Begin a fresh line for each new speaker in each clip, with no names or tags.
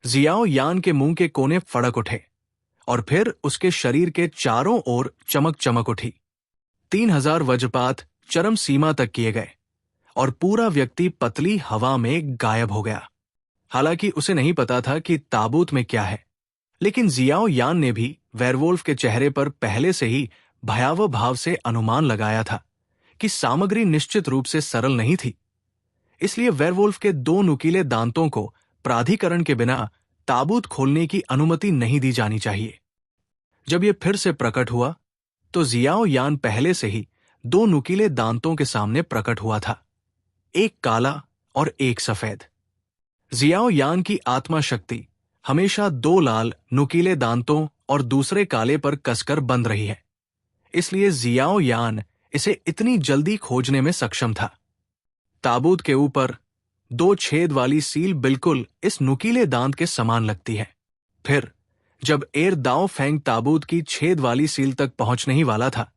Xiao यान के मुंह के कोने फड़क उठे और फिर उसके शरीर के चारों ओर चमक चमक उठी। 3000 वज्रपात चरम सीमा तक किए गए और पूरा व्यक्ति पतली हवा में गायब हो गया। हालांकि उसे नहीं पता था कि ताबूत में क्या है, लेकिन जियाओ यान ने भी वेयरवुल्फ के चेहरे पर पहले से ही भयावह भाव से अनुमान लगाया था कि सामग्री निश्चित रूप से सरल नहीं थी। इसलिए वेयरवुल्फ के 2 नुकीले दांतों को प्राधिकरण के बिना ताबूत खोलने की अनुमति नहीं दी जानी चाहिए। जब यह फिर से प्रकट हुआ तो जियाओ यान पहले से ही 2 नुकीले दांतों के सामने प्रकट हुआ था, एक काला और एक सफेद। जियाओ यान की आत्मा शक्ति हमेशा 2 लाल नुकीले दांतों और दूसरे काले पर कसकर बंद रही है, इसलिए जियाओ यान इसे इतनी जल्दी खोजने में सक्षम था। ताबूत के ऊपर 2 छेद वाली सील बिल्कुल इस नुकीले दांत के समान लगती है। फिर जब एर दाओ फेंग ताबूत की छेद वाली सील तक पहुंचने ही वाला था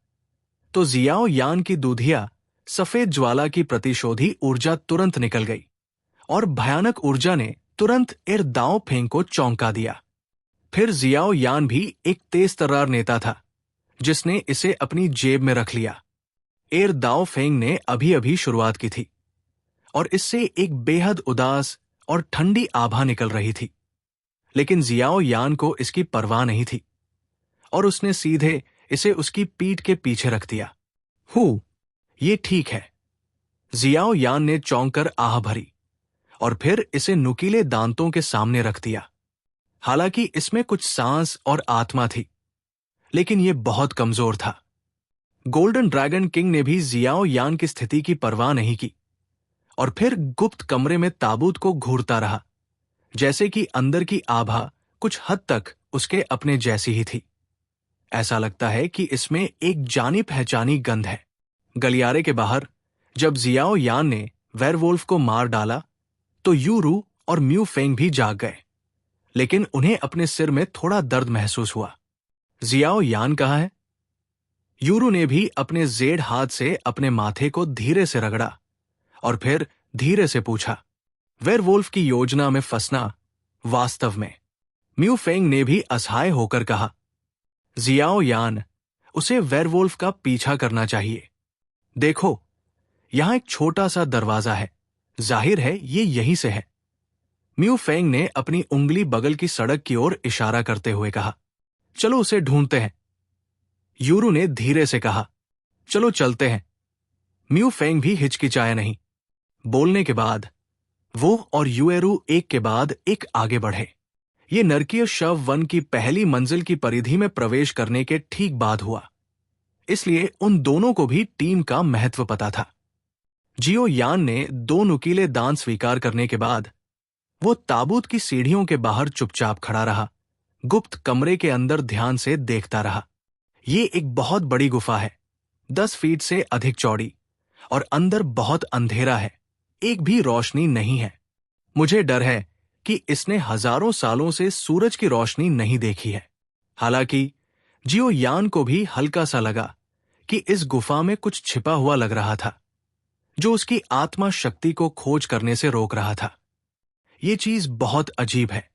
तो जियाओ यान की दूधिया सफेद ज्वाला की प्रतिशोधी ऊर्जा तुरंत निकल गई और भयानक ऊर्जा ने तुरंत एर दाओ फेंग को चौंका दिया। फिर जियाओ यान भी एक तेज तर्रार नेता था जिसने इसे अपनी जेब में रख लिया। एर दाओ फेंग ने अभी अभी शुरुआत की थी और इससे एक बेहद उदास और ठंडी आभा निकल रही थी, लेकिन जियाओ यान को इसकी परवाह नहीं थी और उसने सीधे इसे उसकी पीठ के पीछे रख दिया। ये ठीक है, जियाओ यान ने चौंककर आह भरी और फिर इसे नुकीले दांतों के सामने रख दिया। हालांकि इसमें कुछ सांस और आत्मा थी, लेकिन यह बहुत कमजोर था। गोल्डन ड्रैगन किंग ने भी जियाओ यान की स्थिति की परवाह नहीं की और फिर गुप्त कमरे में ताबूत को घूरता रहा, जैसे कि अंदर की आभा कुछ हद तक उसके अपने जैसी ही थी। ऐसा लगता है कि इसमें एक जानी पहचानी गंध है। गलियारे के बाहर जब जियाओ यान ने वेयरवुल्फ को मार डाला तो यूरू और म्यू फेंग भी जाग गए, लेकिन उन्हें अपने सिर में थोड़ा दर्द महसूस हुआ। जियाओ यान कहाँ है? यूरू ने भी अपने जेड हाथ से अपने माथे को धीरे से रगड़ा और फिर धीरे से पूछा। वेयरवुल्फ की योजना में फंसना वास्तव में। म्यू फेंग ने भी असहाय होकर कहा, जियाओ यान, उसे वेयरवुल्फ का पीछा करना चाहिए। देखो, यहां एक छोटा सा दरवाजा है, जाहिर है ये यहीं से है। म्यू फेंग ने अपनी उंगली बगल की सड़क की ओर इशारा करते हुए कहा, चलो उसे ढूंढते हैं। यूरू ने धीरे से कहा, चलो चलते हैं। म्यू फेंग भी हिचकिचाया नहीं। बोलने के बाद वो और यूएरू एक के बाद एक आगे बढ़े। ये नरकीय शव वन की पहली मंजिल की परिधि में प्रवेश करने के ठीक बाद हुआ, इसलिए उन दोनों को भी टीम का महत्व पता था। जियो यान ने 2 नुकीले दांत स्वीकार करने के बाद वो ताबूत की सीढ़ियों के बाहर चुपचाप खड़ा रहा, गुप्त कमरे के अंदर ध्यान से देखता रहा। ये एक बहुत बड़ी गुफा है, 10 फीट से अधिक चौड़ी, और अंदर बहुत अंधेरा है, एक भी रोशनी नहीं है। मुझे डर है कि इसने हजारों सालों से सूरज की रोशनी नहीं देखी है। हालांकि जियो यान को भी हल्का सा लगा कि इस गुफा में कुछ छिपा हुआ लग रहा था, जो उसकी आत्मा शक्ति को खोज करने से रोक रहा था। ये चीज बहुत अजीब है,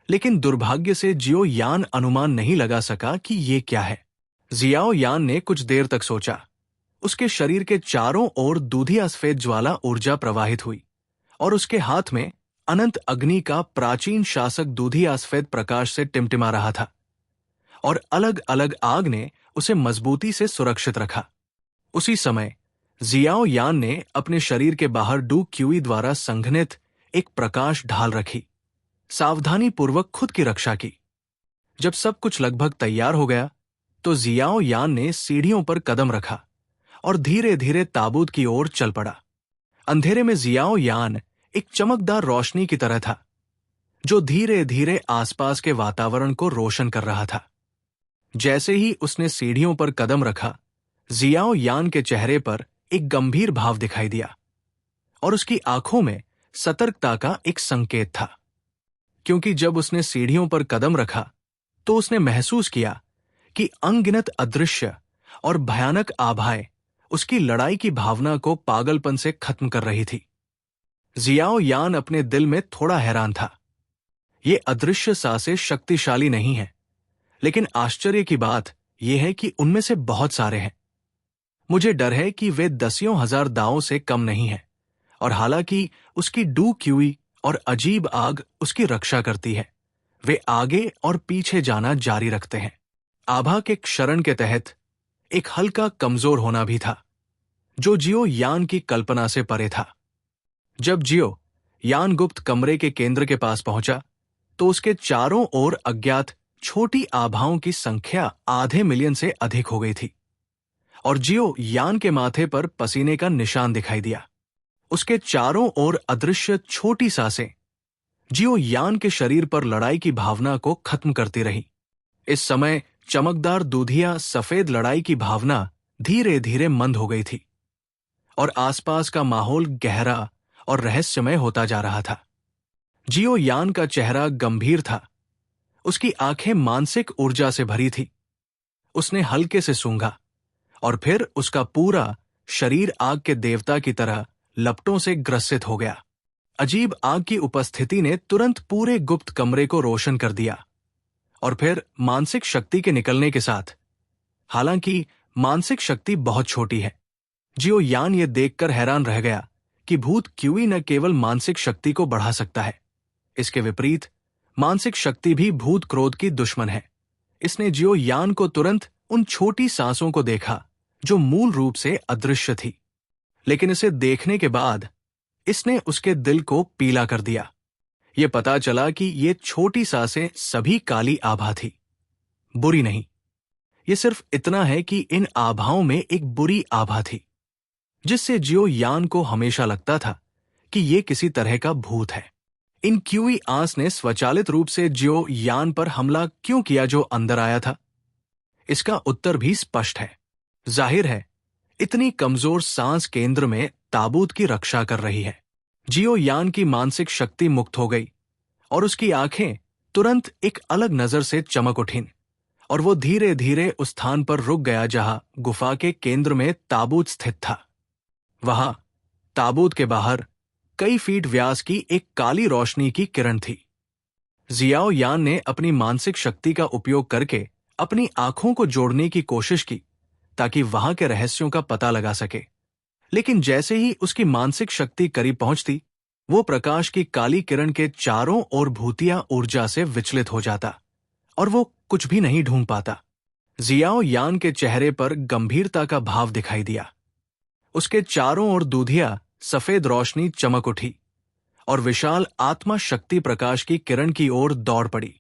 लेकिन दुर्भाग्य से जियो यान अनुमान नहीं लगा सका कि ये क्या है। जियाओ यान ने कुछ देर तक सोचा। उसके शरीर के चारों ओर दूधिया सफेद ज्वाला ऊर्जा प्रवाहित हुई और उसके हाथ में अनंत अग्नि का प्राचीन शासक दूधिया सफेद प्रकाश से टिमटिमा रहा था और अलग अलग आग ने उसे मजबूती से सुरक्षित रखा। उसी समय जियाओ यान ने अपने शरीर के बाहर डू क्यूई द्वारा संघनित एक प्रकाश ढाल रखी, सावधानी पूर्वक खुद की रक्षा की। जब सब कुछ लगभग तैयार हो गया तो जियाओ यान ने सीढ़ियों पर कदम रखा और धीरे धीरे ताबूत की ओर चल पड़ा। अंधेरे में जियाओ यान एक चमकदार रोशनी की तरह था, जो धीरे धीरे आसपास के वातावरण को रोशन कर रहा था। जैसे ही उसने सीढ़ियों पर कदम रखा, जियाओ यान के चेहरे पर एक गंभीर भाव दिखाई दिया और उसकी आंखों में सतर्कता का एक संकेत था, क्योंकि जब उसने सीढ़ियों पर कदम रखा तो उसने महसूस किया कि अनगिनत अदृश्य और भयानक आभाएं उसकी लड़ाई की भावना को पागलपन से खत्म कर रही थी। जियाओ यान अपने दिल में थोड़ा हैरान था। ये अदृश्य सांसें शक्तिशाली नहीं हैं, लेकिन आश्चर्य की बात यह है कि उनमें से बहुत सारे हैं। मुझे डर है कि वे दसियों हजार दांवों से कम नहीं हैं, और हालांकि उसकी डूबी हुई और अजीब आग उसकी रक्षा करती है, वे आगे और पीछे जाना जारी रखते हैं। आभा के क्षरण के तहत एक हल्का कमजोर होना भी था, जो जियो यान की कल्पना से परे था। जब जियो यान गुप्त कमरे के केंद्र के पास पहुंचा, तो उसके चारों ओर अज्ञात छोटी आभाओं की संख्या आधे मिलियन से अधिक हो गई थी, और जियो यान के माथे पर पसीने का निशान दिखाई दिया। उसके चारों ओर अदृश्य छोटी सांसें जियो यान के शरीर पर लड़ाई की भावना को खत्म करती रही। इस समय चमकदार दूधिया सफेद लड़ाई की भावना धीरे धीरे मंद हो गई थी, और आसपास का माहौल गहरा और रहस्यमय होता जा रहा था। जियो यान का चेहरा गंभीर था, उसकी आंखें मानसिक ऊर्जा से भरी थी। उसने हल्के से सूंघा, और फिर उसका पूरा शरीर आग के देवता की तरह लपटों से ग्रसित हो गया। अजीब आग की उपस्थिति ने तुरंत पूरे गुप्त कमरे को रोशन कर दिया, और फिर मानसिक शक्ति के निकलने के साथ, हालांकि मानसिक शक्ति बहुत छोटी है, जियो यान ये देखकर हैरान रह गया कि भूत क्यूई न केवल मानसिक शक्ति को बढ़ा सकता है, इसके विपरीत मानसिक शक्ति भी भूत क्रोध की दुश्मन है। इसने जियो यान को तुरंत उन छोटी सांसों को देखा जो मूल रूप से अदृश्य थी, लेकिन इसे देखने के बाद इसने उसके दिल को पीला कर दिया। यह पता चला कि ये छोटी सांसें सभी काली आभा थी, बुरी नहीं। यह सिर्फ इतना है कि इन आभाओं में एक बुरी आभा थी, जिससे जियो यान को हमेशा लगता था कि यह किसी तरह का भूत है। इन क्यूई आंस ने स्वचालित रूप से जियो यान पर हमला क्यों किया जो अंदर आया था? इसका उत्तर भी स्पष्ट है। जाहिर है, इतनी कमजोर सांस केंद्र में ताबूत की रक्षा कर रही है। जियो यान की मानसिक शक्ति मुक्त हो गई, और उसकी आंखें तुरंत एक अलग नजर से चमक उठीं, और वो धीरे धीरे उस स्थान पर रुक गया जहां गुफा के केंद्र में ताबूत स्थित था। वहां ताबूत के बाहर कई फीट व्यास की एक काली रोशनी की किरण थी। जियाओ यान ने अपनी मानसिक शक्ति का उपयोग करके अपनी आंखों को जोड़ने की कोशिश की ताकि वहां के रहस्यों का पता लगा सके, लेकिन जैसे ही उसकी मानसिक शक्ति करीब पहुंचती, वो प्रकाश की काली किरण के चारों ओर भूतिया ऊर्जा से विचलित हो जाता, और वो कुछ भी नहीं ढूंढ पाता। जियाओ यान के चेहरे पर गंभीरता का भाव दिखाई दिया। उसके चारों ओर दूधिया सफेद रोशनी चमक उठी, और विशाल आत्मा शक्ति प्रकाश की किरण की ओर दौड़ पड़ी,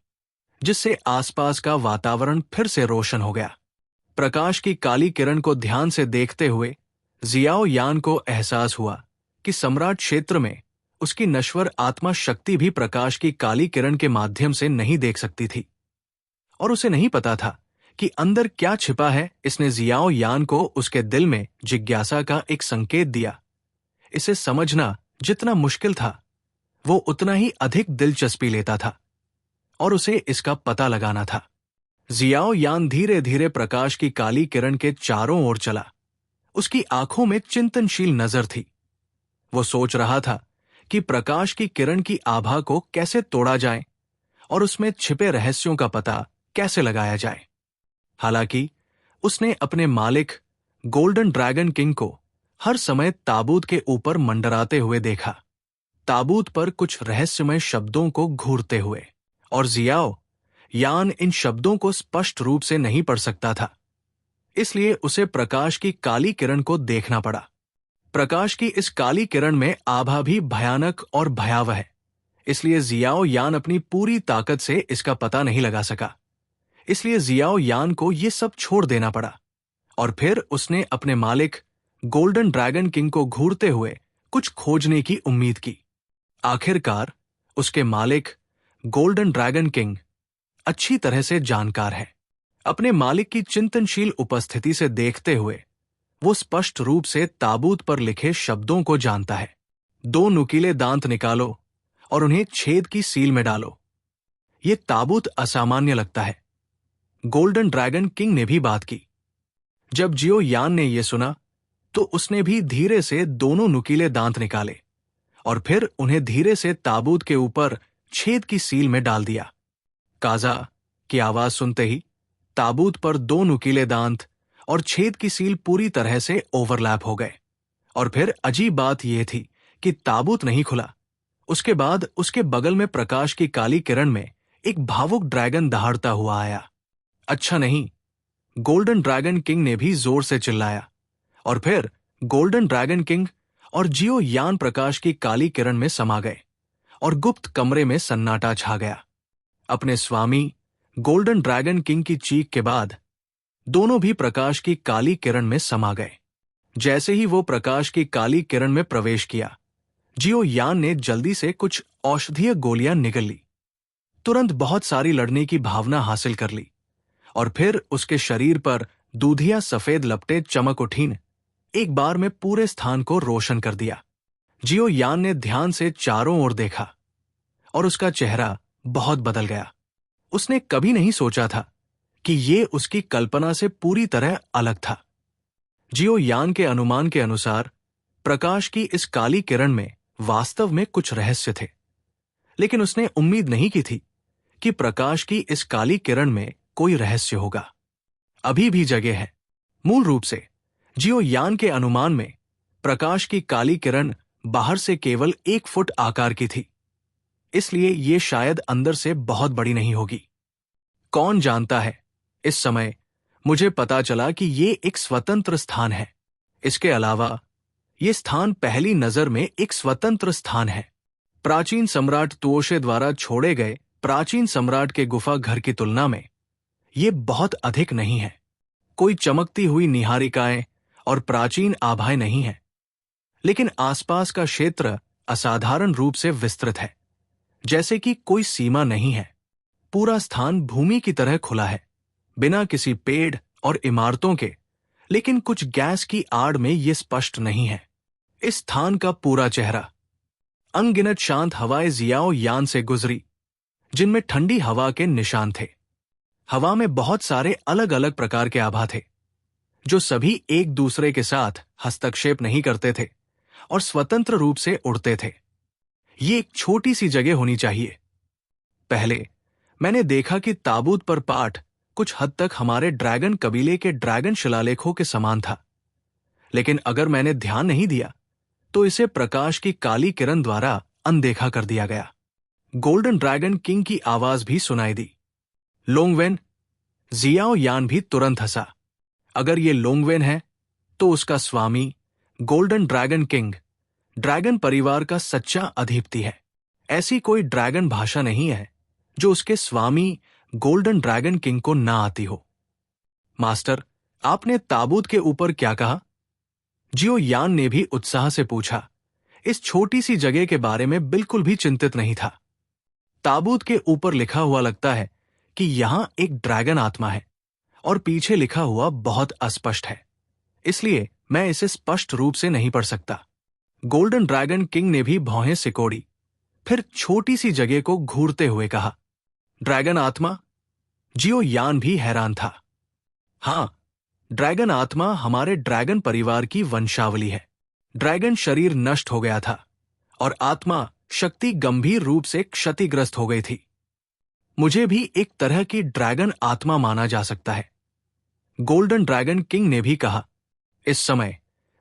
जिससे आसपास का वातावरण फिर से रोशन हो गया। प्रकाश की काली किरण को ध्यान से देखते हुए जियाओ यान को एहसास हुआ कि सम्राट क्षेत्र में उसकी नश्वर आत्मा शक्ति भी प्रकाश की काली किरण के माध्यम से नहीं देख सकती थी, और उसे नहीं पता था कि अंदर क्या छिपा है। इसने जियाओ यान को उसके दिल में जिज्ञासा का एक संकेत दिया। इसे समझना जितना मुश्किल था, वो उतना ही अधिक दिलचस्पी लेता था, और उसे इसका पता लगाना था। जियाओ यान धीरे धीरे प्रकाश की काली किरण के चारों ओर चला। उसकी आंखों में चिंतनशील नजर थी। वो सोच रहा था कि प्रकाश की किरण की आभा को कैसे तोड़ा जाए और उसमें छिपे रहस्यों का पता कैसे लगाया जाए। हालांकि उसने अपने मालिक गोल्डन ड्रैगन किंग को हर समय ताबूत के ऊपर मंडराते हुए देखा, ताबूत पर कुछ रहस्यमय शब्दों को घूरते हुए, और जियाओ यान इन शब्दों को स्पष्ट रूप से नहीं पढ़ सकता था, इसलिए उसे प्रकाश की काली किरण को देखना पड़ा। प्रकाश की इस काली किरण में आभा भी भयानक और भयावह है, इसलिए जियाओ यान अपनी पूरी ताकत से इसका पता नहीं लगा सका। इसलिए जियाओ यान को ये सब छोड़ देना पड़ा, और फिर उसने अपने मालिक गोल्डन ड्रैगन किंग को घूरते हुए कुछ खोजने की उम्मीद की। आखिरकार उसके मालिक गोल्डन ड्रैगन किंग अच्छी तरह से जानकार है। अपने मालिक की चिंतनशील उपस्थिति से देखते हुए वो स्पष्ट रूप से ताबूत पर लिखे शब्दों को जानता है। 2 नुकीले दांत निकालो और उन्हें छेद की सील में डालो। ये ताबूत असामान्य लगता है। गोल्डन ड्रैगन किंग ने भी बात की। जब जियो यान ने यह सुना तो उसने भी धीरे से दोनों नुकीले दांत निकाले और फिर उन्हें धीरे से ताबूत के ऊपर छेद की सील में डाल दिया। काजा की आवाज सुनते ही ताबूत पर 2 नुकीले दांत और छेद की सील पूरी तरह से ओवरलैप हो गए। और फिर अजीब बात यह थी कि ताबूत नहीं खुला। उसके बाद उसके बगल में प्रकाश की काली किरण में एक भावुक ड्रैगन दहाड़ता हुआ आया। अच्छा नहीं, गोल्डन ड्रैगन किंग ने भी जोर से चिल्लाया। और फिर गोल्डन ड्रैगन किंग और जियो यान प्रकाश की काली किरण में समा गए और गुप्त कमरे में सन्नाटा छा गया। अपने स्वामी गोल्डन ड्रैगन किंग की चीख के बाद दोनों भी प्रकाश की काली किरण में समा गए। जैसे ही वो प्रकाश की काली किरण में प्रवेश किया, जियो यान ने जल्दी से कुछ औषधीय गोलियां निगल ली, तुरंत बहुत सारी लड़ने की भावना हासिल कर ली और फिर उसके शरीर पर दूधिया सफेद लपटें चमक उठीं, एक बार में पूरे स्थान को रोशन कर दिया। जियो यान ने ध्यान से चारों ओर देखा और उसका चेहरा बहुत बदल गया। उसने कभी नहीं सोचा था कि ये उसकी कल्पना से पूरी तरह अलग था। जियो यान के अनुमान के अनुसार प्रकाश की इस काली किरण में वास्तव में कुछ रहस्य थे, लेकिन उसने उम्मीद नहीं की थी कि प्रकाश की इस काली किरण में कोई रहस्य होगा। अभी भी जगह है। मूल रूप से जियो यान के अनुमान में प्रकाश की काली किरण बाहर से केवल 1 फुट आकार की थी, इसलिए ये शायद अंदर से बहुत बड़ी नहीं होगी। कौन जानता है, इस समय मुझे पता चला कि ये एक स्वतंत्र स्थान है। इसके अलावा ये स्थान पहली नजर में एक स्वतंत्र स्थान है। प्राचीन सम्राट तुओशे द्वारा छोड़े गए प्राचीन सम्राट के गुफा घर की तुलना में ये बहुत अधिक नहीं है। कोई चमकती हुई निहारिकाएं और प्राचीन आभाएं नहीं है, लेकिन आसपास का क्षेत्र असाधारण रूप से विस्तृत है, जैसे कि कोई सीमा नहीं है। पूरा स्थान भूमि की तरह खुला है, बिना किसी पेड़ और इमारतों के, लेकिन कुछ गैस की आड़ में ये स्पष्ट नहीं है। इस स्थान का पूरा चेहरा अनगिनत शांत हवाएं जियाओ यान से गुजरी, जिनमें ठंडी हवा के निशान थे। हवा में बहुत सारे अलग अलग प्रकार के आभा थे, जो सभी एक दूसरे के साथ हस्तक्षेप नहीं करते थे और स्वतंत्र रूप से उड़ते थे। ये एक छोटी सी जगह होनी चाहिए। पहले मैंने देखा कि ताबूत पर पाठ कुछ हद तक हमारे ड्रैगन कबीले के ड्रैगन शिलालेखों के समान था, लेकिन अगर मैंने ध्यान नहीं दिया तो इसे प्रकाश की काली किरण द्वारा अनदेखा कर दिया गया। गोल्डन ड्रैगन किंग की आवाज भी सुनाई दी, लोंगवेन। जियाओ यान भी तुरंत हंसा। अगर ये लोंगवेन है तो उसका स्वामी गोल्डन ड्रैगन किंग ड्रैगन परिवार का सच्चा अधिपति है। ऐसी कोई ड्रैगन भाषा नहीं है जो उसके स्वामी गोल्डन ड्रैगन किंग को ना आती हो। मास्टर, आपने ताबूत के ऊपर क्या कहा? जियो यान ने भी उत्साह से पूछा। इस छोटी सी जगह के बारे में बिल्कुल भी चिंतित नहीं था। ताबूत के ऊपर लिखा हुआ लगता है कि यहां एक ड्रैगन आत्मा है और पीछे लिखा हुआ बहुत अस्पष्ट है, इसलिए मैं इसे स्पष्ट रूप से नहीं पढ़ सकता। गोल्डन ड्रैगन किंग ने भी भौहें सिकोड़ी, फिर छोटी सी जगह को घूरते हुए कहा, ड्रैगन आत्मा? जियो यान भी हैरान था। हां, ड्रैगन आत्मा हमारे ड्रैगन परिवार की वंशावली है। ड्रैगन शरीर नष्ट हो गया था और आत्मा शक्ति गंभीर रूप से क्षतिग्रस्त हो गई थी। मुझे भी एक तरह की ड्रैगन आत्मा माना जा सकता है, गोल्डन ड्रैगन किंग ने भी कहा। इस समय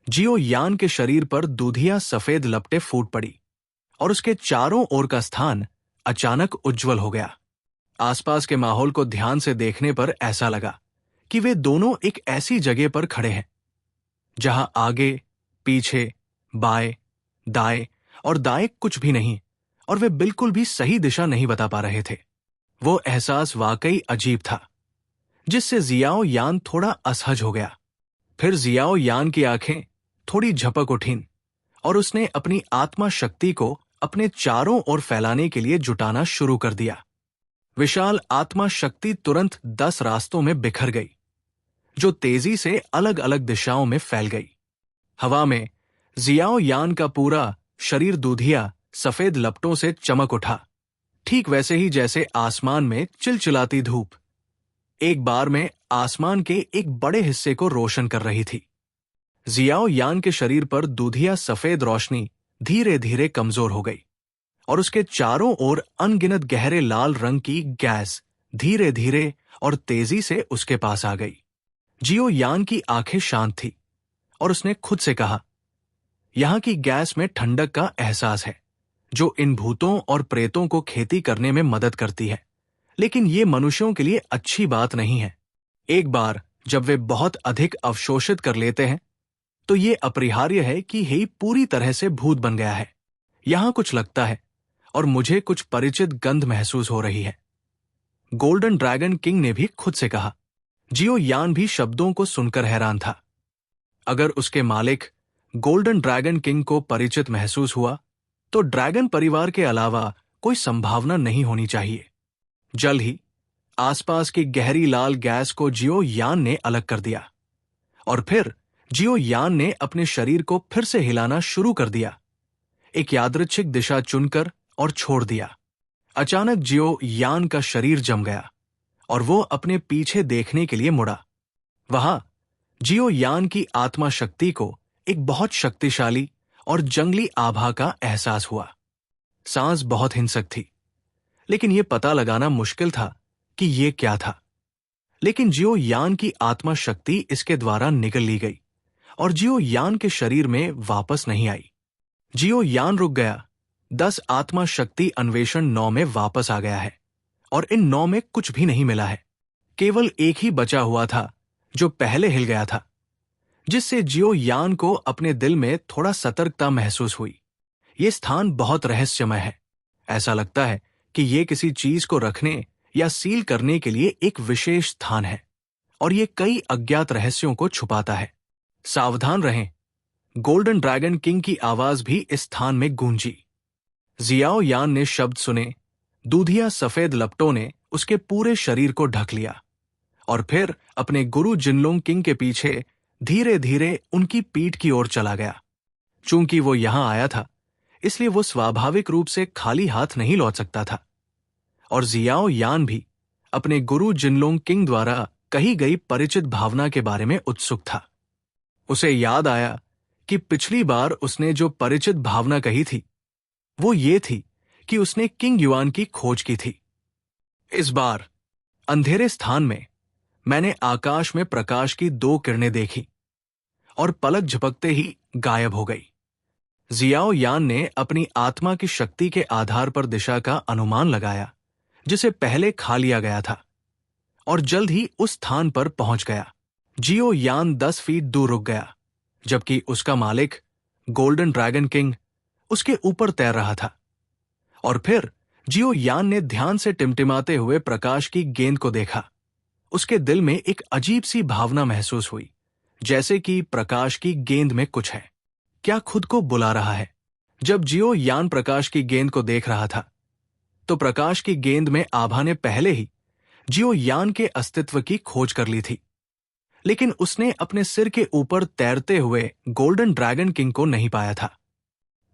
जियो यान के शरीर पर दूधिया सफेद लपटें फूट पड़ी और उसके चारों ओर का स्थान अचानक उज्जवल हो गया। आसपास के माहौल को ध्यान से देखने पर ऐसा लगा कि वे दोनों एक ऐसी जगह पर खड़े हैं जहां आगे, पीछे, बाएं, दाएं और दाएं कुछ भी नहीं, और वे बिल्कुल भी सही दिशा नहीं बता पा रहे थे। वो एहसास वाकई अजीब था, जिससे जियाओ यान थोड़ा असहज हो गया। फिर जियाओ यान की आंखें थोड़ी झपक उठीं और उसने अपनी आत्मा शक्ति को अपने चारों ओर फैलाने के लिए जुटाना शुरू कर दिया। विशाल आत्मा शक्ति तुरंत 10 रास्तों में बिखर गई, जो तेजी से अलग अलग दिशाओं में फैल गई। हवा में जियाओ यान का पूरा शरीर दूधिया सफेद लपटों से चमक उठा, ठीक वैसे ही जैसे आसमान में चिलचिलाती धूप एक बार में आसमान के एक बड़े हिस्से को रोशन कर रही थी। जियाओ यान के शरीर पर दूधिया सफेद रोशनी धीरे धीरे कमजोर हो गई। और उसके चारों ओर अनगिनत गहरे लाल रंग की गैस धीरे धीरे और तेजी से उसके पास आ गई। जियो यान की आंखें शांत थी और उसने खुद से कहा, यहां की गैस में ठंडक का एहसास है जो इन भूतों और प्रेतों को खेती करने में मदद करती है, लेकिन ये मनुष्यों के लिए अच्छी बात नहीं है। एक बार जब वे बहुत अधिक अवशोषित कर लेते हैं तो ये अपरिहार्य है कि हे पूरी तरह से भूत बन गया है। यहां कुछ लगता है और मुझे कुछ परिचित गंध महसूस हो रही है। गोल्डन ड्रैगन किंग ने भी खुद से कहा। जियो यान भी शब्दों को सुनकर हैरान था। अगर उसके मालिक गोल्डन ड्रैगन किंग को परिचित महसूस हुआ तो ड्रैगन परिवार के अलावा कोई संभावना नहीं होनी चाहिए। जल्द ही आसपास की गहरी लाल गैस को जियो यान ने अलग कर दिया और फिर जियो यान ने अपने शरीर को फिर से हिलाना शुरू कर दिया, एक यादृच्छिक दिशा चुनकर और छोड़ दिया। अचानक जियो यान का शरीर जम गया और वो अपने पीछे देखने के लिए मुड़ा। वहां जियो यान की आत्मा शक्ति को एक बहुत शक्तिशाली और जंगली आभा का एहसास हुआ। सांस बहुत हिंसक थी, लेकिन यह पता लगाना मुश्किल था कि यह क्या था। लेकिन जियो यान की आत्मा शक्ति इसके द्वारा निगल ली गई और जियो यान के शरीर में वापस नहीं आई। जियो यान रुक गया। 10 आत्मा शक्ति अन्वेषण 9 में वापस आ गया है और इन 9 में कुछ भी नहीं मिला है। केवल एक ही बचा हुआ था जो पहले हिल गया था, जिससे जियो यान को अपने दिल में थोड़ा सतर्कता महसूस हुई। ये स्थान बहुत रहस्यमय है। ऐसा लगता है कि ये किसी चीज को रखने या सील करने के लिए एक विशेष स्थान है और ये कई अज्ञात रहस्यों को छुपाता है। सावधान रहें। गोल्डन ड्रैगन किंग की आवाज भी इस स्थान में गूंजी। जियाओ यान ने शब्द सुने। दूधिया सफेद लपटों ने उसके पूरे शरीर को ढक लिया और फिर अपने गुरु जिनलोंग किंग के पीछे धीरे धीरे उनकी पीठ की ओर चला गया। चूंकि वो यहां आया था, इसलिए वो स्वाभाविक रूप से खाली हाथ नहीं लौट सकता था और जियाओ यान भी अपने गुरु जिनलोंग किंग द्वारा कही गई परिचित भावना के बारे में उत्सुक था। उसे याद आया कि पिछली बार उसने जो परिचित भावना कही थी वो ये थी कि उसने किंग युआन की खोज की थी। इस बार अंधेरे स्थान में मैंने आकाश में प्रकाश की 2 किरणें देखी और पलक झपकते ही गायब हो गई। जियाओ यान ने अपनी आत्मा की शक्ति के आधार पर दिशा का अनुमान लगाया जिसे पहले खा लिया गया था और जल्द ही उस स्थान पर पहुंच गया। जियो यान 10 फीट दूर रुक गया, जबकि उसका मालिक गोल्डन ड्रैगन किंग उसके ऊपर तैर रहा था। और फिर जियो यान ने ध्यान से टिमटिमाते हुए प्रकाश की गेंद को देखा। उसके दिल में एक अजीब सी भावना महसूस हुई, जैसे कि प्रकाश की गेंद में कुछ है, क्या खुद को बुला रहा है। जब जियो यान प्रकाश की गेंद को देख रहा था तो प्रकाश की गेंद में आभा ने पहले ही जियो यान के अस्तित्व की खोज कर ली थी, लेकिन उसने अपने सिर के ऊपर तैरते हुए गोल्डन ड्रैगन किंग को नहीं पाया था।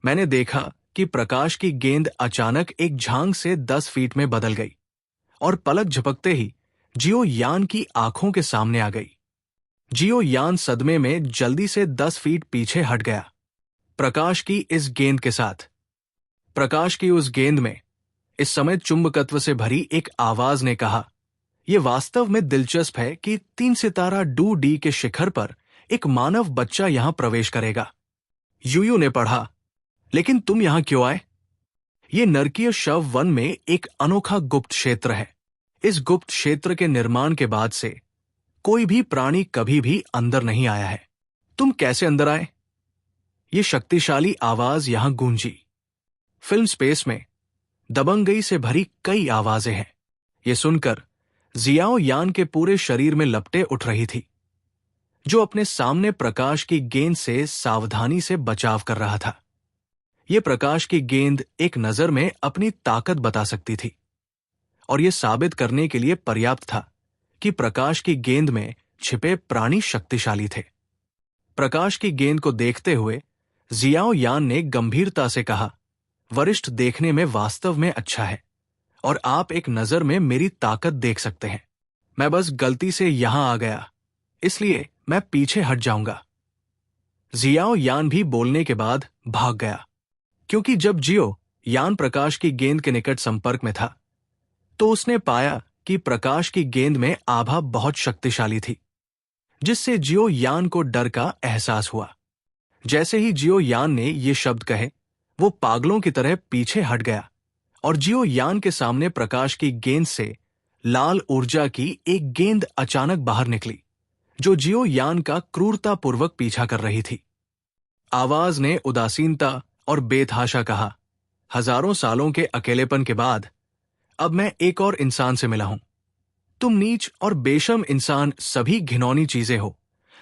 मैंने देखा कि प्रकाश की गेंद अचानक एक झांग से 10 फीट में बदल गई और पलक झपकते ही जियो यान की आंखों के सामने आ गई। जियो यान सदमे में जल्दी से 10 फीट पीछे हट गया। प्रकाश की इस गेंद के साथ, प्रकाश की उस गेंद में इस समय चुंबकत्व से भरी एक आवाज ने कहा, यह वास्तव में दिलचस्प है कि 3 सितारा डू डी के शिखर पर एक मानव बच्चा यहां प्रवेश करेगा। यूयू ने पढ़ा, लेकिन तुम यहां क्यों आए? ये नरकीय शव वन में एक अनोखा गुप्त क्षेत्र है। इस गुप्त क्षेत्र के निर्माण के बाद से कोई भी प्राणी कभी भी अंदर नहीं आया है। तुम कैसे अंदर आए? ये शक्तिशाली आवाज यहां गूंजी। फिल्म स्पेस में दबंगई से भरी कई आवाजें हैं। ये सुनकर जियाओ यान के पूरे शरीर में लपटें उठ रही थी, जो अपने सामने प्रकाश की गेंद से सावधानी से बचाव कर रहा था। यह प्रकाश की गेंद एक नजर में अपनी ताकत बता सकती थी और यह साबित करने के लिए पर्याप्त था कि प्रकाश की गेंद में छिपे प्राणी शक्तिशाली थे। प्रकाश की गेंद को देखते हुए जियाओ यान ने गंभीरता से कहा, वरिष्ठ देखने में वास्तव में अच्छा है और आप एक नजर में मेरी ताकत देख सकते हैं। मैं बस गलती से यहां आ गया, इसलिए मैं पीछे हट जाऊंगा। जियाओ यान भी बोलने के बाद भाग गया, क्योंकि जब जियो यान प्रकाश की गेंद के निकट संपर्क में था तो उसने पाया कि प्रकाश की गेंद में आभा बहुत शक्तिशाली थी, जिससे जियो यान को डर का एहसास हुआ। जैसे ही जियो यान ने ये शब्द कहे, वो पागलों की तरह पीछे हट गया और जियो यान के सामने प्रकाश की गेंद से लाल ऊर्जा की एक गेंद अचानक बाहर निकली, जो जियो यान का क्रूरतापूर्वक पीछा कर रही थी। आवाज ने उदासीनता और बेतहाशा कहा, हजारों सालों के अकेलेपन के बाद अब मैं एक और इंसान से मिला हूं। तुम नीच और बेशर्म इंसान सभी घिनौनी चीजें हो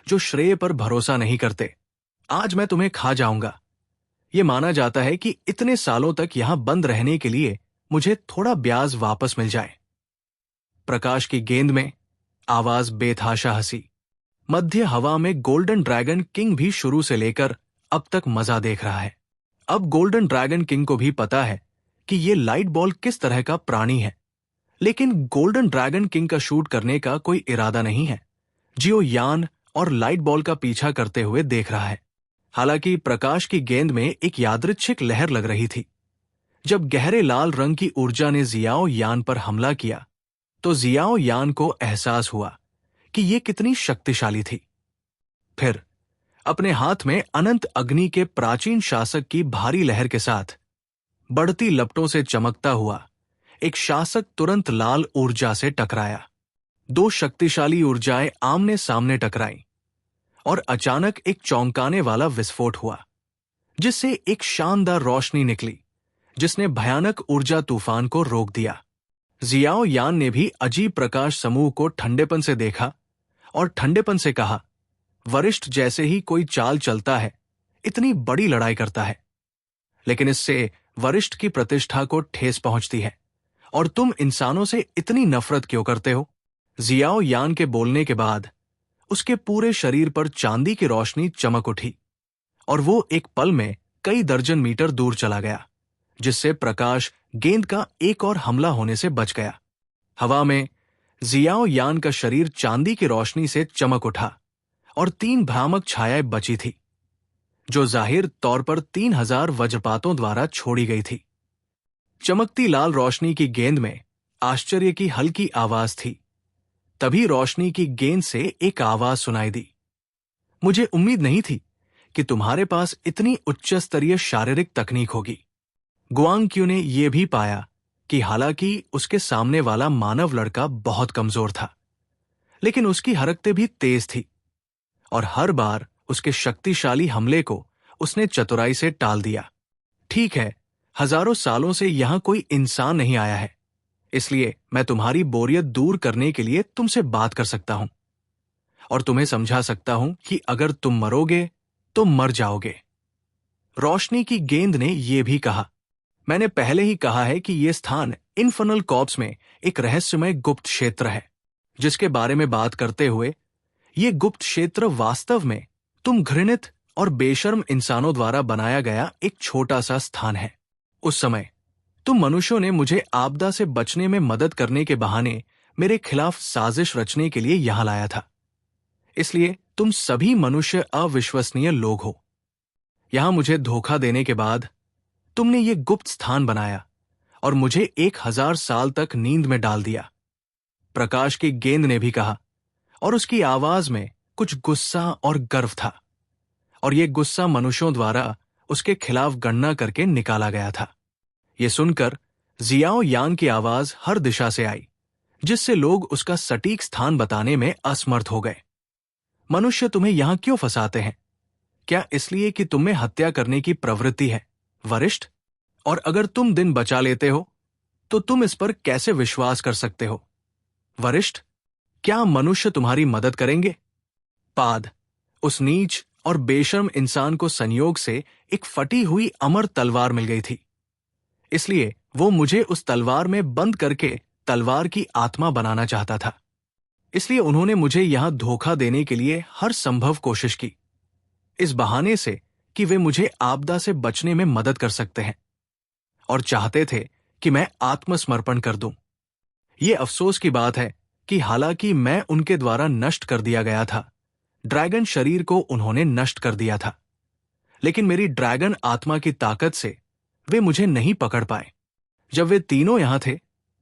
जो श्रेय पर भरोसा नहीं करते। आज मैं तुम्हें खा जाऊंगा। ये माना जाता है कि इतने सालों तक यहां बंद रहने के लिए मुझे थोड़ा ब्याज वापस मिल जाए। प्रकाश की गेंद में आवाज बेतहाशा हंसी। मध्य हवा में गोल्डन ड्रैगन किंग भी शुरू से लेकर अब तक मजा देख रहा है। अब गोल्डन ड्रैगन किंग को भी पता है कि ये लाइट बॉल किस तरह का प्राणी है, लेकिन गोल्डन ड्रैगन किंग का शूट करने का कोई इरादा नहीं है। जियो यान और लाइट बॉल का पीछा करते हुए देख रहा है। हालांकि प्रकाश की गेंद में एक यादृच्छिक लहर लग रही थी। जब गहरे लाल रंग की ऊर्जा ने जियाओ यान पर हमला किया तो जियाओ यान को एहसास हुआ कि ये कितनी शक्तिशाली थी। फिर अपने हाथ में अनंत अग्नि के प्राचीन शासक की भारी लहर के साथ बढ़ती लपटों से चमकता हुआ एक शासक तुरंत लाल ऊर्जा से टकराया। दो शक्तिशाली ऊर्जाएं आमने सामने टकराईं और अचानक एक चौंकाने वाला विस्फोट हुआ, जिससे एक शानदार रोशनी निकली जिसने भयानक ऊर्जा तूफान को रोक दिया। जियाओ यान ने भी अजीब प्रकाश समूह को ठंडेपन से देखा और ठंडेपन से कहा, वरिष्ठ जैसे ही कोई चाल चलता है इतनी बड़ी लड़ाई करता है, लेकिन इससे वरिष्ठ की प्रतिष्ठा को ठेस पहुंचती है और तुम इंसानों से इतनी नफरत क्यों करते हो? जियाओ यान के बोलने के बाद उसके पूरे शरीर पर चांदी की रोशनी चमक उठी और वो एक पल में कई दर्जन मीटर दूर चला गया, जिससे प्रकाश गेंद का एक और हमला होने से बच गया। हवा में जियाओ यान का शरीर चांदी की रोशनी से चमक उठा और 3 भ्रामक छायाएं बची थी, जो जाहिर तौर पर 3000 वज्रपातों द्वारा छोड़ी गई थी। चमकती लाल रोशनी की गेंद में आश्चर्य की हल्की आवाज थी। तभी रोशनी की गेंद से एक आवाज सुनाई दी, मुझे उम्मीद नहीं थी कि तुम्हारे पास इतनी उच्च स्तरीय शारीरिक तकनीक होगी। गुआंग क्यू ने यह भी पाया कि हालांकि उसके सामने वाला मानव लड़का बहुत कमजोर था, लेकिन उसकी हरकतें भी तेज थी और हर बार उसके शक्तिशाली हमले को उसने चतुराई से टाल दिया। ठीक है, हजारों सालों से यहां कोई इंसान नहीं आया है, इसलिए मैं तुम्हारी बोरियत दूर करने के लिए तुमसे बात कर सकता हूं और तुम्हें समझा सकता हूं कि अगर तुम मरोगे तो मर जाओगे। रोशनी की गेंद ने यह भी कहा, मैंने पहले ही कहा है कि यह स्थान इन्फर्नल कॉर्प्स में एक रहस्यमय गुप्त क्षेत्र है, जिसके बारे में बात करते हुए यह गुप्त क्षेत्र वास्तव में तुम घृणित और बेशर्म इंसानों द्वारा बनाया गया एक छोटा सा स्थान है। उस समय तुम मनुष्यों ने मुझे आपदा से बचने में मदद करने के बहाने मेरे खिलाफ साजिश रचने के लिए यहां लाया था, इसलिए तुम सभी मनुष्य अविश्वसनीय लोग हो। यहां मुझे धोखा देने के बाद तुमने ये गुप्त स्थान बनाया और मुझे 1000 साल तक नींद में डाल दिया। प्रकाश की गेंद ने भी कहा और उसकी आवाज में कुछ गुस्सा और गर्व था, और यह गुस्सा मनुष्यों द्वारा उसके खिलाफ गणना करके निकाला गया था। यह सुनकर जियाओ यान की आवाज हर दिशा से आई, जिससे लोग उसका सटीक स्थान बताने में असमर्थ हो गए। मनुष्य तुम्हें यहां क्यों फंसाते हैं? क्या इसलिए कि तुम में हत्या करने की प्रवृत्ति है, वरिष्ठ? और अगर तुम दिन बचा लेते हो तो तुम इस पर कैसे विश्वास कर सकते हो, वरिष्ठ? क्या मनुष्य तुम्हारी मदद करेंगे? पाद, उस नीच और बेशर्म इंसान को संयोग से एक फटी हुई अमर तलवार मिल गई थी, इसलिए वो मुझे उस तलवार में बंद करके तलवार की आत्मा बनाना चाहता था। इसलिए उन्होंने मुझे यहां धोखा देने के लिए हर संभव कोशिश की, इस बहाने से कि वे मुझे आपदा से बचने में मदद कर सकते हैं, और चाहते थे कि मैं आत्मसमर्पण कर दूं। ये अफसोस की बात है कि हालांकि मैं उनके द्वारा नष्ट कर दिया गया था, ड्रैगन शरीर को उन्होंने नष्ट कर दिया था, लेकिन मेरी ड्रैगन आत्मा की ताकत से वे मुझे नहीं पकड़ पाए। जब वे तीनों यहां थे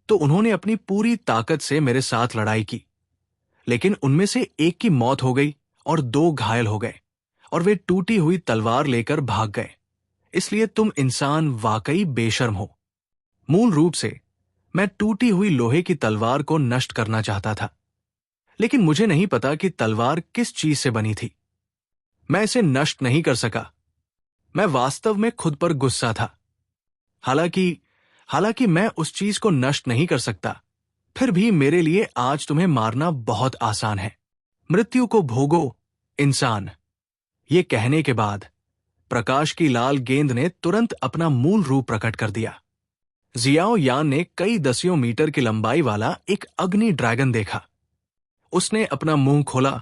तो उन्होंने अपनी पूरी ताकत से मेरे साथ लड़ाई की, लेकिन उनमें से एक की मौत हो गई और दो घायल हो गए और वे टूटी हुई तलवार लेकर भाग गए। इसलिए तुम इंसान वाकई बेशर्म हो। मूल रूप से मैं टूटी हुई लोहे की तलवार को नष्ट करना चाहता था, लेकिन मुझे नहीं पता कि तलवार किस चीज से बनी थी। मैं इसे नष्ट नहीं कर सका। मैं वास्तव में खुद पर गुस्सा था। हालांकि मैं उस चीज को नष्ट नहीं कर सकता, फिर भी मेरे लिए आज तुम्हें मारना बहुत आसान है। मृत्यु को भोगो, इंसान। ये कहने के बाद प्रकाश की लाल गेंद ने तुरंत अपना मूल रूप प्रकट कर दिया। जियाओ यान ने कई दसियों मीटर की लंबाई वाला एक अग्नि ड्रैगन देखा। उसने अपना मुंह खोला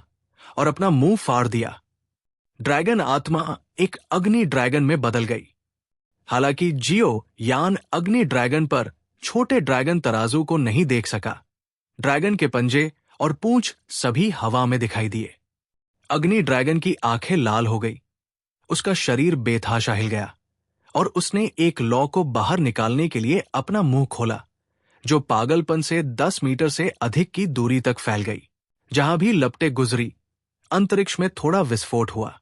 और अपना मुंह फाड़ दिया। ड्रैगन आत्मा एक अग्नि ड्रैगन में बदल गई। हालांकि जियो यान अग्नि ड्रैगन पर छोटे ड्रैगन तराजू को नहीं देख सका। ड्रैगन के पंजे और पूंछ सभी हवा में दिखाई दिए। अग्नि ड्रैगन की आंखें लाल हो गई। उसका शरीर बेतहाशा हिल गया और उसने एक लौ को बाहर निकालने के लिए अपना मुंह खोला, जो पागलपन से 10 मीटर से अधिक की दूरी तक फैल गई। जहां भी लपटें गुजरी, अंतरिक्ष में थोड़ा विस्फोट हुआ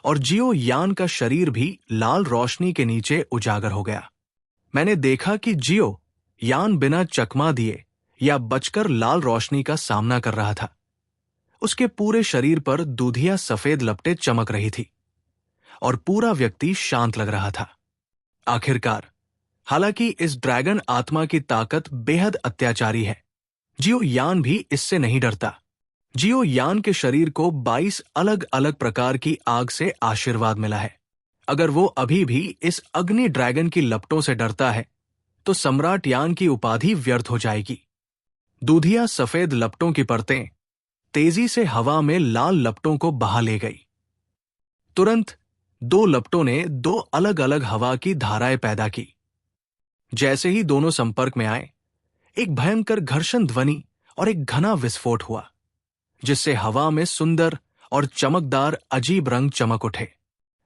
और जियो यान का शरीर भी लाल रोशनी के नीचे उजागर हो गया। मैंने देखा कि जियो यान बिना चकमा दिए या बचकर लाल रोशनी का सामना कर रहा था। उसके पूरे शरीर पर दूधिया सफेद लपटें चमक रही थी और पूरा व्यक्ति शांत लग रहा था। आखिरकार, हालांकि इस ड्रैगन आत्मा की ताकत बेहद अत्याचारी है, जियो यान भी इससे नहीं डरता। जियो यान के शरीर को 22 अलग अलग प्रकार की आग से आशीर्वाद मिला है। अगर वो अभी भी इस अग्नि ड्रैगन की लपटों से डरता है तो सम्राट यान की उपाधि व्यर्थ हो जाएगी। दूधिया सफेद लपटों की परतें तेजी से हवा में लाल लपटों को बहा ले गई। तुरंत दो लपटों ने दो अलग अलग हवा की धाराएं पैदा की। जैसे ही दोनों संपर्क में आए, एक भयंकर घर्षण ध्वनि और एक घना विस्फोट हुआ, जिससे हवा में सुंदर और चमकदार अजीब रंग चमक उठे।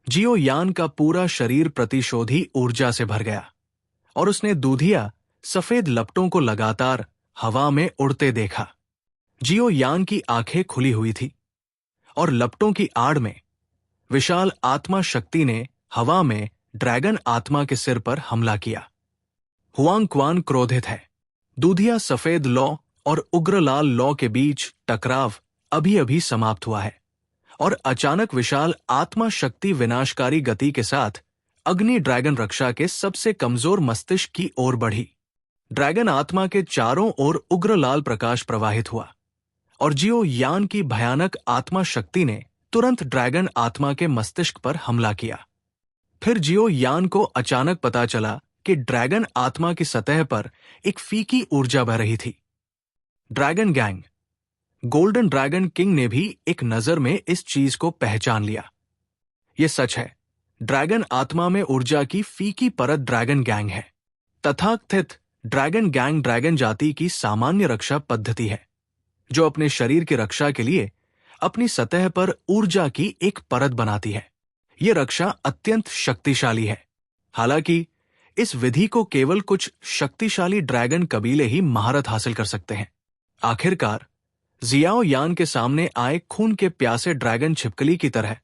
जियो यान का पूरा शरीर प्रतिशोधी ऊर्जा से भर गया और उसने दूधिया सफेद लपटों को लगातार हवा में उड़ते देखा। जियो यान की आंखें खुली हुई थी और लपटों की आड़ में विशाल आत्मा शक्ति ने हवा में ड्रैगन आत्मा के सिर पर हमला किया। हुआंग क्वान क्रोधित है। दूधिया सफेद लौ और उग्र लाल लौ के बीच टकराव अभी अभी समाप्त हुआ है और अचानक विशाल आत्मा शक्ति विनाशकारी गति के साथ अग्नि ड्रैगन रक्षा के सबसे कमजोर मस्तिष्क की ओर बढ़ी। ड्रैगन आत्मा के चारों ओर उग्र लाल प्रकाश प्रवाहित हुआ और जियो यान की भयानक आत्मा शक्ति ने तुरंत ड्रैगन आत्मा के मस्तिष्क पर हमला किया। फिर जियो यान को अचानक पता चला कि ड्रैगन आत्मा की सतह पर एक फीकी ऊर्जा बह रही थी। Dragon gang, golden dragon king ने भी एक नजर में इस चीज को पहचान लिया। यह सच है, ड्रैगन आत्मा में ऊर्जा की फीकी परत ड्रैगन गैंग है। तथाकथित ड्रैगन गैंग ड्रैगन जाति की सामान्य रक्षा पद्धति है, जो अपने शरीर की रक्षा के लिए अपनी सतह पर ऊर्जा की एक परत बनाती है। यह रक्षा अत्यंत शक्तिशाली है। हालांकि इस विधि को केवल कुछ शक्तिशाली ड्रैगन कबीले ही महारत हासिल कर सकते हैं। आखिरकार जियाओ यान के सामने आए खून के प्यासे ड्रैगन छिपकली की तरह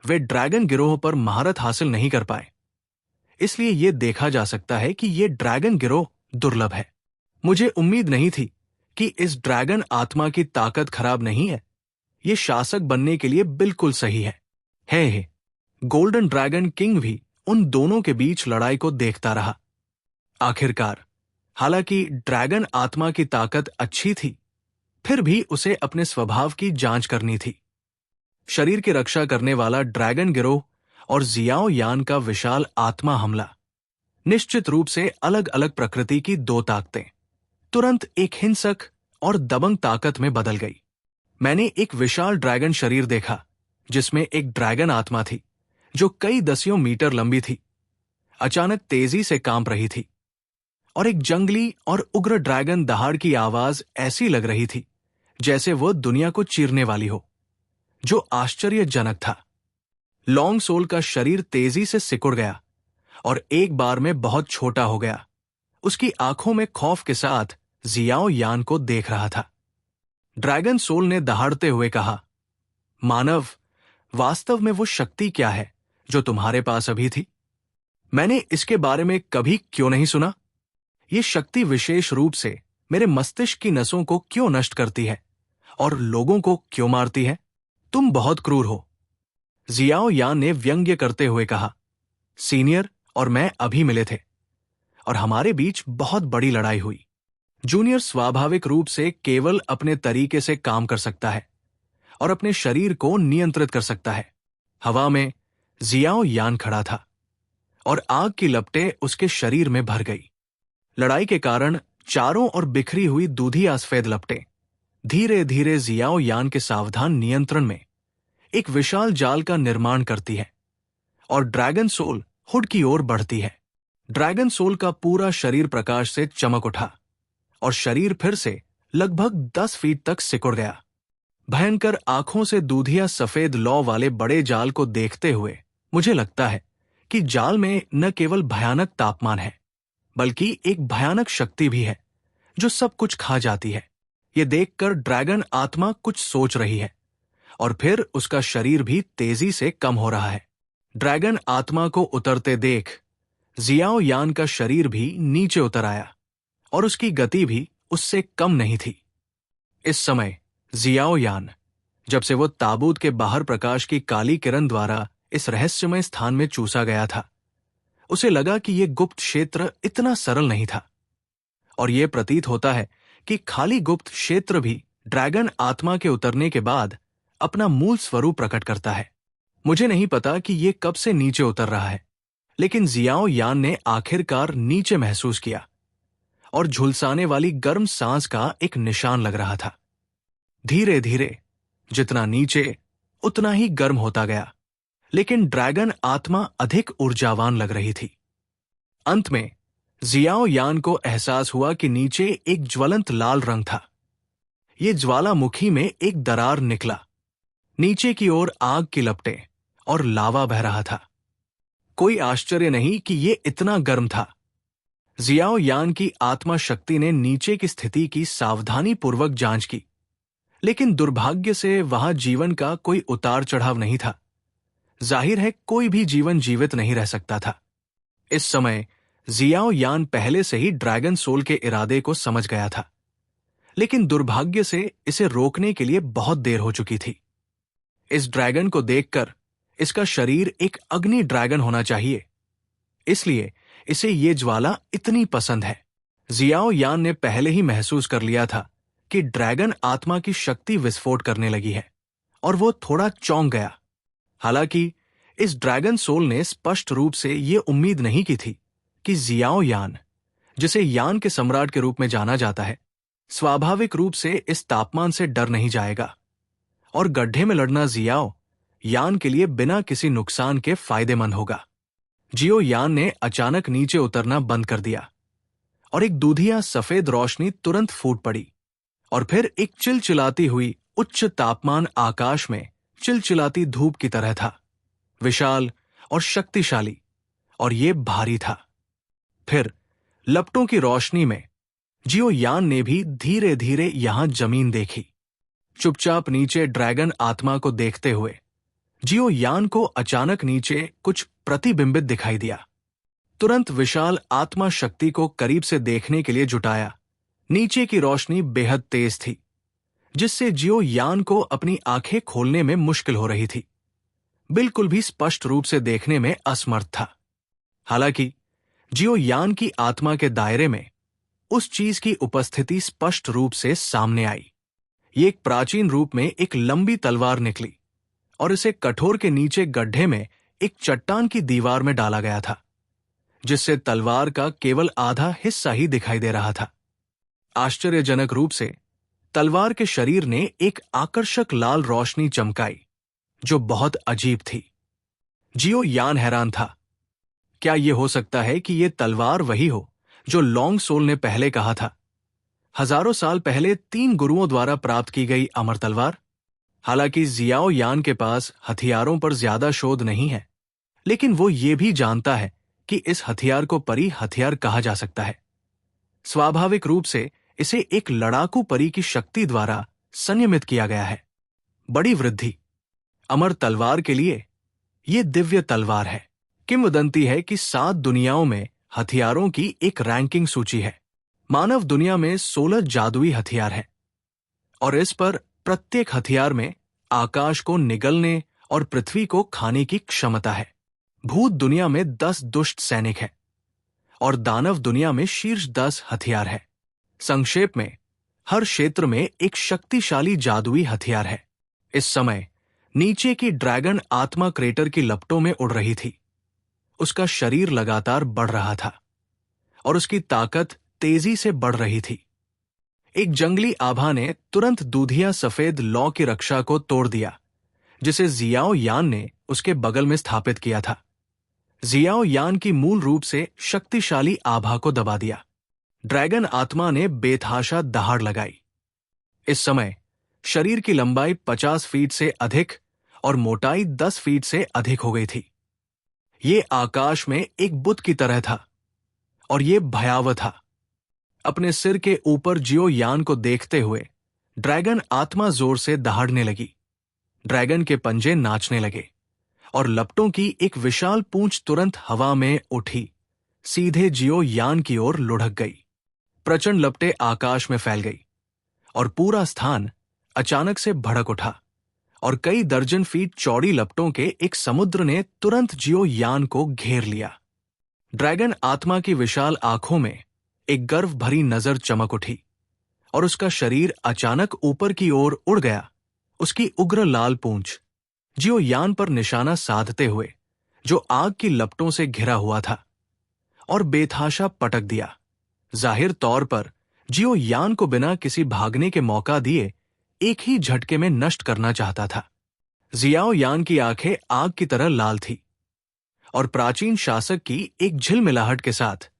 वे ड्रैगन गिरोह पर महारत हासिल नहीं कर पाए। इसलिए यह देखा जा सकता है कि यह ड्रैगन गिरोह दुर्लभ है। मुझे उम्मीद नहीं थी कि इस ड्रैगन आत्मा की ताकत खराब नहीं है। यह शासक बनने के लिए बिल्कुल सही है। गोल्डन ड्रैगन किंग भी उन दोनों के बीच लड़ाई को देखता रहा। आखिरकार, हालांकि ड्रैगन आत्मा की ताकत अच्छी थी, फिर भी उसे अपने स्वभाव की जांच करनी थी। शरीर की रक्षा करने वाला ड्रैगन गिरोह और जियाओ यान का विशाल आत्मा हमला, निश्चित रूप से अलग अलग प्रकृति की दो ताकतें, तुरंत एक हिंसक और दबंग ताकत में बदल गई। मैंने एक विशाल ड्रैगन शरीर देखा जिसमें एक ड्रैगन आत्मा थी जो कई दसियों मीटर लंबी थी, अचानक तेजी से कांप रही थी, और एक जंगली और उग्र ड्रैगन दहाड़ की आवाज ऐसी लग रही थी जैसे वो दुनिया को चीरने वाली हो, जो आश्चर्यजनक था। लॉन्ग सोल का शरीर तेजी से सिकुड़ गया और एक बार में बहुत छोटा हो गया। उसकी आंखों में खौफ के साथ जियाओ यान को देख रहा था। ड्रैगन सोल ने दहाड़ते हुए कहा, मानव, वास्तव में वो शक्ति क्या है जो तुम्हारे पास अभी थी? मैंने इसके बारे में कभी क्यों नहीं सुना? ये शक्ति विशेष रूप से मेरे मस्तिष्क की नसों को क्यों नष्ट करती है और लोगों को क्यों मारती है? तुम बहुत क्रूर हो। जियाओ यान ने व्यंग्य करते हुए कहा। सीनियर और मैं अभी मिले थे और हमारे बीच बहुत बड़ी लड़ाई हुई। जूनियर स्वाभाविक रूप से केवल अपने तरीके से काम कर सकता है और अपने शरीर को नियंत्रित कर सकता है। हवा में जियाओ यान खड़ा था और आग की लपटें उसके शरीर में भर गई। लड़ाई के कारण चारों ओर बिखरी हुई दूधिया सफेद लपटें धीरे धीरे जियाओ यान के सावधान नियंत्रण में एक विशाल जाल का निर्माण करती है और ड्रैगन सोल हुड की ओर बढ़ती है। ड्रैगन सोल का पूरा शरीर प्रकाश से चमक उठा और शरीर फिर से लगभग 10 फीट तक सिकुड़ गया। भयंकर आंखों से दूधिया सफेद लौ वाले बड़े जाल को देखते हुए मुझे लगता है कि जाल में न केवल भयानक तापमान है, बल्कि एक भयानक शक्ति भी है जो सब कुछ खा जाती है। ये देखकर ड्रैगन आत्मा कुछ सोच रही है और फिर उसका शरीर भी तेजी से कम हो रहा है। ड्रैगन आत्मा को उतरते देख जियाओ यान का शरीर भी नीचे उतर आया और उसकी गति भी उससे कम नहीं थी। इस समय जियाओ यान, जब से वो ताबूत के बाहर प्रकाश की काली किरण द्वारा इस रहस्यमय स्थान में चूसा गया था, उसे लगा कि यह गुप्त क्षेत्र इतना सरल नहीं था। और यह प्रतीत होता है कि खाली गुप्त क्षेत्र भी ड्रैगन आत्मा के उतरने के बाद अपना मूल स्वरूप प्रकट करता है। मुझे नहीं पता कि यह कब से नीचे उतर रहा है, लेकिन जियाओ यान ने आखिरकार नीचे महसूस किया और झुलसाने वाली गर्म सांस का एक निशान लग रहा था। धीरे धीरे जितना नीचे उतना ही गर्म होता गया, लेकिन ड्रैगन आत्मा अधिक ऊर्जावान लग रही थी। अंत में जियाओ यान को एहसास हुआ कि नीचे एक ज्वलंत लाल रंग था। ये ज्वालामुखी में एक दरार निकला। नीचे की ओर आग की लपटें और लावा बह रहा था। कोई आश्चर्य नहीं कि ये इतना गर्म था। जियाओ यान की आत्मा शक्ति ने नीचे की स्थिति की सावधानी पूर्वक जांच की, लेकिन दुर्भाग्य से वहां जीवन का कोई उतार चढ़ाव नहीं था। जाहिर है कोई भी जीवन जीवित नहीं रह सकता था। इस समय जियाओ यान पहले से ही ड्रैगन सोल के इरादे को समझ गया था, लेकिन दुर्भाग्य से इसे रोकने के लिए बहुत देर हो चुकी थी। इस ड्रैगन को देखकर इसका शरीर एक अग्नि ड्रैगन होना चाहिए, इसलिए इसे ये ज्वाला इतनी पसंद है। जियाओ यान ने पहले ही महसूस कर लिया था कि ड्रैगन आत्मा की शक्ति विस्फोट करने लगी है और वो थोड़ा चौंक गया। हालांकि इस ड्रैगन सोल ने स्पष्ट रूप से ये उम्मीद नहीं की थी कि जियाओ यान, जिसे यान के सम्राट के रूप में जाना जाता है, स्वाभाविक रूप से इस तापमान से डर नहीं जाएगा और गड्ढे में लड़ना जियाओ यान के लिए बिना किसी नुकसान के फायदेमंद होगा। जियो यान ने अचानक नीचे उतरना बंद कर दिया और एक दूधिया सफेद रोशनी तुरंत फूट पड़ी और फिर एक चिलचिलाती हुई उच्च तापमान आकाश में चिलचिलाती धूप की तरह था, विशाल और शक्तिशाली, और ये भारी था। फिर लपटों की रोशनी में जियो यान ने भी धीरे धीरे यहां जमीन देखी। चुपचाप नीचे ड्रैगन आत्मा को देखते हुए जियो यान को अचानक नीचे कुछ प्रतिबिंबित दिखाई दिया। तुरंत विशाल आत्मा शक्ति को करीब से देखने के लिए जुटाया। नीचे की रोशनी बेहद तेज थी, जिससे जियो यान को अपनी आंखें खोलने में मुश्किल हो रही थी। बिल्कुल भी स्पष्ट रूप से देखने में असमर्थ था। हालांकि जियो यान की आत्मा के दायरे में उस चीज की उपस्थिति स्पष्ट रूप से सामने आई। ये एक प्राचीन रूप में एक लंबी तलवार निकली और इसे कठोर के नीचे गड्ढे में एक चट्टान की दीवार में डाला गया था, जिससे तलवार का केवल आधा हिस्सा ही दिखाई दे रहा था। आश्चर्यजनक रूप से तलवार के शरीर ने एक आकर्षक लाल रोशनी चमकाई, जो बहुत अजीब थी। जियो यान हैरान था। क्या यह हो सकता है कि यह तलवार वही हो जो लॉन्ग सोल ने पहले कहा था? हजारों साल पहले 3 गुरुओं द्वारा प्राप्त की गई अमर तलवार। हालांकि जियाओ यान के पास हथियारों पर ज्यादा शोध नहीं है, लेकिन वो ये भी जानता है कि इस हथियार को परी हथियार कहा जा सकता है। स्वाभाविक रूप से इसे एक लड़ाकू परी की शक्ति द्वारा संयमित किया गया है। बड़ी वृद्धि। अमर तलवार के लिए ये दिव्य तलवार है। किंवदंती है कि 7 दुनियाओं में हथियारों की एक रैंकिंग सूची है। मानव दुनिया में 16 जादुई हथियार हैं और इस पर प्रत्येक हथियार में आकाश को निगलने और पृथ्वी को खाने की क्षमता है। भूत दुनिया में 10 दुष्ट सैनिक हैं और दानव दुनिया में शीर्ष 10 हथियार है। संक्षेप में, हर क्षेत्र में एक शक्तिशाली जादुई हथियार है। इस समय नीचे की ड्रैगन आत्मा क्रेटर की लपटों में उड़ रही थी। उसका शरीर लगातार बढ़ रहा था और उसकी ताकत तेजी से बढ़ रही थी। एक जंगली आभा ने तुरंत दूधिया सफेद लौ की रक्षा को तोड़ दिया, जिसे जियाओ यान ने उसके बगल में स्थापित किया था। जियाओ यान की मूल रूप से शक्तिशाली आभा को दबा दिया। ड्रैगन आत्मा ने बेतहाशा दहाड़ लगाई। इस समय शरीर की लंबाई 50 फीट से अधिक और मोटाई 10 फीट से अधिक हो गई थी। ये आकाश में एक बुत की तरह था और ये भयावह था। अपने सिर के ऊपर जियो यान को देखते हुए ड्रैगन आत्मा जोर से दहाड़ने लगी। ड्रैगन के पंजे नाचने लगे और लपटों की एक विशाल पूंछ तुरंत हवा में उठी, सीधे जियो यान की ओर लुढ़क गई। प्रचंड लपटें आकाश में फैल गई और पूरा स्थान अचानक से भड़क उठा और कई दर्जन फीट चौड़ी लपटों के एक समुद्र ने तुरंत जियो यान को घेर लिया। ड्रैगन आत्मा की विशाल आंखों में एक गर्व भरी नजर चमक उठी और उसका शरीर अचानक ऊपर की ओर उड़ गया। उसकी उग्र लाल पूंछ जियो यान पर निशाना साधते हुए, जो आग की लपटों से घिरा हुआ था, और बेतहाशा पटक दिया। जाहिर तौर पर जियो यान को बिना किसी भागने के मौका दिए एक ही झटके में नष्ट करना चाहता था। जियाओ यान की आंखें आग की तरह लाल थी और प्राचीन शासक की एक झिलमिलाहट के साथ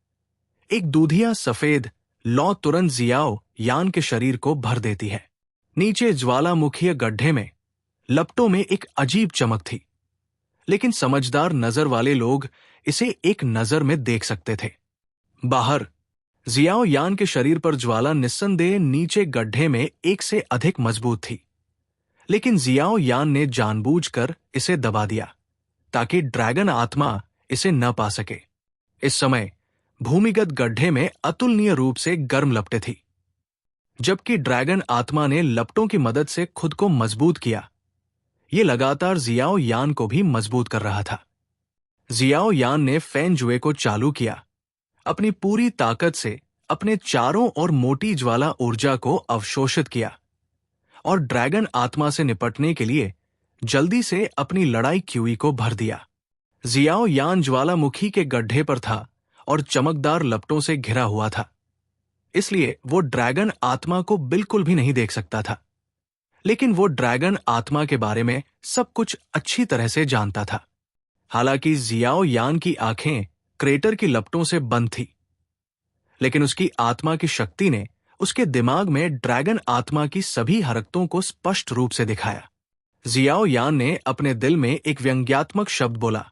एक दूधिया सफेद लौ तुरंत जियाओ यान के शरीर को भर देती है। नीचे ज्वालामुखीय गड्ढे में लपटों में एक अजीब चमक थी, लेकिन समझदार नजर वाले लोग इसे एक नजर में देख सकते थे। बाहर जियाओ यान के शरीर पर ज्वाला निस्संदेह नीचे गड्ढे में एक से अधिक मजबूत थी, लेकिन जियाओ यान ने जानबूझकर इसे दबा दिया ताकि ड्रैगन आत्मा इसे न पा सके। इस समय भूमिगत गड्ढे में अतुलनीय रूप से गर्म लपटें थी। जबकि ड्रैगन आत्मा ने लपटों की मदद से खुद को मजबूत किया, ये लगातार जियाओ यान को भी मजबूत कर रहा था। जियाओ यान ने फैन जुए को चालू किया, अपनी पूरी ताकत से अपने चारों ओर मोटी ज्वाला ऊर्जा को अवशोषित किया और ड्रैगन आत्मा से निपटने के लिए जल्दी से अपनी लड़ाई क्यूई को भर दिया। जियाओ यान ज्वालामुखी के गड्ढे पर था और चमकदार लपटों से घिरा हुआ था, इसलिए वो ड्रैगन आत्मा को बिल्कुल भी नहीं देख सकता था। लेकिन वो ड्रैगन आत्मा के बारे में सब कुछ अच्छी तरह से जानता था। हालांकि जियाओ यान की आंखें क्रेटर की लपटों से बंद थी, लेकिन उसकी आत्मा की शक्ति ने उसके दिमाग में ड्रैगन आत्मा की सभी हरकतों को स्पष्ट रूप से दिखाया। जियाओ यान ने अपने दिल में एक व्यंग्यात्मक शब्द बोला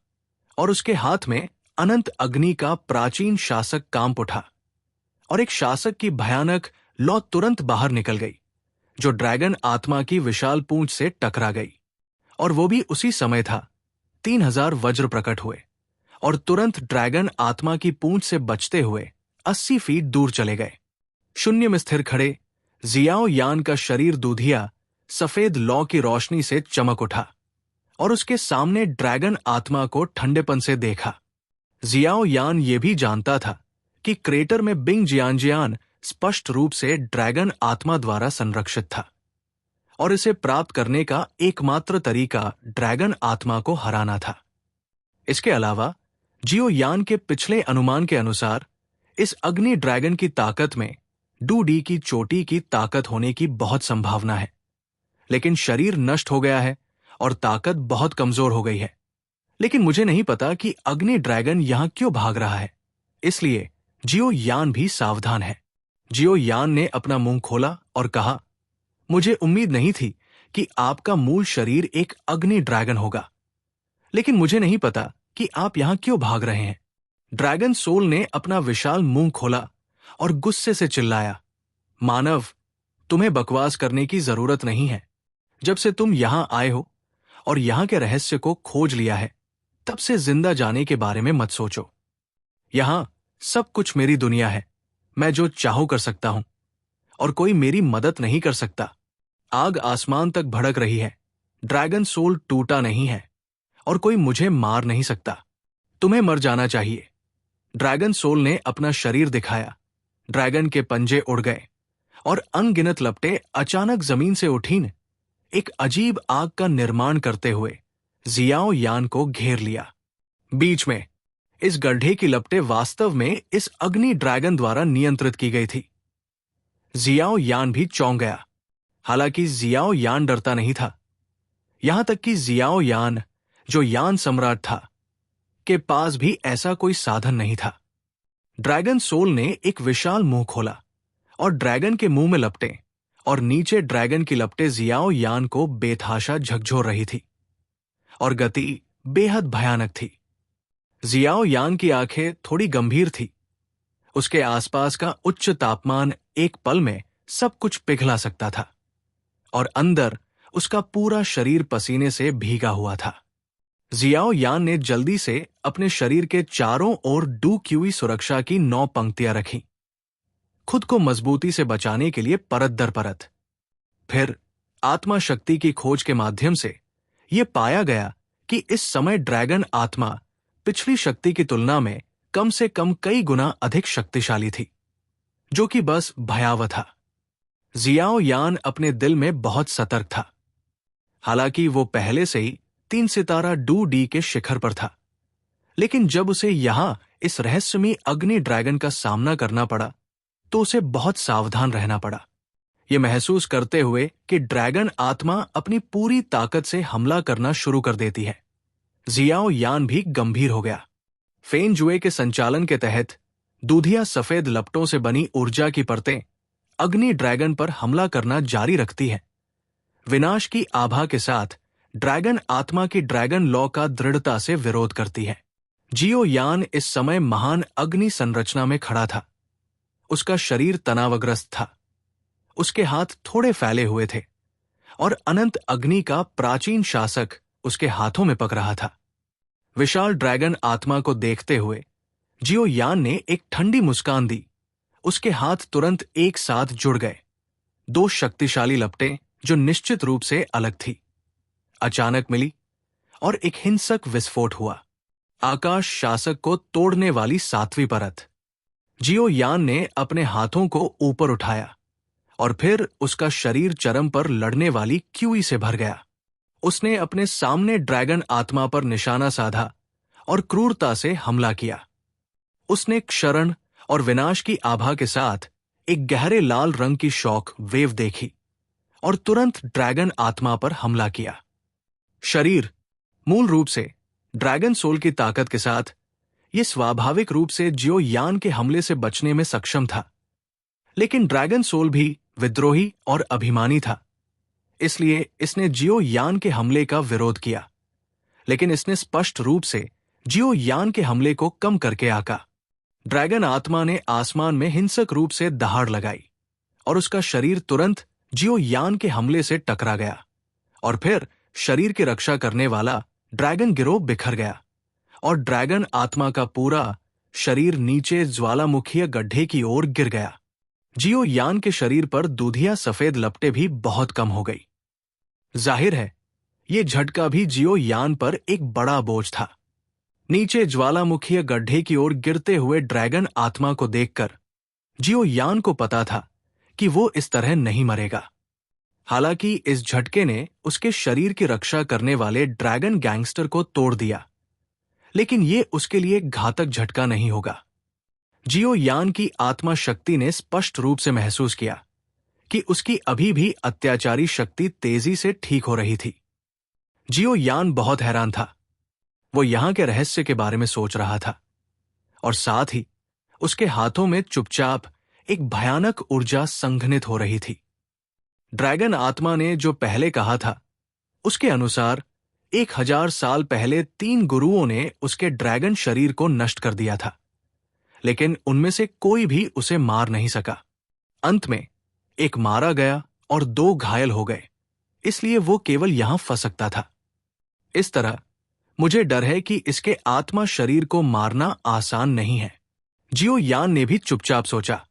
और उसके हाथ में अनंत अग्नि का प्राचीन शासक कांप उठा और एक शासक की भयानक लौ तुरंत बाहर निकल गई, जो ड्रैगन आत्मा की विशाल पूंछ से टकरा गई। और वो भी उसी समय था। 3000 वज्र प्रकट हुए और तुरंत ड्रैगन आत्मा की पूंछ से बचते हुए 80 फीट दूर चले गए। शून्य में स्थिर खड़े जियाओ यान का शरीर दूधिया सफेद लौ की रोशनी से चमक उठा और उसके सामने ड्रैगन आत्मा को ठंडेपन से देखा। जियाओ यान ये भी जानता था कि क्रेटर में बिंग जियानजियान स्पष्ट रूप से ड्रैगन आत्मा द्वारा संरक्षित था और इसे प्राप्त करने का एकमात्र तरीका ड्रैगन आत्मा को हराना था। इसके अलावा जियो यान के पिछले अनुमान के अनुसार इस अग्नि ड्रैगन की ताकत में डूडी की चोटी की ताकत होने की बहुत संभावना है, लेकिन शरीर नष्ट हो गया है और ताकत बहुत कमजोर हो गई है। लेकिन मुझे नहीं पता कि अग्नि ड्रैगन यहां क्यों भाग रहा है, इसलिए जियो यान भी सावधान है। जियो यान ने अपना मुंह खोला और कहा, मुझे उम्मीद नहीं थी कि आपका मूल शरीर एक अग्नि ड्रैगन होगा, लेकिन मुझे नहीं पता कि आप यहां क्यों भाग रहे हैं। ड्रैगन सोल ने अपना विशाल मुंह खोला और गुस्से से चिल्लाया, मानव, तुम्हें बकवास करने की जरूरत नहीं है। जब से तुम यहां आए हो और यहां के रहस्य को खोज लिया है, तब से जिंदा जाने के बारे में मत सोचो। यहां सब कुछ मेरी दुनिया है। मैं जो चाहूं कर सकता हूं और कोई मेरी मदद नहीं कर सकता। आग आसमान तक भड़क रही है। ड्रैगन सोल टूटा नहीं है और कोई मुझे मार नहीं सकता। तुम्हें मर जाना चाहिए। ड्रैगन सोल ने अपना शरीर दिखाया। ड्रैगन के पंजे उड़ गए और अनगिनत लपटें अचानक जमीन से उठीं, एक अजीब आग का निर्माण करते हुए जियाओ यान को घेर लिया। बीच में इस गड्ढे की लपटें वास्तव में इस अग्नि ड्रैगन द्वारा नियंत्रित की गई थी। जियाओ यान भी चौंक गया। हालांकि जियाओ यान डरता नहीं था। यहां तक कि जियाओ यान, जो यान सम्राट था, के पास भी ऐसा कोई साधन नहीं था। ड्रैगन सोल ने एक विशाल मुंह खोला और ड्रैगन के मुंह में लपटें और नीचे ड्रैगन की लपटें जियाओ यान को बेतहाशा झकझोर रही थी और गति बेहद भयानक थी। जियाओ यान की आंखें थोड़ी गंभीर थी। उसके आसपास का उच्च तापमान एक पल में सब कुछ पिघला सकता था और अंदर उसका पूरा शरीर पसीने से भीगा हुआ था। जियाओ यान ने जल्दी से अपने शरीर के चारों ओर डू क्यूई सुरक्षा की 9 पंक्तियां रखीं, खुद को मजबूती से बचाने के लिए परत दर परत। फिर आत्मा शक्ति की खोज के माध्यम से यह पाया गया कि इस समय ड्रैगन आत्मा पिछली शक्ति की तुलना में कम से कम कई गुना अधिक शक्तिशाली थी, जो कि बस भयावह था। जियाओ यान अपने दिल में बहुत सतर्क था। हालांकि वो पहले से ही 3 सितारा डू डी के शिखर पर था, लेकिन जब उसे यहां इस रहस्यमयी अग्नि ड्रैगन का सामना करना पड़ा तो उसे बहुत सावधान रहना पड़ा, ये महसूस करते हुए कि ड्रैगन आत्मा अपनी पूरी ताकत से हमला करना शुरू कर देती है। जियाओ यान भी गंभीर हो गया। फेन जुए के संचालन के तहत दूधिया सफेद लपटों से बनी ऊर्जा की परतें अग्नि ड्रैगन पर हमला करना जारी रखती है। विनाश की आभा के साथ ड्रैगन आत्मा की ड्रैगन लॉ का दृढ़ता से विरोध करती है। जियो यान इस समय महान अग्नि संरचना में खड़ा था। उसका शरीर तनावग्रस्त था। उसके हाथ थोड़े फैले हुए थे और अनंत अग्नि का प्राचीन शासक उसके हाथों में पक रहा था। विशाल ड्रैगन आत्मा को देखते हुए जियो यान ने एक ठंडी मुस्कान दी। उसके हाथ तुरंत एक साथ जुड़ गए। 2 शक्तिशाली लपटें जो निश्चित रूप से अलग थी, अचानक मिली और एक हिंसक विस्फोट हुआ। आकाश शासक को तोड़ने वाली 7वीं परत। जियो यान ने अपने हाथों को ऊपर उठाया और फिर उसका शरीर चरम पर लड़ने वाली क्यूई से भर गया। उसने अपने सामने ड्रैगन आत्मा पर निशाना साधा और क्रूरता से हमला किया। उसने क्षरण और विनाश की आभा के साथ एक गहरे लाल रंग की शॉक वेव देखी और तुरंत ड्रैगन आत्मा पर हमला किया। शरीर मूल रूप से ड्रैगन सोल की ताकत के साथ यह स्वाभाविक रूप से जियो यान के हमले से बचने में सक्षम था, लेकिन ड्रैगन सोल भी विद्रोही और अभिमानी था। इसलिए इसने जियो यान के हमले का विरोध किया, लेकिन इसने स्पष्ट रूप से जियो यान के हमले को कम करके आका। ड्रैगन आत्मा ने आसमान में हिंसक रूप से दहाड़ लगाई और उसका शरीर तुरंत जियो यान के हमले से टकरा गया और फिर शरीर की रक्षा करने वाला ड्रैगन गिरोह बिखर गया और ड्रैगन आत्मा का पूरा शरीर नीचे ज्वालामुखीय गड्ढे की ओर गिर गया। जियो यान के शरीर पर दूधिया सफेद लपटें भी बहुत कम हो गई। जाहिर है यह झटका भी जियो यान पर एक बड़ा बोझ था। नीचे ज्वालामुखीय गड्ढे की ओर गिरते हुए ड्रैगन आत्मा को देखकर जियो यान को पता था कि वो इस तरह नहीं मरेगा। हालांकि इस झटके ने उसके शरीर की रक्षा करने वाले ड्रैगन गैंगस्टर को तोड़ दिया, लेकिन ये उसके लिए घातक झटका नहीं होगा। जियो यान की आत्मा शक्ति ने स्पष्ट रूप से महसूस किया कि उसकी अभी भी अत्याचारी शक्ति तेजी से ठीक हो रही थी। जियो यान बहुत हैरान था। वो यहां के रहस्य के बारे में सोच रहा था और साथ ही उसके हाथों में चुपचाप एक भयानक ऊर्जा संघनित हो रही थी। ड्रैगन आत्मा ने जो पहले कहा था, उसके अनुसार 1000 साल पहले 3 गुरुओं ने उसके ड्रैगन शरीर को नष्ट कर दिया था, लेकिन उनमें से कोई भी उसे मार नहीं सका। अंत में एक मारा गया और 2 घायल हो गए, इसलिए वो केवल यहां फंस सकता था। इस तरह मुझे डर है कि इसके आत्मा शरीर को मारना आसान नहीं है। जियो यान ने भी चुपचाप सोचा,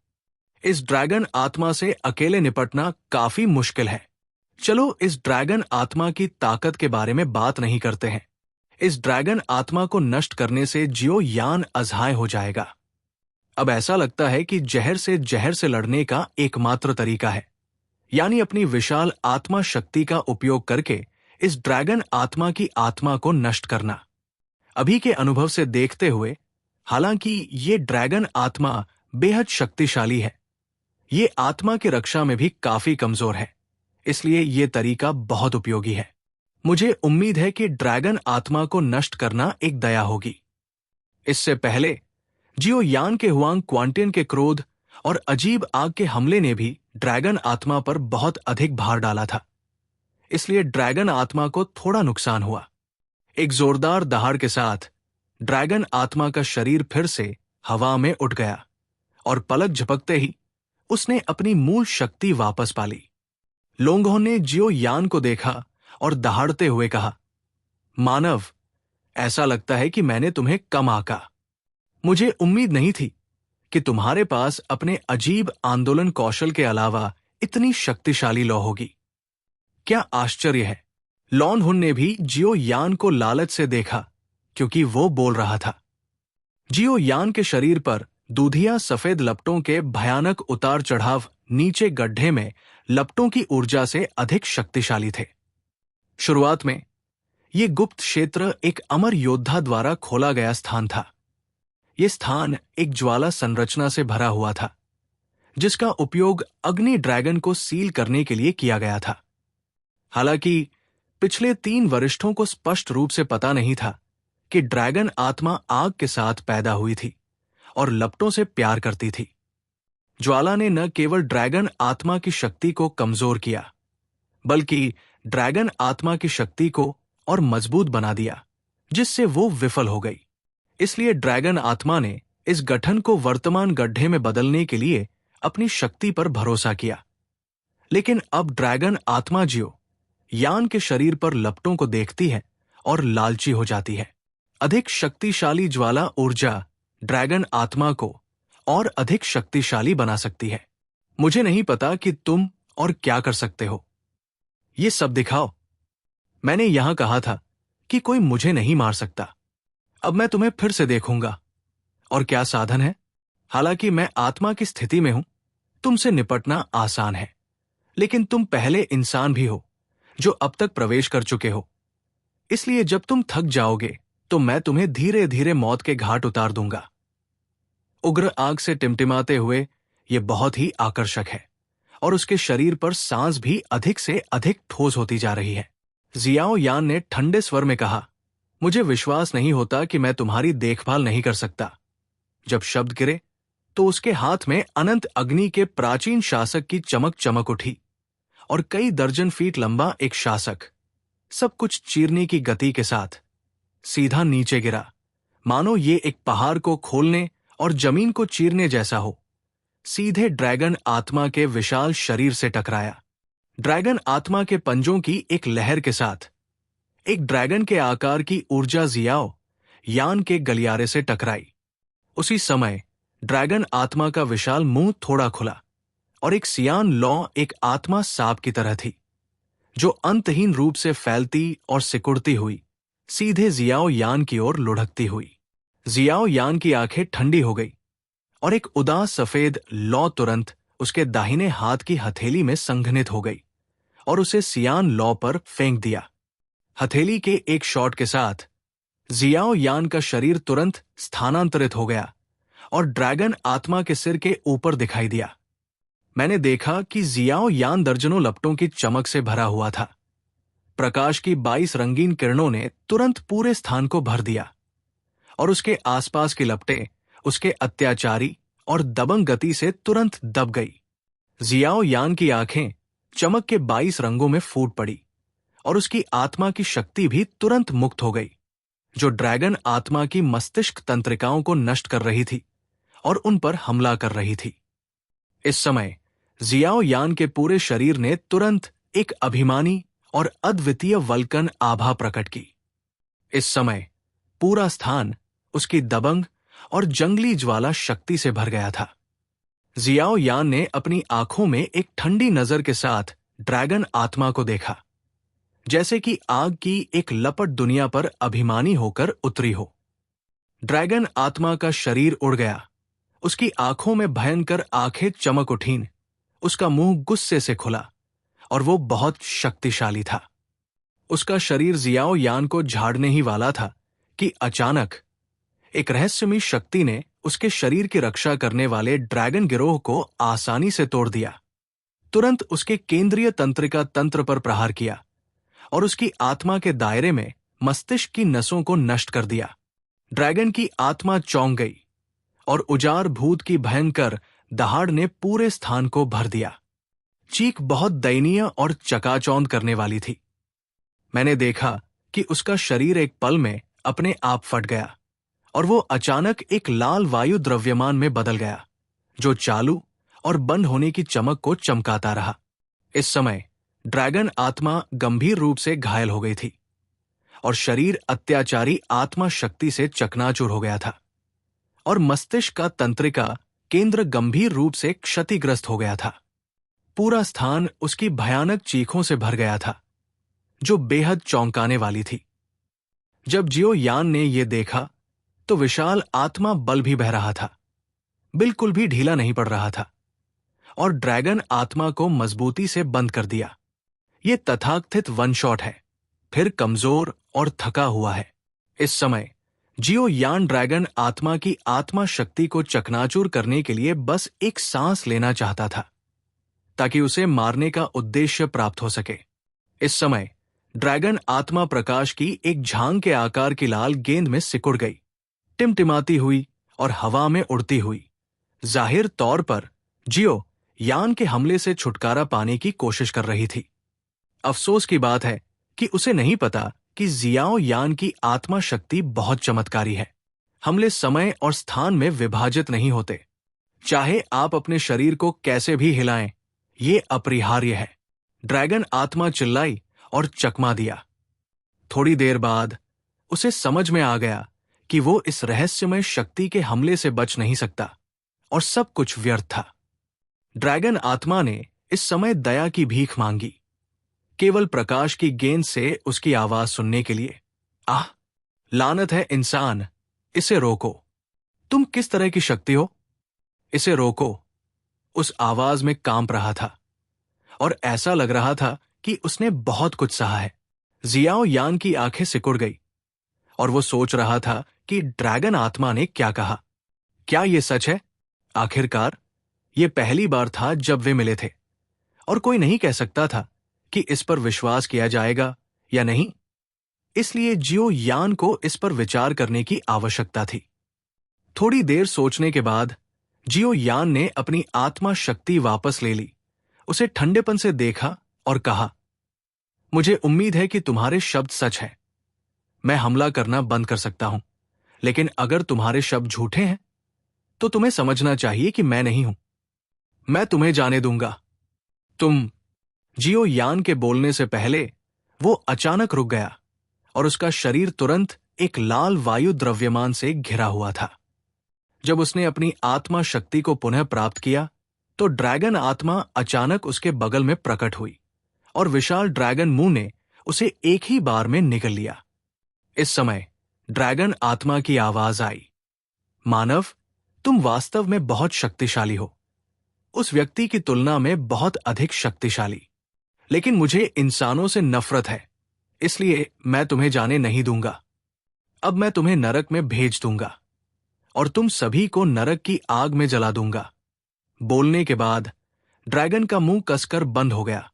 इस ड्रैगन आत्मा से अकेले निपटना काफी मुश्किल है। चलो इस ड्रैगन आत्मा की ताकत के बारे में बात नहीं करते हैं। इस ड्रैगन आत्मा को नष्ट करने से जियो यान अज़ाय हो जाएगा। अब ऐसा लगता है कि जहर से लड़ने का एकमात्र तरीका है, यानी अपनी विशाल आत्मा शक्ति का उपयोग करके इस ड्रैगन आत्मा की आत्मा को नष्ट करना। अभी के अनुभव से देखते हुए, हालांकि ये ड्रैगन आत्मा बेहद शक्तिशाली है, ये आत्मा की रक्षा में भी काफी कमजोर है, इसलिए ये तरीका बहुत उपयोगी है। मुझे उम्मीद है कि ड्रैगन आत्मा को नष्ट करना एक दया होगी। इससे पहले जियो यान के हुआंग क्वांटियन के क्रोध और अजीब आग के हमले ने भी ड्रैगन आत्मा पर बहुत अधिक भार डाला था, इसलिए ड्रैगन आत्मा को थोड़ा नुकसान हुआ। एक जोरदार दहाड़ के साथ ड्रैगन आत्मा का शरीर फिर से हवा में उठ गया और पलक झपकते ही उसने अपनी मूल शक्ति वापस पा ली। लोंगों ने जियो यान को देखा और दहाड़ते हुए कहा, मानव, ऐसा लगता है कि मैंने तुम्हें कम आंका। मुझे उम्मीद नहीं थी कि तुम्हारे पास अपने अजीब आंदोलन कौशल के अलावा इतनी शक्तिशाली लौ होगी। क्या आश्चर्य है। लॉन हुन ने भी जियो यान को लालच से देखा, क्योंकि वो बोल रहा था। जियो यान के शरीर पर दूधिया सफेद लपटों के भयानक उतार चढ़ाव नीचे गड्ढे में लपटों की ऊर्जा से अधिक शक्तिशाली थे। शुरुआत में ये गुप्त क्षेत्र एक अमर योद्धा द्वारा खोला गया स्थान था। ये स्थान एक ज्वाला संरचना से भरा हुआ था, जिसका उपयोग अग्नि ड्रैगन को सील करने के लिए किया गया था। हालांकि पिछले 3 वरिष्ठों को स्पष्ट रूप से पता नहीं था कि ड्रैगन आत्मा आग के साथ पैदा हुई थी और लपटों से प्यार करती थी। ज्वाला ने न केवल ड्रैगन आत्मा की शक्ति को कमजोर किया, बल्कि ड्रैगन आत्मा की शक्ति को और मजबूत बना दिया, जिससे वो विफल हो गई। इसलिए ड्रैगन आत्मा ने इस गठन को वर्तमान गड्ढे में बदलने के लिए अपनी शक्ति पर भरोसा किया। लेकिन अब ड्रैगन आत्मा जियो यान के शरीर पर लपटों को देखती है और लालची हो जाती है। अधिक शक्तिशाली ज्वाला ऊर्जा ड्रैगन आत्मा को और अधिक शक्तिशाली बना सकती है। मुझे नहीं पता कि तुम और क्या कर सकते हो। ये सब दिखाओ। मैंने यहां कहा था कि कोई मुझे नहीं मार सकता। अब मैं तुम्हें फिर से देखूंगा। और क्या साधन है? हालांकि मैं आत्मा की स्थिति में हूं, तुमसे निपटना आसान है, लेकिन तुम पहले इंसान भी हो जो अब तक प्रवेश कर चुके हो। इसलिए जब तुम थक जाओगे तो मैं तुम्हें धीरे धीरे मौत के घाट उतार दूंगा। उग्र आग से टिमटिमाते हुए यह बहुत ही आकर्षक है और उसके शरीर पर सांस भी अधिक से अधिक ठोस होती जा रही है। जियाओ यान ने ठंडे स्वर में कहा, मुझे विश्वास नहीं होता कि मैं तुम्हारी देखभाल नहीं कर सकता। जब शब्द गिरे तो उसके हाथ में अनंत अग्नि के प्राचीन शासक की चमक चमक उठी और कई दर्जन फीट लंबा एक शासक सब कुछ चीरने की गति के साथ सीधा नीचे गिरा, मानो ये एक पहाड़ को खोलने और जमीन को चीरने जैसा हो। सीधे ड्रैगन आत्मा के विशाल शरीर से टकराया। ड्रैगन आत्मा के पंजों की एक लहर के साथ एक ड्रैगन के आकार की ऊर्जा जियाओ यान के गलियारे से टकराई। उसी समय ड्रैगन आत्मा का विशाल मुंह थोड़ा खुला और एक सियान लौ एक आत्मा सांप की तरह थी, जो अंतहीन रूप से फैलती और सिकुड़ती हुई सीधे जियाओ यान की ओर लुढ़कती हुई। जियाओ यान की आंखें ठंडी हो गई और एक उदास सफेद लौ तुरंत उसके दाहिने हाथ की हथेली में संघनित हो गई और उसे सियान लौ पर फेंक दिया। हथेली के एक शॉट के साथ जियाओ यान का शरीर तुरंत स्थानांतरित हो गया और ड्रैगन आत्मा के सिर के ऊपर दिखाई दिया। मैंने देखा कि जियाओ यान दर्जनों लपटों की चमक से भरा हुआ था। प्रकाश की 22 रंगीन किरणों ने तुरंत पूरे स्थान को भर दिया और उसके आसपास की लपटें उसके अत्याचारी और दबंग गति से तुरंत दब गई। जियाओ यान की आंखें चमक के 22 रंगों में फूट पड़ी और उसकी आत्मा की शक्ति भी तुरंत मुक्त हो गई, जो ड्रैगन आत्मा की मस्तिष्क तंत्रिकाओं को नष्ट कर रही थी और उन पर हमला कर रही थी। इस समय जियाओ यान के पूरे शरीर ने तुरंत एक अभिमानी और अद्वितीय वल्कन आभा प्रकट की। इस समय पूरा स्थान उसकी दबंग और जंगली ज्वाला शक्ति से भर गया था। जियाओ यान ने अपनी आंखों में एक ठंडी नजर के साथ ड्रैगन आत्मा को देखा, जैसे कि आग की एक लपट दुनिया पर अभिमानी होकर उतरी हो। ड्रैगन आत्मा का शरीर उड़ गया, उसकी आंखों में भयंकर आंखें चमक उठीं, उसका मुंह गुस्से से खुला और वो बहुत शक्तिशाली था। उसका शरीर जियाओ यान को झाड़ने ही वाला था कि अचानक एक रहस्यमयी शक्ति ने उसके शरीर की रक्षा करने वाले ड्रैगन गिरोह को आसानी से तोड़ दिया। तुरंत उसके केंद्रीय तंत्रिका तंत्र पर प्रहार किया और उसकी आत्मा के दायरे में मस्तिष्क की नसों को नष्ट कर दिया। ड्रैगन की आत्मा चौंक गई और उजार भूत की भयंकर दहाड़ ने पूरे स्थान को भर दिया। चीख बहुत दयनीय और चकाचौंध करने वाली थी। मैंने देखा कि उसका शरीर एक पल में अपने आप फट गया और वो अचानक एक लाल वायु द्रव्यमान में बदल गया, जो चालू और बंद होने की चमक को चमकाता रहा। इस समय ड्रैगन आत्मा गंभीर रूप से घायल हो गई थी और शरीर अत्याचारी आत्मा शक्ति से चकनाचूर हो गया था और मस्तिष्क का तंत्रिका केंद्र गंभीर रूप से क्षतिग्रस्त हो गया था। पूरा स्थान उसकी भयानक चीखों से भर गया था, जो बेहद चौंकाने वाली थी। जब जियो यान ने यह देखा तो विशाल आत्मा बल भी बह रहा था, बिल्कुल भी ढीला नहीं पड़ रहा था और ड्रैगन आत्मा को मजबूती से बंद कर दिया। यह तथाकथित वन शॉट है, फिर कमजोर और थका हुआ है। इस समय जियो यान ड्रैगन आत्मा की आत्मा शक्ति को चकनाचूर करने के लिए बस एक सांस लेना चाहता था, ताकि उसे मारने का उद्देश्य प्राप्त हो सके। इस समय ड्रैगन आत्मा प्रकाश की एक झांग के आकार की लाल गेंद में सिकुड़ गई, टिमटिमाती हुई और हवा में उड़ती हुई। जाहिर तौर पर जियो यान के हमले से छुटकारा पाने की कोशिश कर रही थी। अफसोस की बात है कि उसे नहीं पता कि जियाओ यान की आत्मा शक्ति बहुत चमत्कारी है। हमले समय और स्थान में विभाजित नहीं होते। चाहे आप अपने शरीर को कैसे भी हिलाएं, ये अपरिहार्य है। ड्रैगन आत्मा चिल्लाई और चकमा दिया। थोड़ी देर बाद उसे समझ में आ गया कि वो इस रहस्यमय शक्ति के हमले से बच नहीं सकता और सब कुछ व्यर्थ था। ड्रैगन आत्मा ने इस समय दया की भीख मांगी, केवल प्रकाश की गेंद से उसकी आवाज सुनने के लिए। आह, लानत है इंसान, इसे रोको। तुम किस तरह की शक्ति हो? इसे रोको। उस आवाज में कांप रहा था और ऐसा लग रहा था कि उसने बहुत कुछ सहा है। जियाओ यान की आंखें सिकुड़ गई और वो सोच रहा था कि ड्रैगन आत्मा ने क्या कहा। क्या ये सच है? आखिरकार ये पहली बार था जब वे मिले थे और कोई नहीं कह सकता था कि इस पर विश्वास किया जाएगा या नहीं। इसलिए जियो यान को इस पर विचार करने की आवश्यकता थी। थोड़ी देर सोचने के बाद जियो यान ने अपनी आत्मा शक्ति वापस ले ली, उसे ठंडेपन से देखा और कहा, मुझे उम्मीद है कि तुम्हारे शब्द सच हैं। मैं हमला करना बंद कर सकता हूं, लेकिन अगर तुम्हारे शब्द झूठे हैं तो तुम्हें समझना चाहिए कि मैं नहीं हूं। मैं तुम्हें जाने दूंगा। तुम। जियो यान के बोलने से पहले वो अचानक रुक गया और उसका शरीर तुरंत एक लाल वायु द्रव्यमान से घिरा हुआ था। जब उसने अपनी आत्मा शक्ति को पुनः प्राप्त किया तो ड्रैगन आत्मा अचानक उसके बगल में प्रकट हुई और विशाल ड्रैगन मुंह ने उसे एक ही बार में निगल लिया। इस समय ड्रैगन आत्मा की आवाज आई, मानव, तुम वास्तव में बहुत शक्तिशाली हो, उस व्यक्ति की तुलना में बहुत अधिक शक्तिशाली। लेकिन मुझे इंसानों से नफरत है, इसलिए मैं तुम्हें जाने नहीं दूंगा। अब मैं तुम्हें नरक में भेज दूंगा और तुम सभी को नरक की आग में जला दूंगा। बोलने के बाद ड्रैगन का मुंह कसकर बंद हो गया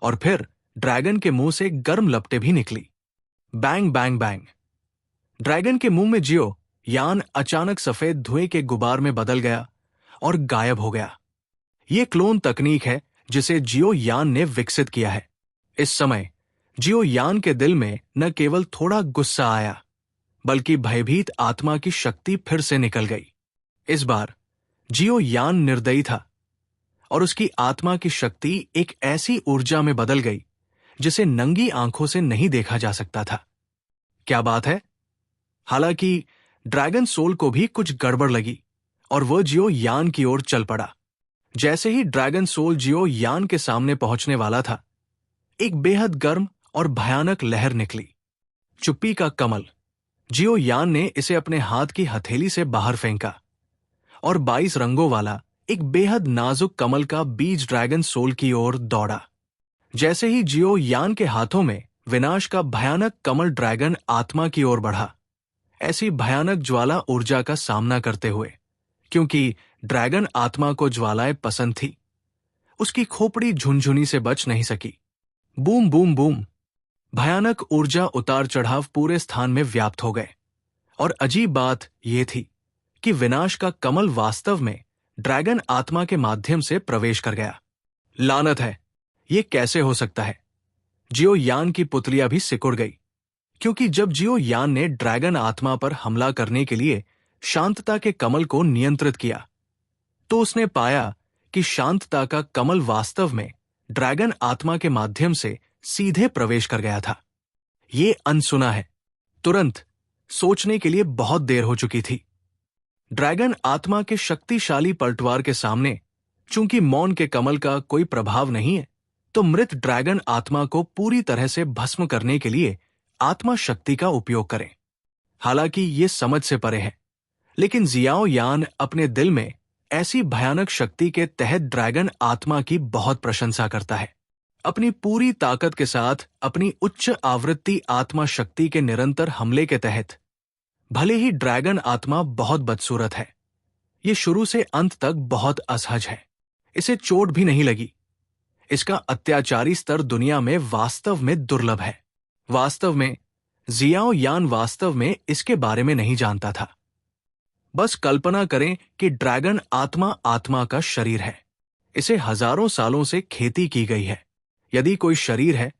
और फिर ड्रैगन के मुंह से गर्म लपटें भी निकली। Bang bang bang. ड्रैगन के मुंह में जियो यान अचानक सफेद धुएं के गुबार में बदल गया और गायब हो गया। यह क्लोन तकनीक है जिसे जियो यान ने विकसित किया है। इस समय जियो यान के दिल में न केवल थोड़ा गुस्सा आया, बल्कि भयभीत आत्मा की शक्ति फिर से निकल गई। इस बार जियो यान निर्दयी था और उसकी आत्मा की शक्ति एक ऐसी ऊर्जा में बदल गई जिसे नंगी आंखों से नहीं देखा जा सकता था। क्या बात है? हालांकि ड्रैगन सोल को भी कुछ गड़बड़ लगी और वह जियो यान की ओर चल पड़ा। जैसे ही ड्रैगन सोल जियो यान के सामने पहुंचने वाला था, एक बेहद गर्म और भयानक लहर निकली। चुप्पी का कमल। जियो यान ने इसे अपने हाथ की हथेली से बाहर फेंका और 22 रंगों वाला एक बेहद नाजुक कमल का बीज ड्रैगन सोल की ओर दौड़ा। जैसे ही जियो यान के हाथों में विनाश का भयानक कमल ड्रैगन आत्मा की ओर बढ़ा, ऐसी भयानक ज्वाला ऊर्जा का सामना करते हुए, क्योंकि ड्रैगन आत्मा को ज्वालाएं पसंद थी, उसकी खोपड़ी झुनझुनी से बच नहीं सकी। Boom boom boom. भयानक ऊर्जा उतार चढ़ाव पूरे स्थान में व्याप्त हो गए और अजीब बात यह थी कि विनाश का कमल वास्तव में ड्रैगन आत्मा के माध्यम से प्रवेश कर गया। लानत है, यह कैसे हो सकता है? जियो यान की पुतलियां भी सिकुड़ गई, क्योंकि जब जियो यान ने ड्रैगन आत्मा पर हमला करने के लिए शांतता के कमल को नियंत्रित किया, तो उसने पाया कि शांतता का कमल वास्तव में ड्रैगन आत्मा के माध्यम से सीधे प्रवेश कर गया था। ये अनसुना है। तुरंत सोचने के लिए बहुत देर हो चुकी थी। ड्रैगन आत्मा के शक्तिशाली पलटवार के सामने चूंकि मौन के कमल का कोई प्रभाव नहीं है, तो मृत ड्रैगन आत्मा को पूरी तरह से भस्म करने के लिए आत्मा शक्ति का उपयोग करें। हालांकि ये समझ से परे है, लेकिन जियाओ यान अपने दिल में ऐसी भयानक शक्ति के तहत ड्रैगन आत्मा की बहुत प्रशंसा करता है। अपनी पूरी ताकत के साथ अपनी उच्च आवृत्ति आत्मा शक्ति के निरंतर हमले के तहत भले ही ड्रैगन आत्मा बहुत बदसूरत है, ये शुरू से अंत तक बहुत असहज है, इसे चोट भी नहीं लगी। इसका अत्याचारी स्तर दुनिया में वास्तव में दुर्लभ है। वास्तव में जियाओ यान वास्तव में इसके बारे में नहीं जानता था। बस कल्पना करें कि ड्रैगन आत्मा आत्मा का शरीर है। इसे हजारों सालों से खेती की गई है। यदि कोई शरीर है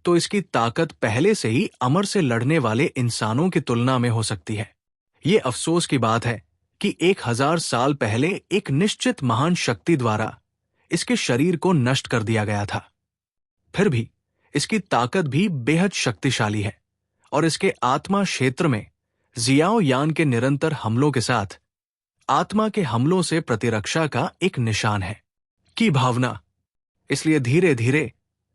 तो इसकी ताकत पहले से ही अमर से लड़ने वाले इंसानों की तुलना में हो सकती है। ये अफसोस की बात है कि 1000 साल पहले एक निश्चित महान शक्ति द्वारा इसके शरीर को नष्ट कर दिया गया था। फिर भी इसकी ताकत भी बेहद शक्तिशाली है और इसके आत्मा क्षेत्र में जियाओ यान के निरंतर हमलों के साथ आत्मा के हमलों से प्रतिरक्षा का एक निशान है की भावना। इसलिए धीरे धीरे,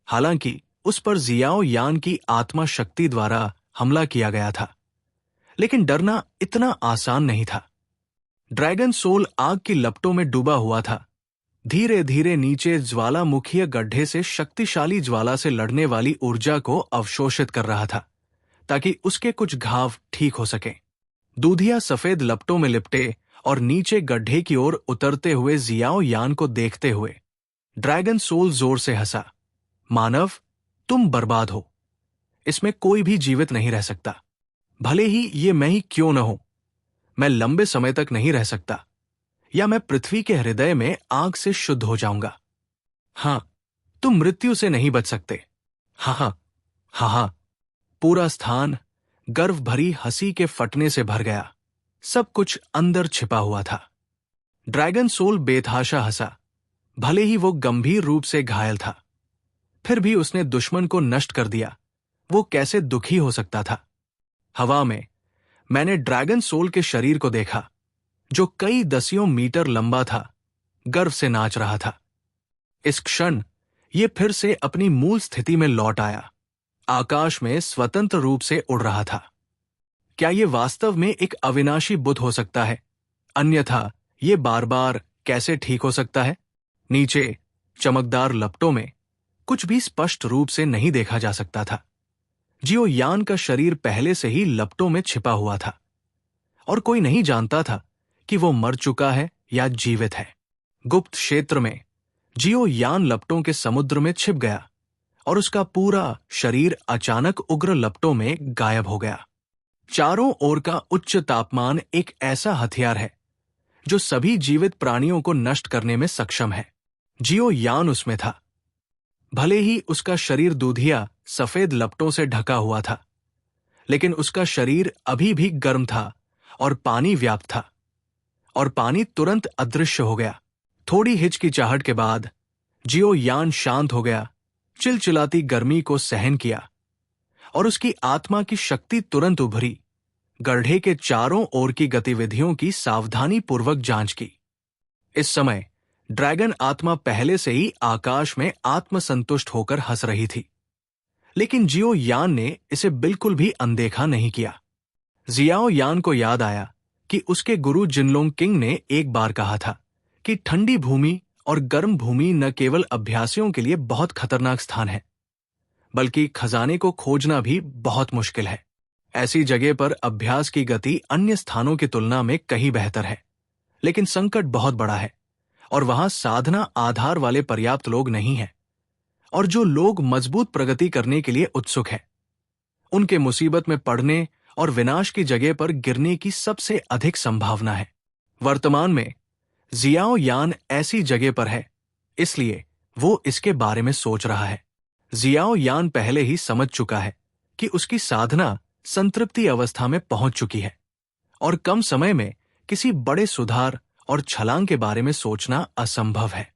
हालांकि उस पर जियाओ यान की आत्मा शक्ति द्वारा हमला किया गया था, लेकिन डरना इतना आसान नहीं था। ड्रैगन सोल आग की लपटों में डूबा हुआ था, धीरे धीरे नीचे ज्वालामुखीय गड्ढे से शक्तिशाली ज्वाला से लड़ने वाली ऊर्जा को अवशोषित कर रहा था, ताकि उसके कुछ घाव ठीक हो सके। दूधिया सफेद लपटों में लिपटे और नीचे गड्ढे की ओर उतरते हुए जियाओ यान को देखते हुए ड्रैगन सोल जोर से हंसा। मानव, तुम बर्बाद हो। इसमें कोई भी जीवित नहीं रह सकता। भले ही ये मैं ही क्यों न हो, मैं लंबे समय तक नहीं रह सकता, या मैं पृथ्वी के हृदय में आग से शुद्ध हो जाऊंगा। हां, तुम मृत्यु से नहीं बच सकते। हा हा हा हा। पूरा स्थान गर्व भरी हंसी के फटने से भर गया। सब कुछ अंदर छिपा हुआ था। ड्रैगन सोल बेतहाशा हंसा, भले ही वो गंभीर रूप से घायल था। फिर भी उसने दुश्मन को नष्ट कर दिया। वो कैसे दुखी हो सकता था? हवा में मैंने ड्रैगन सोल के शरीर को देखा, जो कई दसियों मीटर लंबा था, गर्व से नाच रहा था। इस क्षण ये फिर से अपनी मूल स्थिति में लौट आया, आकाश में स्वतंत्र रूप से उड़ रहा था। क्या ये वास्तव में एक अविनाशी बुत हो सकता है? अन्यथा ये बार बार कैसे ठीक हो सकता है? नीचे चमकदार लपटों में कुछ भी स्पष्ट रूप से नहीं देखा जा सकता था। जियो यान का शरीर पहले से ही लपटों में छिपा हुआ था और कोई नहीं जानता था कि वो मर चुका है या जीवित है। गुप्त क्षेत्र में जियो यान लपटों के समुद्र में छिप गया और उसका पूरा शरीर अचानक उग्र लपटों में गायब हो गया। चारों ओर का उच्च तापमान एक ऐसा हथियार है जो सभी जीवित प्राणियों को नष्ट करने में सक्षम है। जियो यान उसमें था। भले ही उसका शरीर दूधिया सफेद लपटों से ढका हुआ था, लेकिन उसका शरीर अभी भी गर्म था और पानी व्याप्त था, और पानी तुरंत अदृश्य हो गया। थोड़ी हिचकिचाहट के बाद जियो यान शांत हो गया, चिलचिलाती गर्मी को सहन किया, और उसकी आत्मा की शक्ति तुरंत उभरी। गड्ढे के चारों ओर की गतिविधियों की सावधानी पूर्वक जांच की। इस समय ड्रैगन आत्मा पहले से ही आकाश में आत्मसंतुष्ट होकर हंस रही थी, लेकिन जियो यान ने इसे बिल्कुल भी अनदेखा नहीं किया। जियाओ यान को याद आया कि उसके गुरु जिनलोंग किंग ने एक बार कहा था कि ठंडी भूमि और गर्म भूमि न केवल अभ्यासियों के लिए बहुत खतरनाक स्थान है, बल्कि खजाने को खोजना भी बहुत मुश्किल है। ऐसी जगह पर अभ्यास की गति अन्य स्थानों की तुलना में कहीं बेहतर है, लेकिन संकट बहुत बड़ा है, और वहां साधना आधार वाले पर्याप्त लोग नहीं हैं, और जो लोग मजबूत प्रगति करने के लिए उत्सुक हैं, उनके मुसीबत में पड़ने और विनाश की जगह पर गिरने की सबसे अधिक संभावना है। वर्तमान में जियाओ यान ऐसी जगह पर है, इसलिए वो इसके बारे में सोच रहा है। जियाओ यान पहले ही समझ चुका है कि उसकी साधना संतृप्ति अवस्था में पहुंच चुकी है, और कम समय में किसी बड़े सुधार और छलांग के बारे में सोचना असंभव है।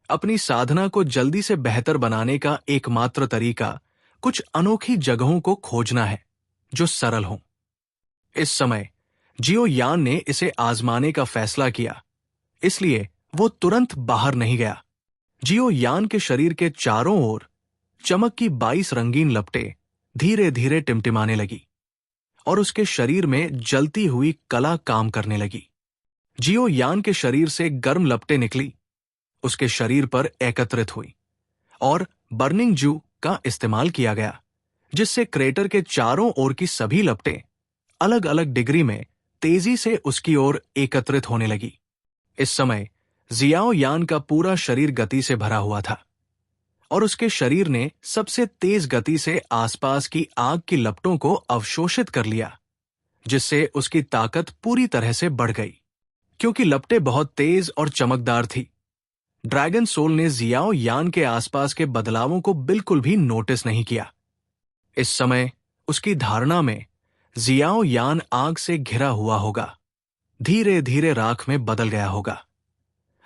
अपनी साधना को जल्दी से बेहतर बनाने का एकमात्र तरीका कुछ अनोखी जगहों को खोजना है जो सरल हों। इस समय जियो यान ने इसे आजमाने का फैसला किया, इसलिए वो तुरंत बाहर नहीं गया। जियो यान के शरीर के चारों ओर चमक की 22 रंगीन लपटें धीरे धीरे टिमटिमाने लगी, और उसके शरीर में जलती हुई कला काम करने लगी। जियो यान के शरीर से गर्म लपटें निकली, उसके शरीर पर एकत्रित हुई, और बर्निंग जू का इस्तेमाल किया गया, जिससे क्रेटर के चारों ओर की सभी लपटें अलग अलग डिग्री में तेजी से उसकी ओर एकत्रित होने लगी। इस समय जियाओ यान का पूरा शरीर गति से भरा हुआ था, और उसके शरीर ने सबसे तेज गति से आसपास की आग की लपटों को अवशोषित कर लिया, जिससे उसकी ताकत पूरी तरह से बढ़ गई। क्योंकि लपटें बहुत तेज और चमकदार थी, ड्रैगन सोल ने जियाओ यान के आसपास के बदलावों को बिल्कुल भी नोटिस नहीं किया। इस समय उसकी धारणा में जियाओ यान आग से घिरा हुआ होगा, धीरे धीरे राख में बदल गया होगा,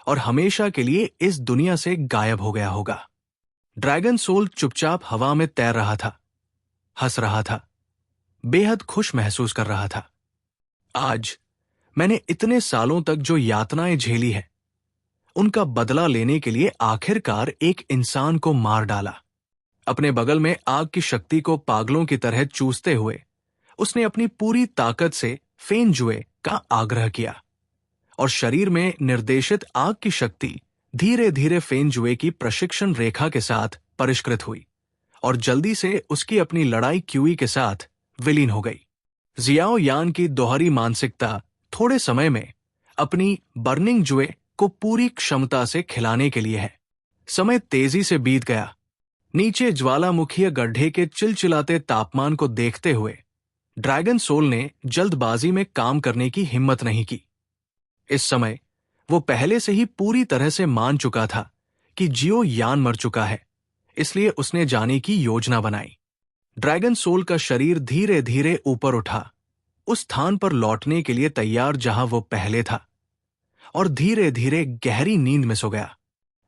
और हमेशा के लिए इस दुनिया से गायब हो गया होगा। ड्रैगन सोल चुपचाप हवा में तैर रहा था, हंस रहा था, बेहद खुश महसूस कर रहा था। आज मैंने इतने सालों तक जो यातनाएं झेली है, उनका बदला लेने के लिए आखिरकार एक इंसान को मार डाला। अपने बगल में आग की शक्ति को पागलों की तरह चूसते हुए उसने अपनी पूरी ताकत से फेन जुए का आग्रह किया, और शरीर में निर्देशित आग की शक्ति धीरे धीरे फेन जुए की प्रशिक्षण रेखा के साथ परिष्कृत हुई, और जल्दी से उसकी अपनी लड़ाई क्यूई के साथ विलीन हो गई। जियाओ यान की दोहरी मानसिकता थोड़े समय में अपनी बर्निंग जुए को पूरी क्षमता से खिलाने के लिए है। समय तेजी से बीत गया। नीचे ज्वालामुखीय गड्ढे के चिलचिलाते तापमान को देखते हुए ड्रैगन सोल ने जल्दबाजी में काम करने की हिम्मत नहीं की। इस समय वो पहले से ही पूरी तरह से मान चुका था कि जियो यान मर चुका है, इसलिए उसने जाने की योजना बनाई। ड्रैगन सोल का शरीर धीरे धीरे ऊपर उठा, उस स्थान पर लौटने के लिए तैयार जहां वो पहले था, और धीरे धीरे गहरी नींद में सो गया।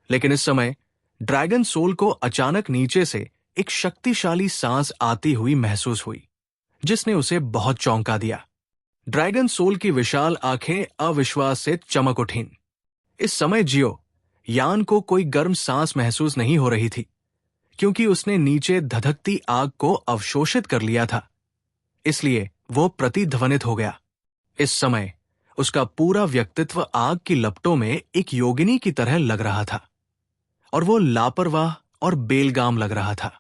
लेकिन इस समय ड्रैगन सोल को अचानक नीचे से एक शक्तिशाली सांस आती हुई महसूस हुई, जिसने उसे बहुत चौंका दिया। ड्रैगन सोल की विशाल आंखें अविश्वास से चमक उठीं। इस समय जियो यान को कोई गर्म सांस महसूस नहीं हो रही थी, क्योंकि उसने नीचे धधकती आग को अवशोषित कर लिया था, इसलिए वो प्रतिध्वनित हो गया। इस समय उसका पूरा व्यक्तित्व आग की लपटों में एक योगिनी की तरह लग रहा था, और वो लापरवाह और बेलगाम लग रहा था।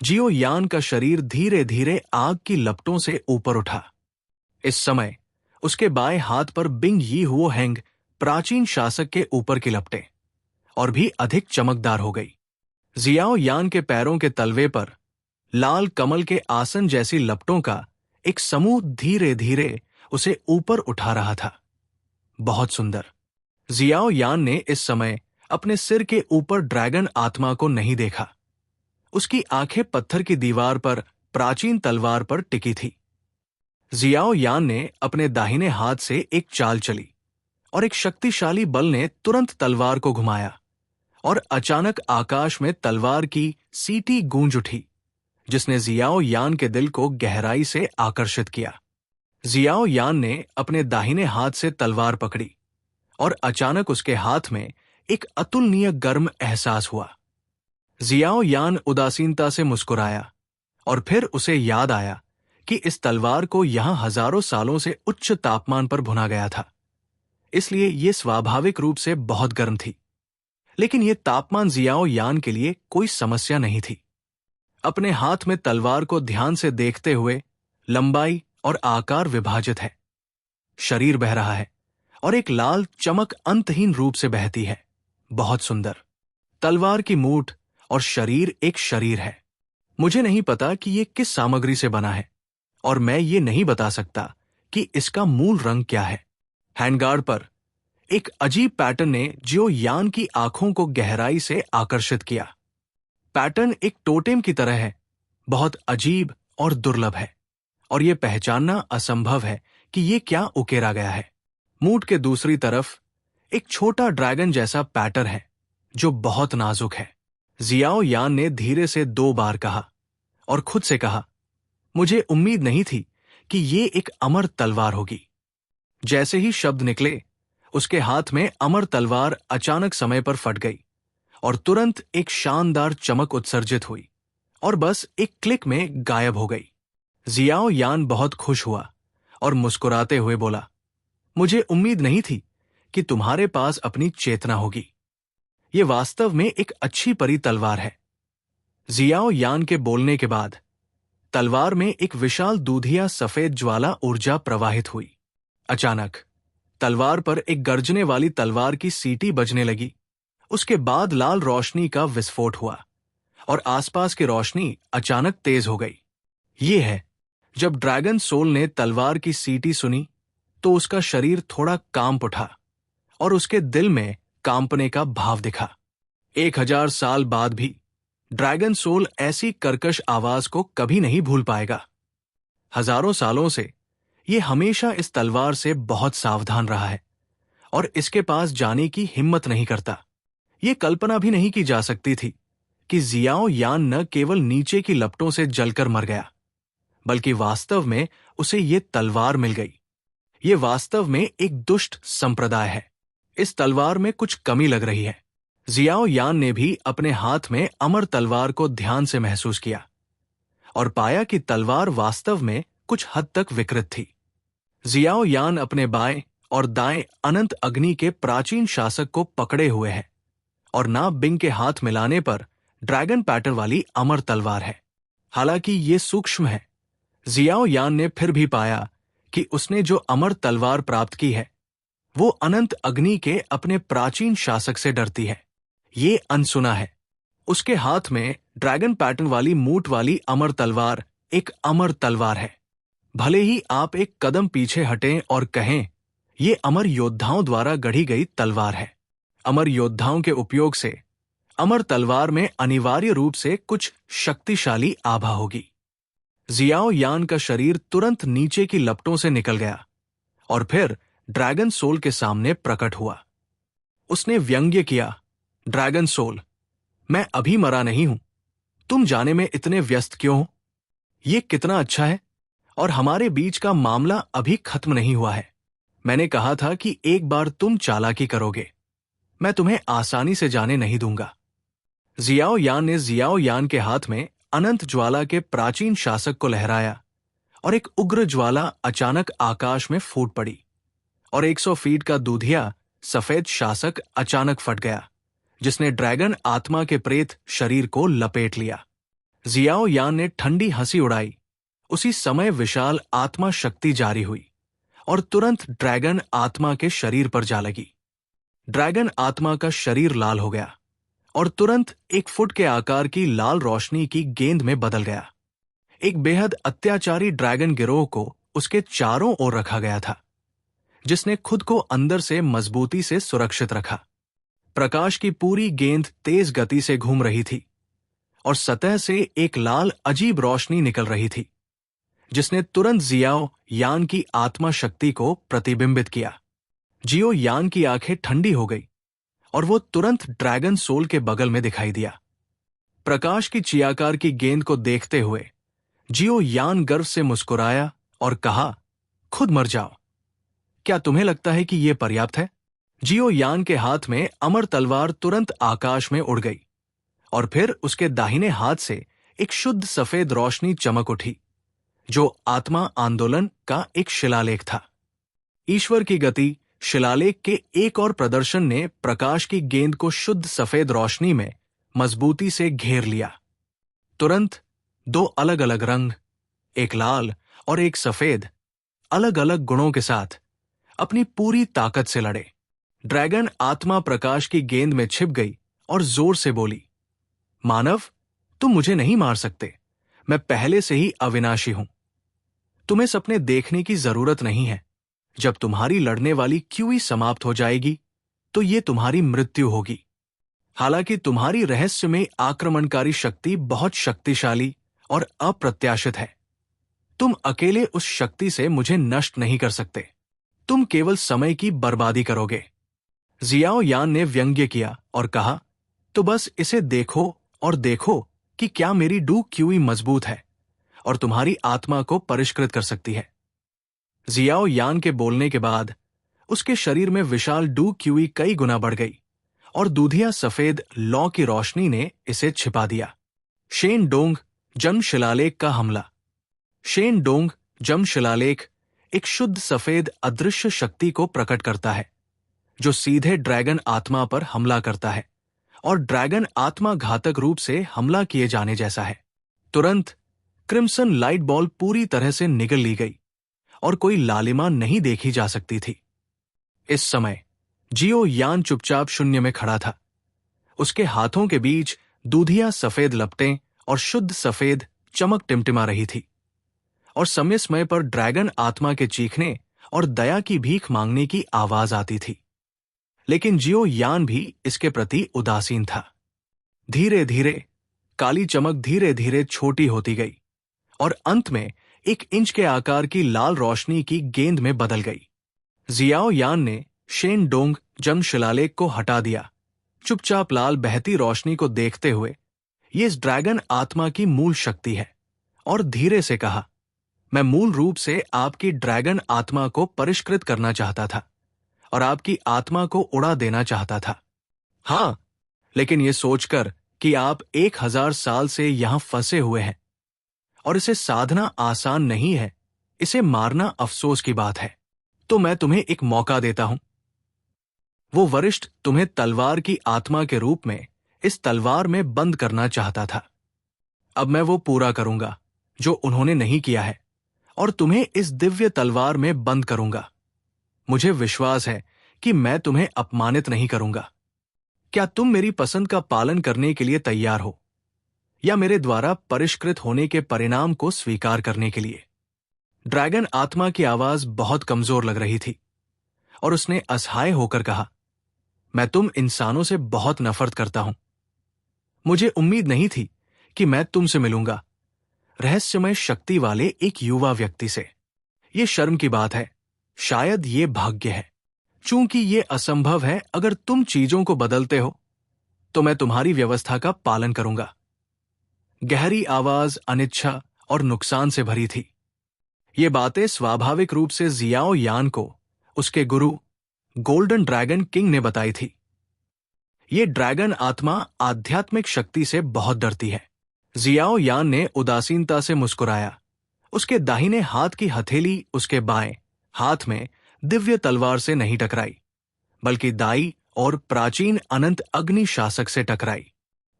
जियो यान का शरीर धीरे धीरे आग की लपटों से ऊपर उठा। इस समय उसके बाएं हाथ पर बिंग यी हुओ हैंग प्राचीन शासक के ऊपर की लपटें और भी अधिक चमकदार हो गई। जियाओ यान के पैरों के तलवे पर लाल कमल के आसन जैसी लपटों का एक समूह धीरे धीरे उसे ऊपर उठा रहा था। बहुत सुंदर। जियाओ यान ने इस समय अपने सिर के ऊपर ड्रैगन आत्मा को नहीं देखा। उसकी आंखें पत्थर की दीवार पर प्राचीन तलवार पर टिकी थी। जियाओ यान ने अपने दाहिने हाथ से एक चाल चली और एक शक्तिशाली बल ने तुरंत तलवार को घुमाया और अचानक आकाश में तलवार की सीटी गूंज उठी, जिसने जियाओ यान के दिल को गहराई से आकर्षित किया। जियाओ यान ने अपने दाहिने हाथ से तलवार पकड़ी और अचानक उसके हाथ में एक अतुलनीय गर्म एहसास हुआ। जियाओ यान उदासीनता से मुस्कुराया और फिर उसे याद आया कि इस तलवार को यहां हजारों सालों से उच्च तापमान पर भुना गया था, इसलिए यह स्वाभाविक रूप से बहुत गर्म थी। लेकिन यह तापमान जियाओ यान के लिए कोई समस्या नहीं थी। अपने हाथ में तलवार को ध्यान से देखते हुए लंबाई और आकार विभाजित है, शरीर बह रहा है और एक लाल चमक अंतहीन रूप से बहती है। बहुत सुंदर। तलवार की मूठ और शरीर एक शरीर है। मुझे नहीं पता कि यह किस सामग्री से बना है और मैं ये नहीं बता सकता कि इसका मूल रंग क्या है। हैंडगार्ड पर एक अजीब पैटर्न ने जियो यान की आंखों को गहराई से आकर्षित किया। पैटर्न एक टोटेम की तरह है, बहुत अजीब और दुर्लभ है और यह पहचानना असंभव है कि यह क्या उकेरा गया है। मूठ के दूसरी तरफ एक छोटा ड्रैगन जैसा पैटर्न है जो बहुत नाजुक है। जियाओ यान ने धीरे से 2 बार कहा और खुद से कहा, मुझे उम्मीद नहीं थी कि ये एक अमर तलवार होगी। जैसे ही शब्द निकले, उसके हाथ में अमर तलवार अचानक समय पर फट गई और तुरंत एक शानदार चमक उत्सर्जित हुई और बस एक क्लिक में गायब हो गई। जियाओ यान बहुत खुश हुआ और मुस्कुराते हुए बोला, मुझे उम्मीद नहीं थी कि तुम्हारे पास अपनी चेतना होगी। ये वास्तव में एक अच्छी परी तलवार है। जियाओ यान के बोलने के बाद तलवार में एक विशाल दूधिया सफेद ज्वाला ऊर्जा प्रवाहित हुई। अचानक तलवार पर एक गर्जने वाली तलवार की सीटी बजने लगी। उसके बाद लाल रोशनी का विस्फोट हुआ और आसपास की रोशनी अचानक तेज हो गई। ये है, जब ड्रैगन सोल ने तलवार की सीटी सुनी तो उसका शरीर थोड़ा कांप उठा और उसके दिल में कांपने का भाव दिखा। 1000 साल बाद भी ड्रैगन सोल ऐसी कर्कश आवाज को कभी नहीं भूल पाएगा। हजारों सालों से यह हमेशा इस तलवार से बहुत सावधान रहा है और इसके पास जाने की हिम्मत नहीं करता। यह कल्पना भी नहीं की जा सकती थी कि जियाओ यान न केवल नीचे की लपटों से जलकर मर गया, बल्कि वास्तव में उसे ये तलवार मिल गई। ये वास्तव में एक दुष्ट संप्रदाय है। इस तलवार में कुछ कमी लग रही है। जियाओ यान ने भी अपने हाथ में अमर तलवार को ध्यान से महसूस किया और पाया कि तलवार वास्तव में कुछ हद तक विकृत थी। जियाओ यान अपने बाएं और दाएं अनंत अग्नि के प्राचीन शासक को पकड़े हुए है और नाब बिंग के हाथ मिलाने पर ड्रैगन पैटर्न वाली अमर तलवार है। हालांकि ये सूक्ष्म है, जियाओ यान ने फिर भी पाया कि उसने जो अमर तलवार प्राप्त की है वो अनंत अग्नि के अपने प्राचीन शासक से डरती है। ये अनसुना है। उसके हाथ में ड्रैगन पैटर्न वाली मूठ वाली अमर तलवार एक अमर तलवार है। भले ही आप एक कदम पीछे हटें और कहें, ये अमर योद्धाओं द्वारा गढ़ी गई तलवार है। अमर योद्धाओं के उपयोग से अमर तलवार में अनिवार्य रूप से कुछ शक्तिशाली आभा होगी। जियाओ यान का शरीर तुरंत नीचे की लपटों से निकल गया और फिर ड्रैगन सोल के सामने प्रकट हुआ। उसने व्यंग्य किया, ड्रैगन सोल, मैं अभी मरा नहीं हूं। तुम जाने में इतने व्यस्त क्यों हो? ये कितना अच्छा है और हमारे बीच का मामला अभी खत्म नहीं हुआ है। मैंने कहा था कि एक बार तुम चालाकी करोगे, मैं तुम्हें आसानी से जाने नहीं दूंगा। जियाओ यान ने जियाओ यान के हाथ में अनंत ज्वाला के प्राचीन शासक को लहराया और एक उग्र ज्वाला अचानक आकाश में फूट पड़ी और 100 फीट का दूधिया सफेद शासक अचानक फट गया, जिसने ड्रैगन आत्मा के प्रेत शरीर को लपेट लिया। जियाओ यान ने ठंडी हंसी उड़ाई। उसी समय विशाल आत्मा शक्ति जारी हुई और तुरंत ड्रैगन आत्मा के शरीर पर जा लगी। ड्रैगन आत्मा का शरीर लाल हो गया और तुरंत 1 फुट के आकार की लाल रोशनी की गेंद में बदल गया। एक बेहद अत्याचारी ड्रैगन गिरोह को उसके चारों ओर रखा गया था, जिसने खुद को अंदर से मजबूती से सुरक्षित रखा। प्रकाश की पूरी गेंद तेज गति से घूम रही थी और सतह से एक लाल अजीब रोशनी निकल रही थी, जिसने तुरंत जियाओ यान की आत्मा शक्ति को प्रतिबिंबित किया। जियो यान की आंखें ठंडी हो गई और वो तुरंत ड्रैगन सोल के बगल में दिखाई दिया। प्रकाश की चियाकार की गेंद को देखते हुए जियो यान गर्व से मुस्कुराया और कहा, खुद मर जाओ। क्या तुम्हें लगता है कि यह पर्याप्त है? जियो यान के हाथ में अमर तलवार तुरंत आकाश में उड़ गई और फिर उसके दाहिने हाथ से एक शुद्ध सफेद रोशनी चमक उठी, जो आत्मा आंदोलन का एक शिलालेख था। ईश्वर की गति शिलालेख के एक और प्रदर्शन ने प्रकाश की गेंद को शुद्ध सफेद रोशनी में मजबूती से घेर लिया। तुरंत दो अलग अलग रंग, एक लाल और एक सफेद, अलग अलग गुणों के साथ अपनी पूरी ताकत से लड़े। ड्रैगन आत्मा प्रकाश की गेंद में छिप गई और जोर से बोली, मानव, तुम मुझे नहीं मार सकते। मैं पहले से ही अविनाशी हूं। तुम्हें सपने देखने की जरूरत नहीं है। जब तुम्हारी लड़ने वाली क्यूई समाप्त हो जाएगी तो ये तुम्हारी मृत्यु होगी। हालांकि तुम्हारी रहस्यमय आक्रमणकारी शक्ति बहुत शक्तिशाली और अप्रत्याशित है, तुम अकेले उस शक्ति से मुझे नष्ट नहीं कर सकते। तुम केवल समय की बर्बादी करोगे। जियाओ यान ने व्यंग्य किया और कहा, तो बस इसे देखो और देखो कि क्या मेरी डू क्यूई मजबूत है और तुम्हारी आत्मा को परिष्कृत कर सकती है। जियाओ यान के बोलने के बाद उसके शरीर में विशाल डू क्यूई कई गुना बढ़ गई और दूधिया सफेद लौ की रोशनी ने इसे छिपा दिया। शेन डोंग जम शिलालेख का हमला। शेन डोंग जम शिलालेख एक शुद्ध सफेद अदृश्य शक्ति को प्रकट करता है, जो सीधे ड्रैगन आत्मा पर हमला करता है और ड्रैगन आत्मा घातक रूप से हमला किए जाने जैसा है। तुरंत क्रिम्सन लाइट बॉल पूरी तरह से निगल ली गई और कोई लालिमा नहीं देखी जा सकती थी। इस समय जियो यान चुपचाप शून्य में खड़ा था। उसके हाथों के बीच दूधिया सफेद लपटें और शुद्ध सफेद चमक टिमटिमा रही थी और समय समय पर ड्रैगन आत्मा के चीखने और दया की भीख मांगने की आवाज आती थी। लेकिन जियो यान भी इसके प्रति उदासीन था। धीरे धीरे काली चमक धीरे धीरे छोटी होती गई और अंत में 1 इंच के आकार की लाल रोशनी की गेंद में बदल गई। जियाओ यान ने शेन डोंग जम शिलालेख को हटा दिया, चुपचाप लाल बहती रोशनी को देखते हुए, ये इस ड्रैगन आत्मा की मूल शक्ति है, और धीरे से कहा, मैं मूल रूप से आपकी ड्रैगन आत्मा को परिष्कृत करना चाहता था और आपकी आत्मा को उड़ा देना चाहता था। हां, लेकिन यह सोचकर कि आप 1000 साल से यहां फंसे हुए हैं और इसे साधना आसान नहीं है, इसे मारना अफसोस की बात है, तो मैं तुम्हें एक मौका देता हूं। वो वरिष्ठ तुम्हें तलवार की आत्मा के रूप में इस तलवार में बंद करना चाहता था। अब मैं वो पूरा करूंगा जो उन्होंने नहीं किया है और तुम्हें इस दिव्य तलवार में बंद करूंगा। मुझे विश्वास है कि मैं तुम्हें अपमानित नहीं करूंगा। क्या तुम मेरी पसंद का पालन करने के लिए तैयार हो या मेरे द्वारा परिष्कृत होने के परिणाम को स्वीकार करने के लिए? ड्रैगन आत्मा की आवाज बहुत कमजोर लग रही थी और उसने असहाय होकर कहा, मैं तुम इंसानों से बहुत नफरत करता हूं। मुझे उम्मीद नहीं थी कि मैं तुमसे मिलूंगा, रहस्यमय शक्ति वाले एक युवा व्यक्ति से। यह शर्म की बात है, शायद ये भाग्य है। चूंकि ये असंभव है, अगर तुम चीजों को बदलते हो तो मैं तुम्हारी व्यवस्था का पालन करूंगा। गहरी आवाज अनिच्छा और नुकसान से भरी थी। ये बातें स्वाभाविक रूप से जियाओ यान को उसके गुरु गोल्डन ड्रैगन किंग ने बताई थी। ये ड्रैगन आत्मा आध्यात्मिक शक्ति से बहुत डरती है। जियाओ यान ने उदासीनता से मुस्कुराया। उसके दाहिने हाथ की हथेली उसके बाएं हाथ में दिव्य तलवार से नहीं टकराई, बल्कि दाई और प्राचीन अनंत अग्नि शासक से टकराई।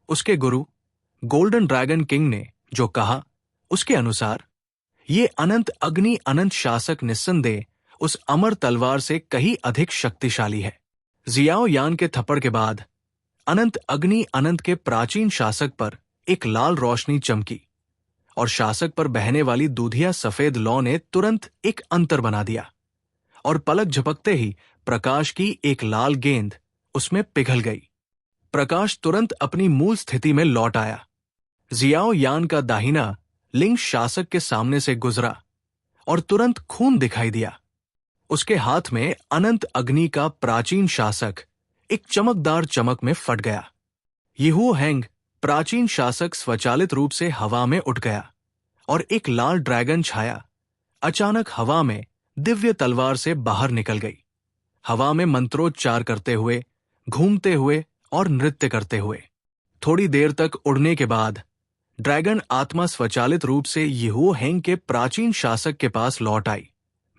उसके गुरु गोल्डन ड्रैगन किंग ने जो कहा, उसके अनुसार ये अनंत अग्नि अनंत शासक निस्संदेह उस अमर तलवार से कहीं अधिक शक्तिशाली है। जियाओ यान के थप्पड़ के बाद अनंत अग्नि अनंत के प्राचीन शासक पर एक लाल रोशनी चमकी और शासक पर बहने वाली दूधिया सफेद लौ ने तुरंत एक अंतर बना दिया और पलक झपकते ही प्रकाश की एक लाल गेंद उसमें पिघल गई। प्रकाश तुरंत अपनी मूल स्थिति में लौट आया। जियाओ यान का दाहिना लिंग शासक के सामने से गुजरा और तुरंत खून दिखाई दिया। उसके हाथ में अनंत अग्नि का प्राचीन शासक एक चमकदार चमक में फट गया। यीहू हैंग प्राचीन शासक स्वचालित रूप से हवा में उठ गया और एक लाल ड्रैगन छाया अचानक हवा में दिव्य तलवार से बाहर निकल गई, हवा में मंत्रोच्चार करते हुए, घूमते हुए और नृत्य करते हुए। थोड़ी देर तक उड़ने के बाद ड्रैगन आत्मा स्वचालित रूप से यीहू हैंग के प्राचीन शासक के पास लौट आई।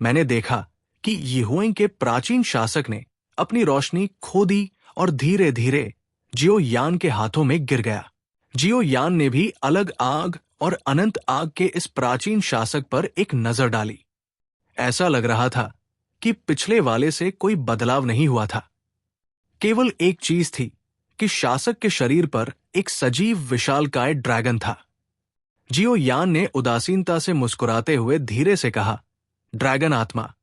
मैंने देखा कि यीहू हैंग के प्राचीन शासक ने अपनी रोशनी खो दी और धीरे धीरे जियो यान के हाथों में गिर गया। जियो यान ने भी अलग आग और अनंत आग के इस प्राचीन शासक पर एक नजर डाली। ऐसा लग रहा था कि पिछले वाले से कोई बदलाव नहीं हुआ था। केवल एक चीज थी कि शासक के शरीर पर एक सजीव विशालकाय ड्रैगन था। जियो यान ने उदासीनता से मुस्कुराते हुए धीरे से कहा, ड्रैगन आत्मा,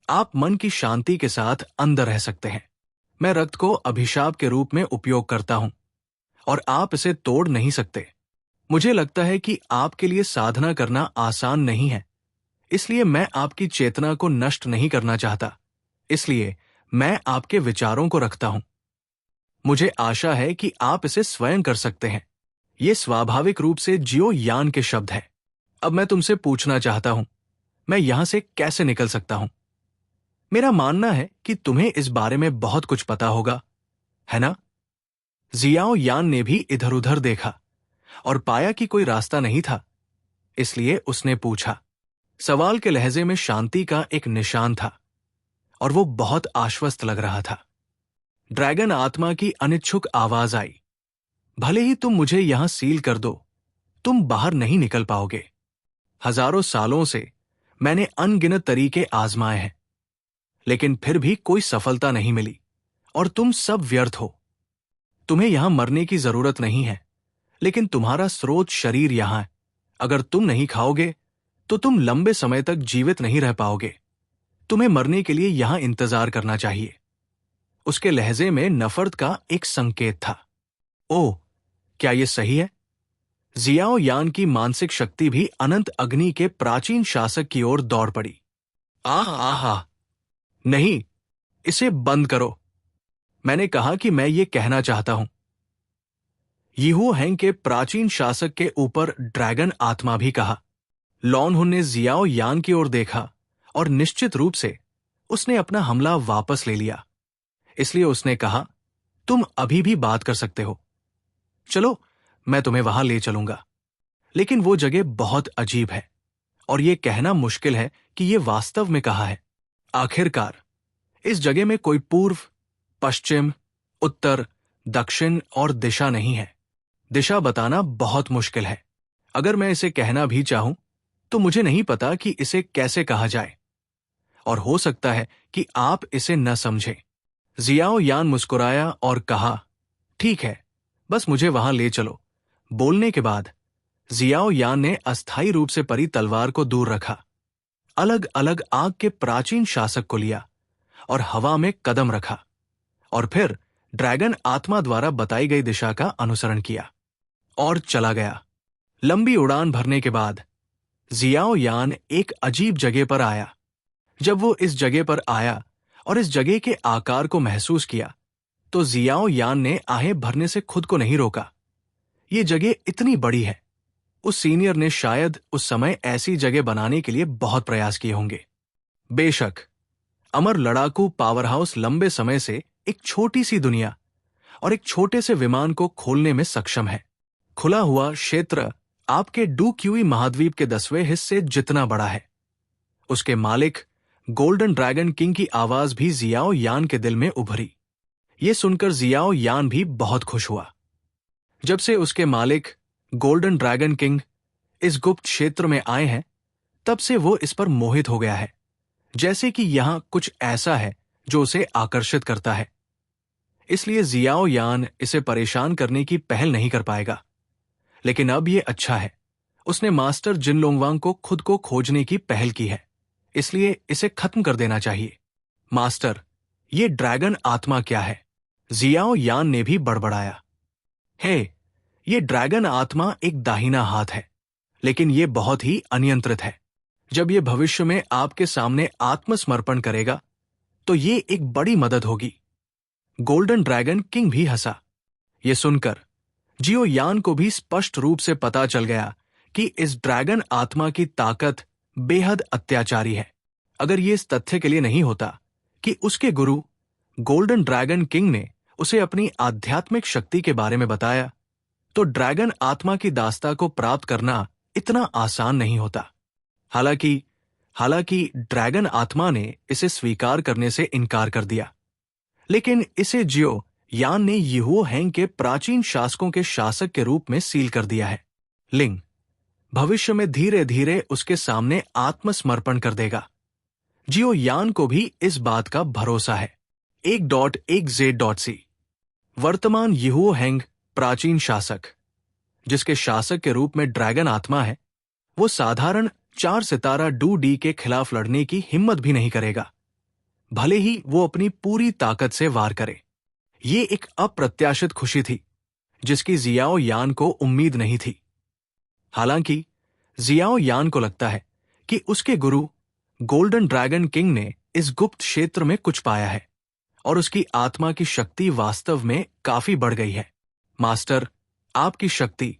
आप मन की शांति के साथ अंदर रह सकते हैं। मैं रक्त को अभिशाप के रूप में उपयोग करता हूं और आप इसे तोड़ नहीं सकते। मुझे लगता है कि आपके लिए साधना करना आसान नहीं है, इसलिए मैं आपकी चेतना को नष्ट नहीं करना चाहता। इसलिए मैं आपके विचारों को रखता हूं। मुझे आशा है कि आप इसे स्वयं कर सकते हैं। ये स्वाभाविक रूप से जियो यान के शब्द हैं। अब मैं तुमसे पूछना चाहता हूं, मैं यहां से कैसे निकल सकता हूं? मेरा मानना है कि तुम्हें इस बारे में बहुत कुछ पता होगा, है ना? जियाओ यान ने भी इधर उधर देखा और पाया कि कोई रास्ता नहीं था, इसलिए उसने पूछा। सवाल के लहजे में शांति का एक निशान था और वो बहुत आश्वस्त लग रहा था। ड्रैगन आत्मा की अनिच्छुक आवाज आई, भले ही तुम मुझे यहां सील कर दो, तुम बाहर नहीं निकल पाओगे। हजारों सालों से मैंने अनगिनत तरीके आजमाए हैं, लेकिन फिर भी कोई सफलता नहीं मिली और तुम सब व्यर्थ हो। तुम्हें यहां मरने की जरूरत नहीं है, लेकिन तुम्हारा स्रोत शरीर यहां है। अगर तुम नहीं खाओगे तो तुम लंबे समय तक जीवित नहीं रह पाओगे। तुम्हें मरने के लिए यहां इंतजार करना चाहिए। उसके लहजे में नफरत का एक संकेत था। ओह, क्या यह सही है? जियाओ यान की मानसिक शक्ति भी अनंत अग्नि के प्राचीन शासक की ओर दौड़ पड़ी। आह आह, नहीं, इसे बंद करो। मैंने कहा कि मैं ये कहना चाहता हूं। यीहू हैंग के प्राचीन शासक के ऊपर ड्रैगन आत्मा भी कहा। लॉनहुन ने जियाओ यान की ओर देखा और निश्चित रूप से उसने अपना हमला वापस ले लिया। इसलिए उसने कहा, तुम अभी भी बात कर सकते हो। चलो, मैं तुम्हें वहां ले चलूंगा। लेकिन वो जगह बहुत अजीब है और यह कहना मुश्किल है कि यह वास्तव में कहाँ है। आखिरकार इस जगह में कोई पूर्व, पश्चिम, उत्तर, दक्षिण और दिशा नहीं है। दिशा बताना बहुत मुश्किल है। अगर मैं इसे कहना भी चाहूं तो मुझे नहीं पता कि इसे कैसे कहा जाए, और हो सकता है कि आप इसे न समझें। जियाओ यान मुस्कुराया और कहा, ठीक है, बस मुझे वहां ले चलो। बोलने के बाद जियाओ यान ने अस्थायी रूप से परी तलवार को दूर रखा, अलग अलग आग के प्राचीन शासक को लिया और हवा में कदम रखा, और फिर ड्रैगन आत्मा द्वारा बताई गई दिशा का अनुसरण किया और चला गया। लंबी उड़ान भरने के बाद जियाओ यान एक अजीब जगह पर आया। जब वो इस जगह पर आया और इस जगह के आकार को महसूस किया तो जियाओ यान ने आहें भरने से खुद को नहीं रोका। ये जगह इतनी बड़ी है। उस सीनियर ने शायद उस समय ऐसी जगह बनाने के लिए बहुत प्रयास किए होंगे। बेशक अमर लड़ाकू पावरहाउस लंबे समय से एक छोटी सी दुनिया और एक छोटे से विमान को खोलने में सक्षम है। खुला हुआ क्षेत्र आपके डू क्यूई महाद्वीप के 10वें हिस्से जितना बड़ा है। उसके मालिक गोल्डन ड्रैगन किंग की आवाज भी जियाओ यान के दिल में उभरी। ये सुनकर जियाओ यान भी बहुत खुश हुआ। जब से उसके मालिक गोल्डन ड्रैगन किंग इस गुप्त क्षेत्र में आए हैं, तब से वो इस पर मोहित हो गया है, जैसे कि यहां कुछ ऐसा है जो उसे आकर्षित करता है। इसलिए जियाओ यान इसे परेशान करने की पहल नहीं कर पाएगा। लेकिन अब ये अच्छा है, उसने मास्टर जिन लोंगवांग को खुद को खोजने की पहल की है, इसलिए इसे खत्म कर देना चाहिए। मास्टर, ये ड्रैगन आत्मा क्या है? जियाओ यान ने भी बड़बड़ाया, हे, ये ड्रैगन आत्मा एक दाहिना हाथ है, लेकिन ये बहुत ही अनियंत्रित है। जब ये भविष्य में आपके सामने आत्मसमर्पण करेगा तो ये एक बड़ी मदद होगी। गोल्डन ड्रैगन किंग भी हंसा। ये सुनकर जियो यान को भी स्पष्ट रूप से पता चल गया कि इस ड्रैगन आत्मा की ताकत बेहद अत्याचारी है। अगर ये इस तथ्य के लिए नहीं होता कि उसके गुरु गोल्डन ड्रैगन किंग ने उसे अपनी आध्यात्मिक शक्ति के बारे में बताया, तो ड्रैगन आत्मा की दास्ता को प्राप्त करना इतना आसान नहीं होता। हालांकि ड्रैगन आत्मा ने इसे स्वीकार करने से इनकार कर दिया, लेकिन इसे जियो यान ने यीहुओ हैंग के प्राचीन शासकों के शासक के रूप में सील कर दिया है। लिंग भविष्य में धीरे धीरे उसके सामने आत्मसमर्पण कर देगा। जियो यान को भी इस बात का भरोसा है। 1.1z.c वर्तमान यीहुओ हैंग प्राचीन शासक, जिसके शासक के रूप में ड्रैगन आत्मा है, वो साधारण 4 सितारा डू डी के खिलाफ लड़ने की हिम्मत भी नहीं करेगा, भले ही वो अपनी पूरी ताकत से वार करे। ये एक अप्रत्याशित खुशी थी जिसकी जियाओ यान को उम्मीद नहीं थी। हालांकि जियाओ यान को लगता है कि उसके गुरु गोल्डन ड्रैगन किंग ने इस गुप्त क्षेत्र में कुछ पाया है और उसकी आत्मा की शक्ति वास्तव में काफी बढ़ गई है। मास्टर, आपकी शक्ति,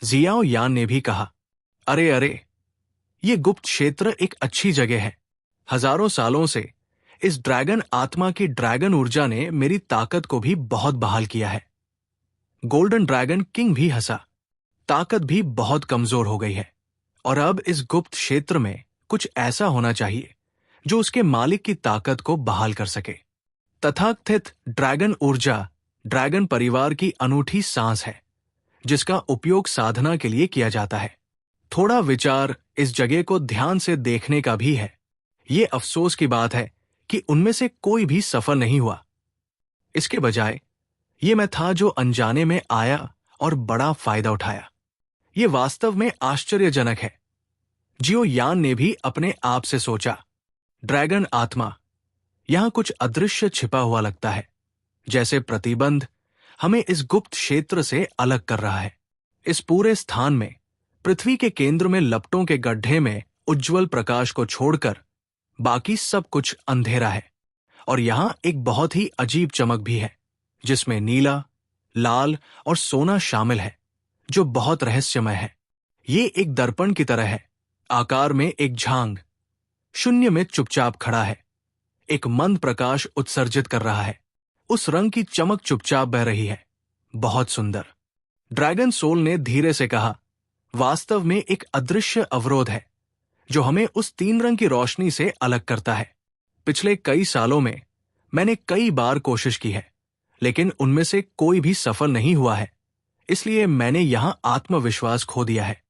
जियाओ यान ने भी कहा। अरे, ये गुप्त क्षेत्र एक अच्छी जगह है। हजारों सालों से इस ड्रैगन आत्मा की ड्रैगन ऊर्जा ने मेरी ताकत को भी बहुत बहाल किया है। गोल्डन ड्रैगन किंग भी हंसा। ताकत भी बहुत कमजोर हो गई है और अब इस गुप्त क्षेत्र में कुछ ऐसा होना चाहिए जो उसके मालिक की ताकत को बहाल कर सके। तथाकथित ड्रैगन ऊर्जा ड्रैगन परिवार की अनूठी सांस है जिसका उपयोग साधना के लिए किया जाता है। थोड़ा विचार इस जगह को ध्यान से देखने का भी है। ये अफसोस की बात है कि उनमें से कोई भी सफल नहीं हुआ। इसके बजाय ये मैं था जो अनजाने में आया और बड़ा फायदा उठाया। ये वास्तव में आश्चर्यजनक है। जियो यान ने भी अपने आप से सोचा, ड्रैगन आत्मा, यहां कुछ अदृश्य छिपा हुआ लगता है, जैसे प्रतिबंध हमें इस गुप्त क्षेत्र से अलग कर रहा है। इस पूरे स्थान में पृथ्वी के केंद्र में लपटों के गड्ढे में उज्जवल प्रकाश को छोड़कर बाकी सब कुछ अंधेरा है और यहां एक बहुत ही अजीब चमक भी है जिसमें नीला, लाल और सोना शामिल है, जो बहुत रहस्यमय है। ये एक दर्पण की तरह है, आकार में एक झांग, शून्य में चुपचाप खड़ा है, एक मंद प्रकाश उत्सर्जित कर रहा है। उस रंग की चमक चुपचाप बह रही है। बहुत सुंदर। ड्रैगन सोल ने धीरे से कहा, वास्तव में एक अदृश्य अवरोध है जो हमें उस 3 रंग की रोशनी से अलग करता है। पिछले कई सालों में मैंने कई बार कोशिश की है, लेकिन उनमें से कोई भी सफल नहीं हुआ है, इसलिए मैंने यहां आत्मविश्वास खो दिया है।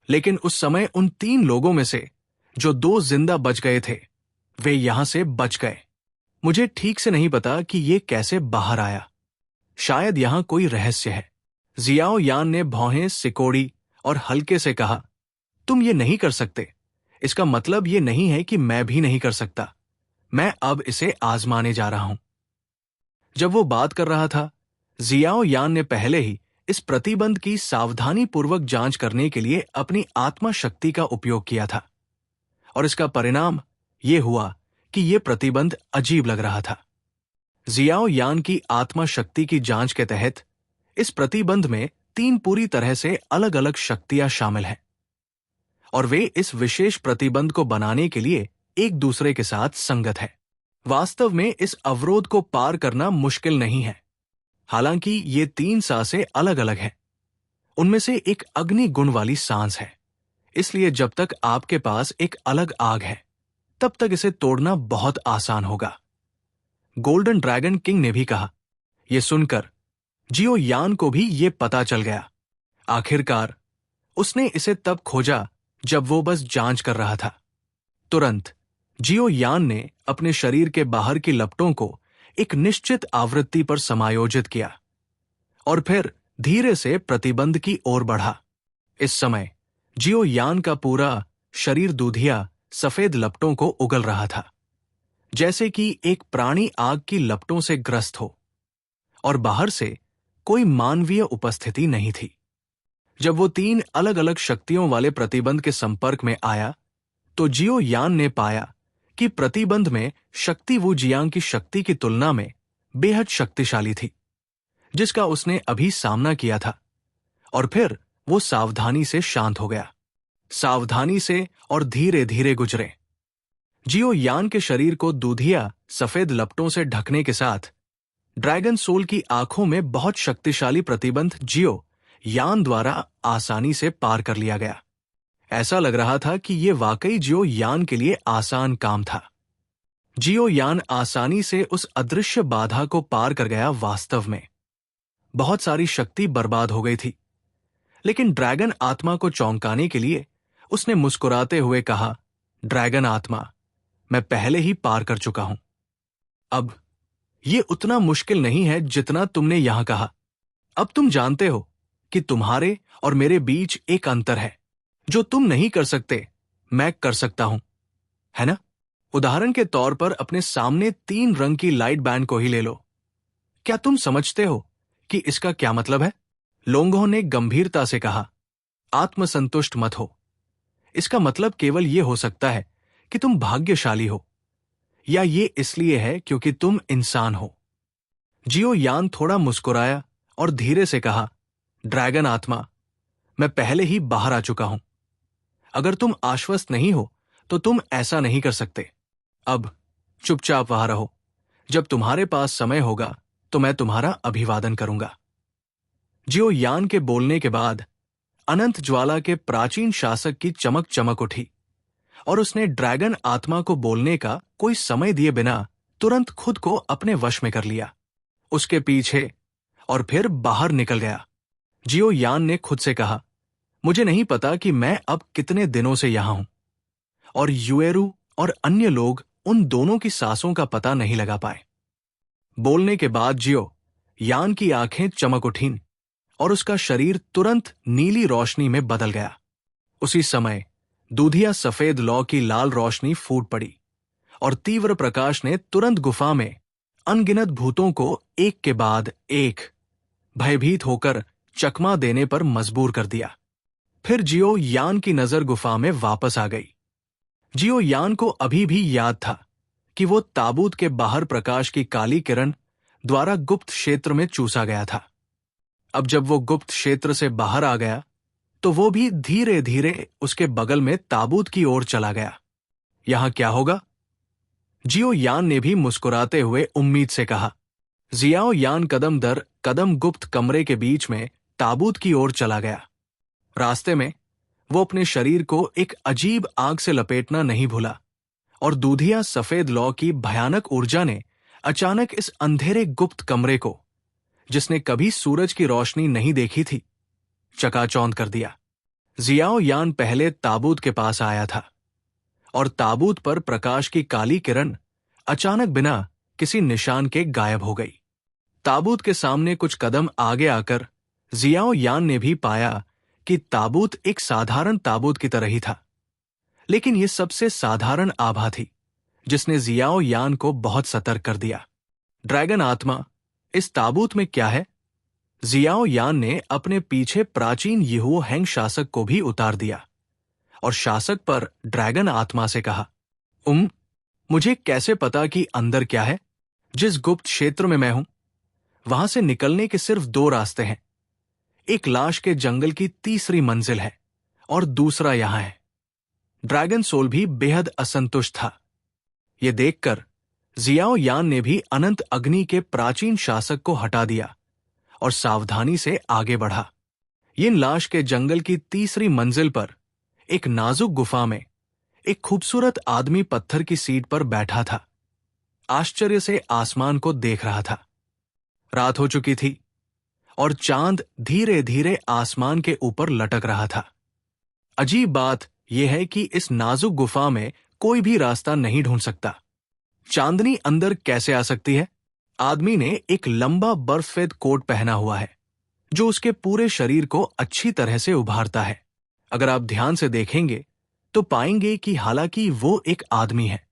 लेकिन उस समय उन 3 लोगों में से जो 2 जिंदा बच गए थे, वे यहां से बच गए। मुझे ठीक से नहीं पता कि ये कैसे बाहर आया। शायद यहां कोई रहस्य है। जियाओ यान ने भौहें सिकोड़ी और हल्के से कहा, तुम ये नहीं कर सकते। इसका मतलब ये नहीं है कि मैं भी नहीं कर सकता। मैं अब इसे आजमाने जा रहा हूं। जब वो बात कर रहा था, जियाओ यान ने पहले ही इस प्रतिबंध की सावधानी पूर्वक जांच करने के लिए अपनी आत्मा शक्ति का उपयोग किया था और इसका परिणाम ये हुआ कि ये प्रतिबंध अजीब लग रहा था। जियाओ यान की आत्मा शक्ति की जांच के तहत इस प्रतिबंध में 3 पूरी तरह से अलग अलग शक्तियां शामिल हैं और वे इस विशेष प्रतिबंध को बनाने के लिए एक दूसरे के साथ संगत है। वास्तव में इस अवरोध को पार करना मुश्किल नहीं है। हालांकि ये 3 सांसें अलग अलग हैं। उनमें से एक अग्नि गुण वाली सांस है, इसलिए जब तक आपके पास एक अलग आग है तब तक इसे तोड़ना बहुत आसान होगा। गोल्डन ड्रैगन किंग ने भी कहा। यह सुनकर जियो यान को भी ये पता चल गया। आखिरकार उसने इसे तब खोजा जब वो बस जांच कर रहा था। तुरंत जियो यान ने अपने शरीर के बाहर की लपटों को एक निश्चित आवृत्ति पर समायोजित किया और फिर धीरे से प्रतिबंध की ओर बढ़ा। इस समय जियो यान का पूरा शरीर दूधिया सफेद लपटों को उगल रहा था, जैसे कि एक प्राणी आग की लपटों से ग्रस्त हो, और बाहर से कोई मानवीय उपस्थिति नहीं थी। जब वो 3 अलग अलग शक्तियों वाले प्रतिबंध के संपर्क में आया तो जियो यान ने पाया कि प्रतिबंध में शक्ति वू जियांग की शक्ति की तुलना में बेहद शक्तिशाली थी, जिसका उसने अभी सामना किया था। और फिर वो सावधानी से शांत हो गया, सावधानी से और धीरे धीरे गुजरे। जियो यान के शरीर को दूधिया सफेद लपटों से ढकने के साथ ड्रैगन सोल की आंखों में बहुत शक्तिशाली प्रतिबंध जियो यान द्वारा आसानी से पार कर लिया गया। ऐसा लग रहा था कि यह वाकई जियो यान के लिए आसान काम था। जियो यान आसानी से उस अदृश्य बाधा को पार कर गया। वास्तव में बहुत सारी शक्ति बर्बाद हो गई थी, लेकिन ड्रैगन आत्मा को चौंकाने के लिए उसने मुस्कुराते हुए कहा, ड्रैगन आत्मा, मैं पहले ही पार कर चुका हूं। अब यह उतना मुश्किल नहीं है जितना तुमने यहां कहा। अब तुम जानते हो कि तुम्हारे और मेरे बीच एक अंतर है। जो तुम नहीं कर सकते मैं कर सकता हूं, है ना? उदाहरण के तौर पर अपने सामने 3 रंग की लाइट बैंड को ही ले लो। क्या तुम समझते हो कि इसका क्या मतलब है? लोंगो ने गंभीरता से कहा, आत्मसंतुष्ट मत हो। इसका मतलब केवल यह हो सकता है कि तुम भाग्यशाली हो, या ये इसलिए है क्योंकि तुम इंसान हो। जियो यान थोड़ा मुस्कुराया और धीरे से कहा, ड्रैगन आत्मा, मैं पहले ही बाहर आ चुका हूं। अगर तुम आश्वस्त नहीं हो तो तुम ऐसा नहीं कर सकते। अब चुपचाप वहां रहो। जब तुम्हारे पास समय होगा तो मैं तुम्हारा अभिवादन करूंगा। जियो यान के बोलने के बाद अनंत ज्वाला के प्राचीन शासक की चमक चमक उठी और उसने ड्रैगन आत्मा को बोलने का कोई समय दिए बिना तुरंत खुद को अपने वश में कर लिया, उसके पीछे और फिर बाहर निकल गया। जियो यान ने खुद से कहा, मुझे नहीं पता कि मैं अब कितने दिनों से यहां हूं। और युएरू और अन्य लोग उन दोनों की सांसों का पता नहीं लगा पाए। बोलने के बाद जियो यान की आंखें चमक उठीं और उसका शरीर तुरंत नीली रोशनी में बदल गया। उसी समय दूधिया सफेद लौ की लाल रोशनी फूट पड़ी और तीव्र प्रकाश ने तुरंत गुफा में अनगिनत भूतों को एक के बाद एक भयभीत होकर चकमा देने पर मजबूर कर दिया। फिर जियो यान की नजर गुफा में वापस आ गई। जियो यान को अभी भी याद था कि वो ताबूत के बाहर प्रकाश की काली किरण द्वारा गुप्त क्षेत्र में चूसा गया था। अब जब वो गुप्त क्षेत्र से बाहर आ गया तो वो भी धीरे धीरे उसके बगल में ताबूत की ओर चला गया। यहां क्या होगा? जियो यान ने भी मुस्कुराते हुए उम्मीद से कहा। जियाओ यान कदम दर कदम गुप्त कमरे के बीच में ताबूत की ओर चला गया। रास्ते में वो अपने शरीर को एक अजीब आग से लपेटना नहीं भूला और दूधिया सफेद लौ की भयानक ऊर्जा ने अचानक इस अंधेरे गुप्त कमरे को, जिसने कभी सूरज की रोशनी नहीं देखी थी, चकाचौंध कर दिया। जियाओ यान पहले ताबूत के पास आया था और ताबूत पर प्रकाश की काली किरण अचानक बिना किसी निशान के गायब हो गई। ताबूत के सामने कुछ कदम आगे आकर जियाओ यान ने भी पाया कि ताबूत एक साधारण ताबूत की तरह ही था, लेकिन यह सबसे साधारण आभा थी जिसने जियाओ यान को बहुत सतर्क कर दिया। ड्रैगन आत्मा, इस ताबूत में क्या है? जियाओ यान ने अपने पीछे प्राचीन यीहुओ हैंग शासक को भी उतार दिया और शासक पर ड्रैगन आत्मा से कहा, मुझे कैसे पता कि अंदर क्या है? जिस गुप्त क्षेत्र में मैं हूं वहां से निकलने के सिर्फ 2 रास्ते हैं। एक लाश के जंगल की तीसरी मंजिल है और दूसरा यहां है। ड्रैगन सोल भी बेहद असंतुष्ट था। यह देखकर जियाओ यान ने भी अनंत अग्नि के प्राचीन शासक को हटा दिया और सावधानी से आगे बढ़ा। इन लाश के जंगल की तीसरी मंजिल पर एक नाजुक गुफा में एक खूबसूरत आदमी पत्थर की सीट पर बैठा था, आश्चर्य से आसमान को देख रहा था। रात हो चुकी थी और चांद धीरे धीरे आसमान के ऊपर लटक रहा था। अजीब बात यह है कि इस नाजुक गुफा में कोई भी रास्ता नहीं ढूंढ सकता। चांदनी अंदर कैसे आ सकती है? आदमी ने एक लंबा बर्फवेद कोट पहना हुआ है जो उसके पूरे शरीर को अच्छी तरह से उभारता है। अगर आप ध्यान से देखेंगे तो पाएंगे कि हालांकि वो एक आदमी है,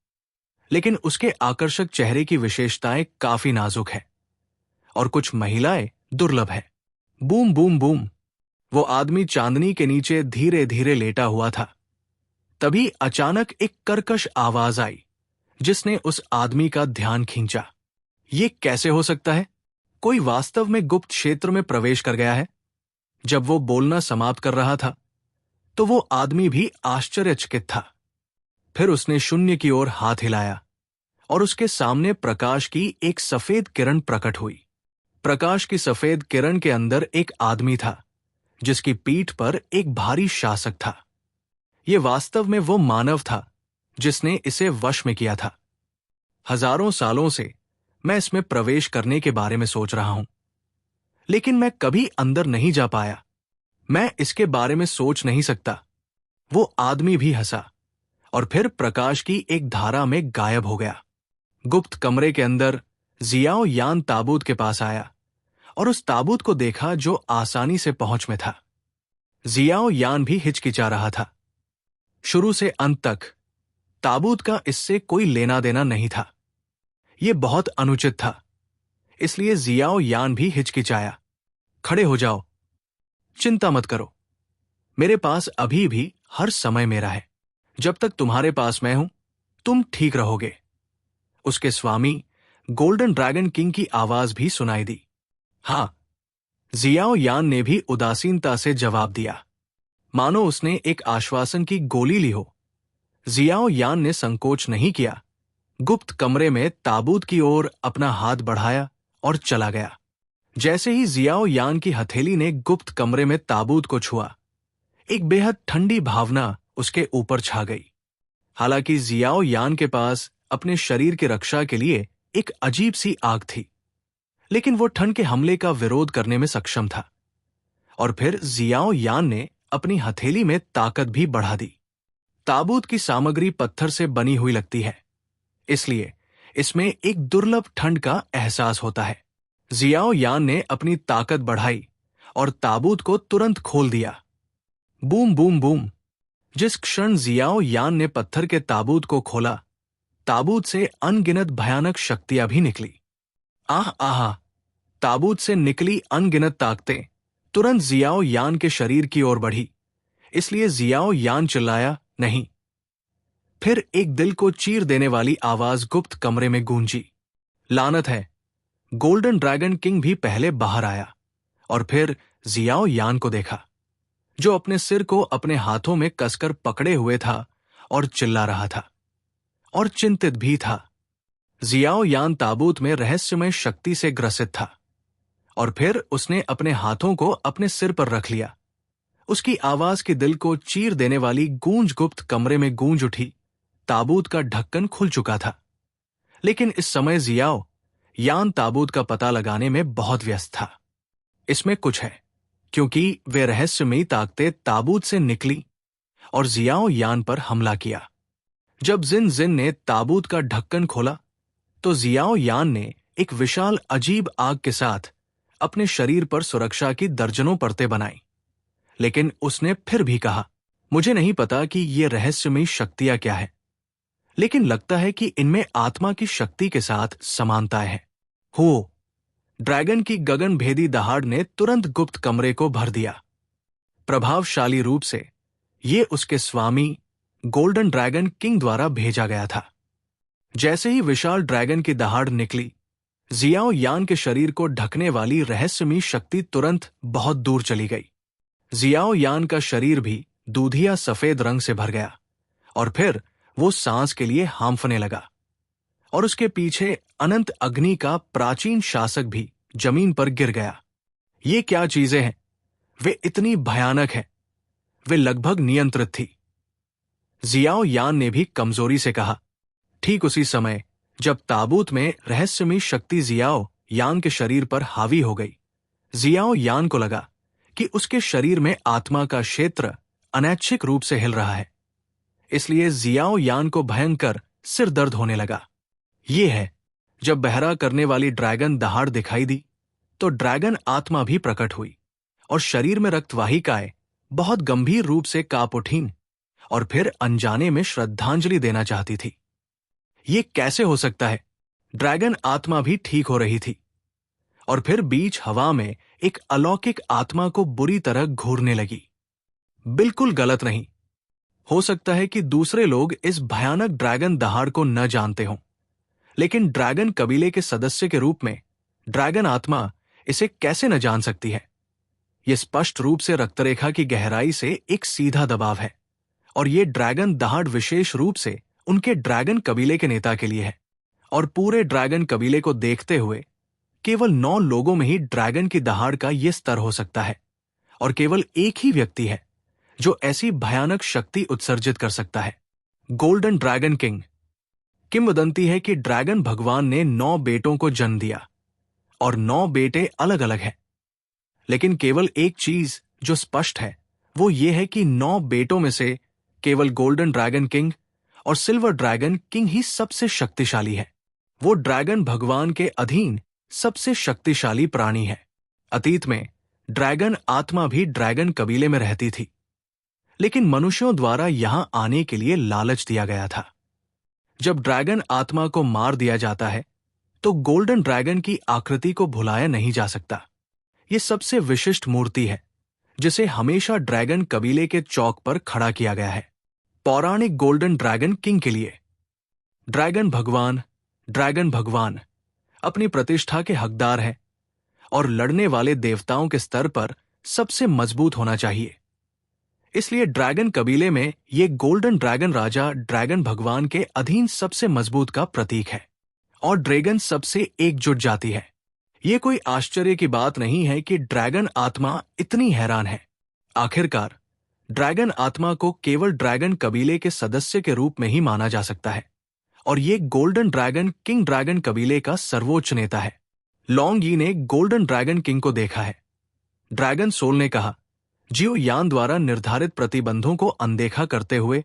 लेकिन उसके आकर्षक चेहरे की विशेषताएं काफी नाजुक है और कुछ महिलाएं दुर्लभ है। Boom boom boom. वो आदमी चांदनी के नीचे धीरे धीरे लेटा हुआ था। तभी अचानक एक कर्कश आवाज आई जिसने उस आदमी का ध्यान खींचा। ये कैसे हो सकता है? कोई वास्तव में गुप्त क्षेत्र में प्रवेश कर गया है। जब वो बोलना समाप्त कर रहा था तो वो आदमी भी आश्चर्यचकित था। फिर उसने शून्य की ओर हाथ हिलाया और उसके सामने प्रकाश की एक सफेद किरण प्रकट हुई। प्रकाश की सफेद किरण के अंदर एक आदमी था जिसकी पीठ पर एक भारी शासक था। ये वास्तव में वो मानव था जिसने इसे वश में किया था। हजारों सालों से मैं इसमें प्रवेश करने के बारे में सोच रहा हूं, लेकिन मैं कभी अंदर नहीं जा पाया। मैं इसके बारे में सोच नहीं सकता। वो आदमी भी हंसा और फिर प्रकाश की एक धारा में गायब हो गया। गुप्त कमरे के अंदर जियाओ यान ताबूत के पास आया और उस ताबूत को देखा जो आसानी से पहुंच में था। जियाओ यान भी हिचकिचा रहा था। शुरू से अंत तक ताबूत का इससे कोई लेना देना नहीं था। यह बहुत अनुचित था, इसलिए जियाओ यान भी हिचकिचाया। खड़े हो जाओ, चिंता मत करो। मेरे पास अभी भी हर समय मेरा है। जब तक तुम्हारे पास मैं हूं, तुम ठीक रहोगे। उसके स्वामी गोल्डन ड्रैगन किंग की आवाज भी सुनाई दी। हां, जियाओ यान ने भी उदासीनता से जवाब दिया, मानो उसने एक आश्वासन की गोली ली हो। जियाओ यान ने संकोच नहीं किया। गुप्त कमरे में ताबूत की ओर अपना हाथ बढ़ाया और चला गया। जैसे ही जियाओ यान की हथेली ने गुप्त कमरे में ताबूत को छुआ, एक बेहद ठंडी भावना उसके ऊपर छा गई। हालांकि जियाओ यान के पास अपने शरीर की रक्षा के लिए एक अजीब सी आग थी, लेकिन वो ठंड के हमले का विरोध करने में सक्षम था। और फिर जियाओ यान ने अपनी हथेली में ताकत भी बढ़ा दी। ताबूत की सामग्री पत्थर से बनी हुई लगती है, इसलिए इसमें एक दुर्लभ ठंड का एहसास होता है। जियाओ यान ने अपनी ताकत बढ़ाई और ताबूत को तुरंत खोल दिया। Boom boom boom. जिस क्षण जियाओ यान ने पत्थर के ताबूत को खोला, ताबूत से अनगिनत भयानक शक्तियां भी निकली। आह आह। ताबूत से निकली अनगिनत ताकतें तुरंत जियाओ यान के शरीर की ओर बढ़ी, इसलिए जियाओ यान चिल्लाया, नहीं। फिर एक दिल को चीर देने वाली आवाज गुप्त कमरे में गूंजी। लानत है। गोल्डन ड्रैगन किंग भी पहले बाहर आया और फिर जियाओ यान को देखा, जो अपने सिर को अपने हाथों में कसकर पकड़े हुए था और चिल्ला रहा था और चिंतित भी था। जियाओ यान ताबूत में रहस्यमय शक्ति से ग्रसित था और फिर उसने अपने हाथों को अपने सिर पर रख लिया। उसकी आवाज की दिल को चीर देने वाली गूंज गुप्त कमरे में गूंज उठी। ताबूत का ढक्कन खुल चुका था, लेकिन इस समय जियाओ यान ताबूत का पता लगाने में बहुत व्यस्त था। इसमें कुछ है, क्योंकि वे रहस्यमयी ताकतें ताबूत से निकली और जियाओ यान पर हमला किया। जब जिन जिन ने ताबूत का ढक्कन खोला तो जियाओ यान ने एक विशाल अजीब आग के साथ अपने शरीर पर सुरक्षा की दर्जनों परतें बनाई। लेकिन उसने फिर भी कहा, मुझे नहीं पता कि ये रहस्यमयी शक्तियां क्या है, लेकिन लगता है कि इनमें आत्मा की शक्ति के साथ समानताएं हैं। हो। ड्रैगन की गगन भेदी दहाड़ ने तुरंत गुप्त कमरे को भर दिया। प्रभावशाली रूप से ये उसके स्वामी गोल्डन ड्रैगन किंग द्वारा भेजा गया था। जैसे ही विशाल ड्रैगन की दहाड़ निकली, जियाओ यान के शरीर को ढकने वाली रहस्यमयी शक्ति तुरंत बहुत दूर चली गई। जियाओ यान का शरीर भी दूधिया सफेद रंग से भर गया और फिर वो सांस के लिए हांफने लगा और उसके पीछे अनंत अग्नि का प्राचीन शासक भी जमीन पर गिर गया। ये क्या चीजें हैं? वे इतनी भयानक हैं। वे लगभग नियंत्रित थी। जियाओ यान ने भी कमजोरी से कहा। ठीक उसी समय जब ताबूत में रहस्यमयी शक्ति जियाओ यान के शरीर पर हावी हो गई, जियाओ यान को लगा कि उसके शरीर में आत्मा का क्षेत्र अनैच्छिक रूप से हिल रहा है। इसलिए जियाओ यान को भयंकर सिर दर्द होने लगा। ये है, जब बहरा करने वाली ड्रैगन दहाड़ दिखाई दी तो ड्रैगन आत्मा भी प्रकट हुई और शरीर में रक्तवाहिकाएं बहुत गंभीर रूप से कांप उठीं और फिर अनजाने में श्रद्धांजलि देना चाहती थी। ये कैसे हो सकता है? ड्रैगन आत्मा भी ठीक हो रही थी और फिर बीच हवा में एक अलौकिक आत्मा को बुरी तरह घूरने लगी। बिल्कुल गलत नहीं। हो सकता है कि दूसरे लोग इस भयानक ड्रैगन दहाड़ को न जानते हों, लेकिन ड्रैगन कबीले के सदस्य के रूप में ड्रैगन आत्मा इसे कैसे न जान सकती है। यह स्पष्ट रूप से रक्तरेखा की गहराई से एक सीधा दबाव है, और यह ड्रैगन दहाड़ विशेष रूप से उनके ड्रैगन कबीले के नेता के लिए है। और पूरे ड्रैगन कबीले को देखते हुए केवल 9 लोगों में ही ड्रैगन की दहाड़ का यह स्तर हो सकता है, और केवल एक ही व्यक्ति है जो ऐसी भयानक शक्ति उत्सर्जित कर सकता है। Golden dragon king. किंवदंती है कि ड्रैगन भगवान ने 9 बेटों को जन्म दिया, और 9 बेटे अलग अलग हैं। लेकिन केवल एक चीज जो स्पष्ट है वो ये है कि 9 बेटों में से केवल गोल्डन ड्रैगन किंग और सिल्वर ड्रैगन किंग ही सबसे शक्तिशाली है। वो ड्रैगन भगवान के अधीन सबसे शक्तिशाली प्राणी है। अतीत में ड्रैगन आत्मा भी ड्रैगन कबीले में रहती थी, लेकिन मनुष्यों द्वारा यहां आने के लिए लालच दिया गया था। जब ड्रैगन आत्मा को मार दिया जाता है तो गोल्डन ड्रैगन की आकृति को भुलाया नहीं जा सकता। यह सबसे विशिष्ट मूर्ति है जिसे हमेशा ड्रैगन कबीले के चौक पर खड़ा किया गया है। पौराणिक गोल्डन ड्रैगन किंग के लिए ड्रैगन भगवान अपनी प्रतिष्ठा के हकदार है और लड़ने वाले देवताओं के स्तर पर सबसे मजबूत होना चाहिए। इसलिए ड्रैगन कबीले में ये गोल्डन ड्रैगन राजा ड्रैगन भगवान के अधीन सबसे मजबूत का प्रतीक है, और ड्रैगन सबसे एकजुट जाती है। ये कोई आश्चर्य की बात नहीं है कि ड्रैगन आत्मा इतनी हैरान है। आखिरकार ड्रैगन आत्मा को केवल ड्रैगन कबीले के सदस्य के रूप में ही माना जा सकता है, और ये गोल्डन ड्रैगन किंग ड्रैगन कबीले का सर्वोच्च नेता है। लॉन्ग यी ने गोल्डन ड्रैगन किंग को देखा है। ड्रैगन सोल ने कहा, जियो यान द्वारा निर्धारित प्रतिबंधों को अनदेखा करते हुए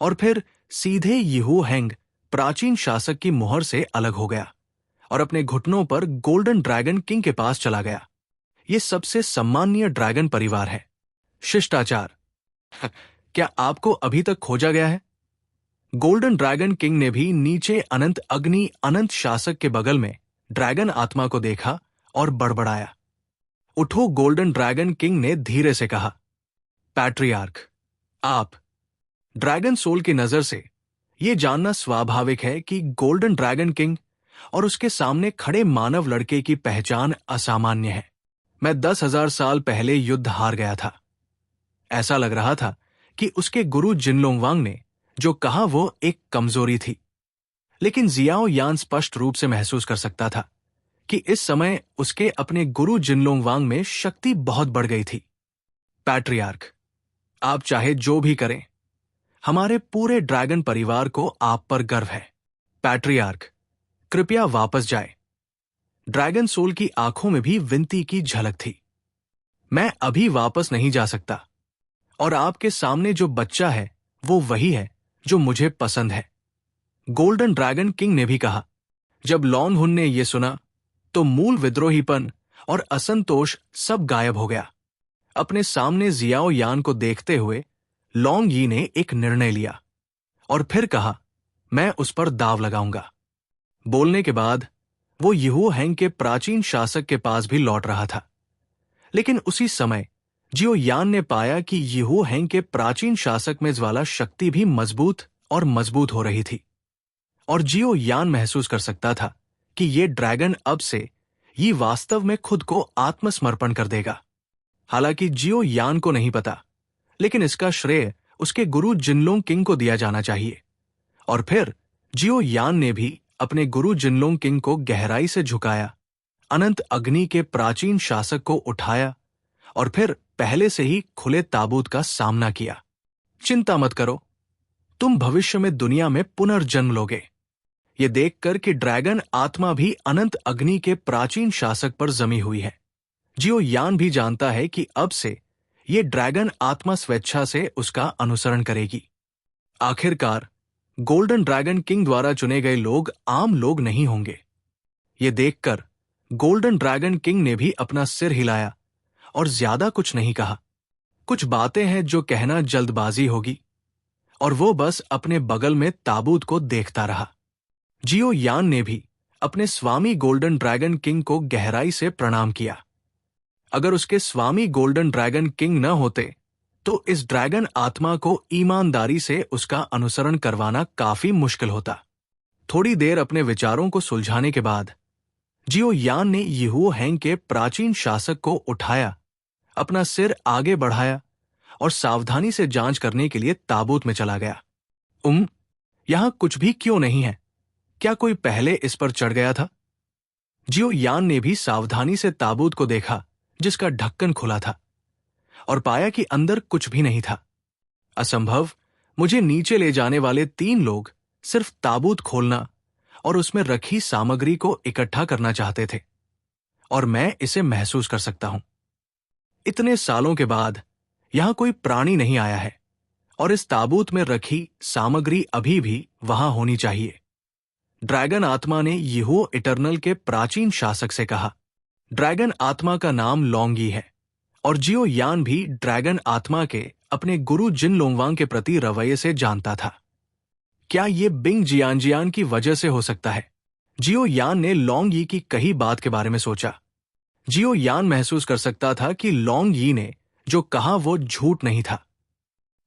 और फिर सीधे यीहू हैंग प्राचीन शासक की मुहर से अलग हो गया और अपने घुटनों पर गोल्डन ड्रैगन किंग के पास चला गया। यह सबसे सम्माननीय ड्रैगन परिवार है। शिष्टाचार। क्या आपको अभी तक खोजा गया है? गोल्डन ड्रैगन किंग ने भी नीचे अनंत अग्नि अनंत शासक के बगल में ड्रैगन आत्मा को देखा और बड़बड़ाया। उठो, गोल्डन ड्रैगन किंग ने धीरे से कहा। पैट्रियार्क, आप। ड्रैगन सोल की नजर से यह जानना स्वाभाविक है कि गोल्डन ड्रैगन किंग और उसके सामने खड़े मानव लड़के की पहचान असामान्य है। मैं 10,000 साल पहले युद्ध हार गया था। ऐसा लग रहा था कि उसके गुरु जिनलोंगवांग ने जो कहा वो एक कमजोरी थी, लेकिन जियाओ यान स्पष्ट रूप से महसूस कर सकता था कि इस समय उसके अपने गुरु जिनलोंगवांग में शक्ति बहुत बढ़ गई थी। पैट्रियार्क, आप चाहे जो भी करें, हमारे पूरे ड्रैगन परिवार को आप पर गर्व है। पैट्रियार्क, कृपया वापस जाए। ड्रैगन सोल की आंखों में भी विनती की झलक थी। मैं अभी वापस नहीं जा सकता, और आपके सामने जो बच्चा है वो वही है जो मुझे पसंद है। गोल्डन ड्रैगन किंग ने भी कहा। जब लॉन्ग हुन ने यह सुना तो मूल विद्रोहीपन और असंतोष सब गायब हो गया। अपने सामने जियाओ यान को देखते हुए लॉन्ग यी ने एक निर्णय लिया और फिर कहा, मैं उस पर दाव लगाऊंगा। बोलने के बाद वो यीहू हैंग के प्राचीन शासक के पास भी लौट रहा था, लेकिन उसी समय जियो यान ने पाया कि यीहू हैंग के प्राचीन शासक में ज्वाला शक्ति भी मजबूत और मजबूत हो रही थी, और जियो यान महसूस कर सकता था कि ये ड्रैगन अब से ये वास्तव में खुद को आत्मसमर्पण कर देगा। हालांकि जियो यान को नहीं पता, लेकिन इसका श्रेय उसके गुरु जिनलोंग किंग को दिया जाना चाहिए। और फिर जियो यान ने भी अपने गुरु जिनलोंग किंग को गहराई से झुकाया, अनंत अग्नि के प्राचीन शासक को उठाया और फिर पहले से ही खुले ताबूत का सामना किया। चिंता मत करो, तुम भविष्य में दुनिया में पुनर्जन्म लोगे। ये देखकर कि ड्रैगन आत्मा भी अनंत अग्नि के प्राचीन शासक पर जमी हुई है, जियो यान भी जानता है कि अब से ये ड्रैगन आत्मा स्वेच्छा से उसका अनुसरण करेगी। आखिरकार गोल्डन ड्रैगन किंग द्वारा चुने गए लोग आम लोग नहीं होंगे। ये देखकर गोल्डन ड्रैगन किंग ने भी अपना सिर हिलाया और ज्यादा कुछ नहीं कहा। कुछ बातें हैं जो कहना जल्दबाजी होगी, और वो बस अपने बगल में ताबूत को देखता रहा। जियो यान ने भी अपने स्वामी गोल्डन ड्रैगन किंग को गहराई से प्रणाम किया। अगर उसके स्वामी गोल्डन ड्रैगन किंग न होते तो इस ड्रैगन आत्मा को ईमानदारी से उसका अनुसरण करवाना काफी मुश्किल होता। थोड़ी देर अपने विचारों को सुलझाने के बाद जियो यान ने यीहुओ हैंग के प्राचीन शासक को उठाया, अपना सिर आगे बढ़ाया और सावधानी से जांच करने के लिए ताबूत में चला गया। यहां कुछ भी क्यों नहीं है? क्या कोई पहले इस पर चढ़ गया था? जियो यान ने भी सावधानी से ताबूत को देखा, जिसका ढक्कन खुला था, और पाया कि अंदर कुछ भी नहीं था। असंभव, मुझे नीचे ले जाने वाले 3 लोग सिर्फ ताबूत खोलना और उसमें रखी सामग्री को इकट्ठा करना चाहते थे, और मैं इसे महसूस कर सकता हूं। इतने सालों के बाद यहां कोई प्राणी नहीं आया है, और इस ताबूत में रखी सामग्री अभी भी वहां होनी चाहिए। ड्रैगन आत्मा ने यीहुओ इटर्नल के प्राचीन शासक से कहा। ड्रैगन आत्मा का नाम लोंगी है, और जियो यान भी ड्रैगन आत्मा के अपने गुरु जिन लोंगवांग के प्रति रवैये से जानता था। क्या ये बिंग जियानजियान की वजह से हो सकता है? जियो यान ने लोंग यी की कही बात के बारे में सोचा। जियो यान महसूस कर सकता था कि लोंग यी ने जो कहा वो झूठ नहीं था।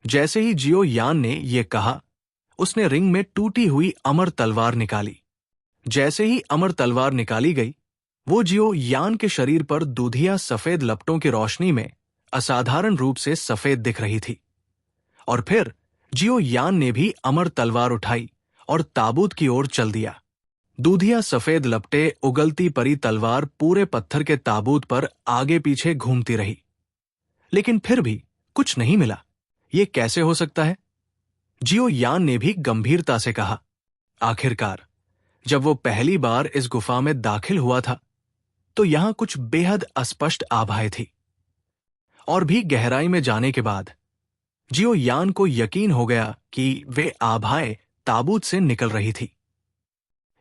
जैसे ही जियो यान ने यह कहा, उसने रिंग में टूटी हुई अमर तलवार निकाली। जैसे ही अमर तलवार निकाली गई, वो जियो यान के शरीर पर दूधिया सफेद लपटों की रोशनी में असाधारण रूप से सफेद दिख रही थी। और फिर जियो यान ने भी अमर तलवार उठाई और ताबूत की ओर चल दिया। दूधिया सफेद लपटे उगलती परी तलवार पूरे पत्थर के ताबूत पर आगे पीछे घूमती रही, लेकिन फिर भी कुछ नहीं मिला। ये कैसे हो सकता है? जियो यान ने भी गंभीरता से कहा। आखिरकार जब वो पहली बार इस गुफा में दाखिल हुआ था तो यहां कुछ बेहद अस्पष्ट आभाएं थी, और भी गहराई में जाने के बाद जियो यान को यकीन हो गया कि वे आभाएं ताबूत से निकल रही थी।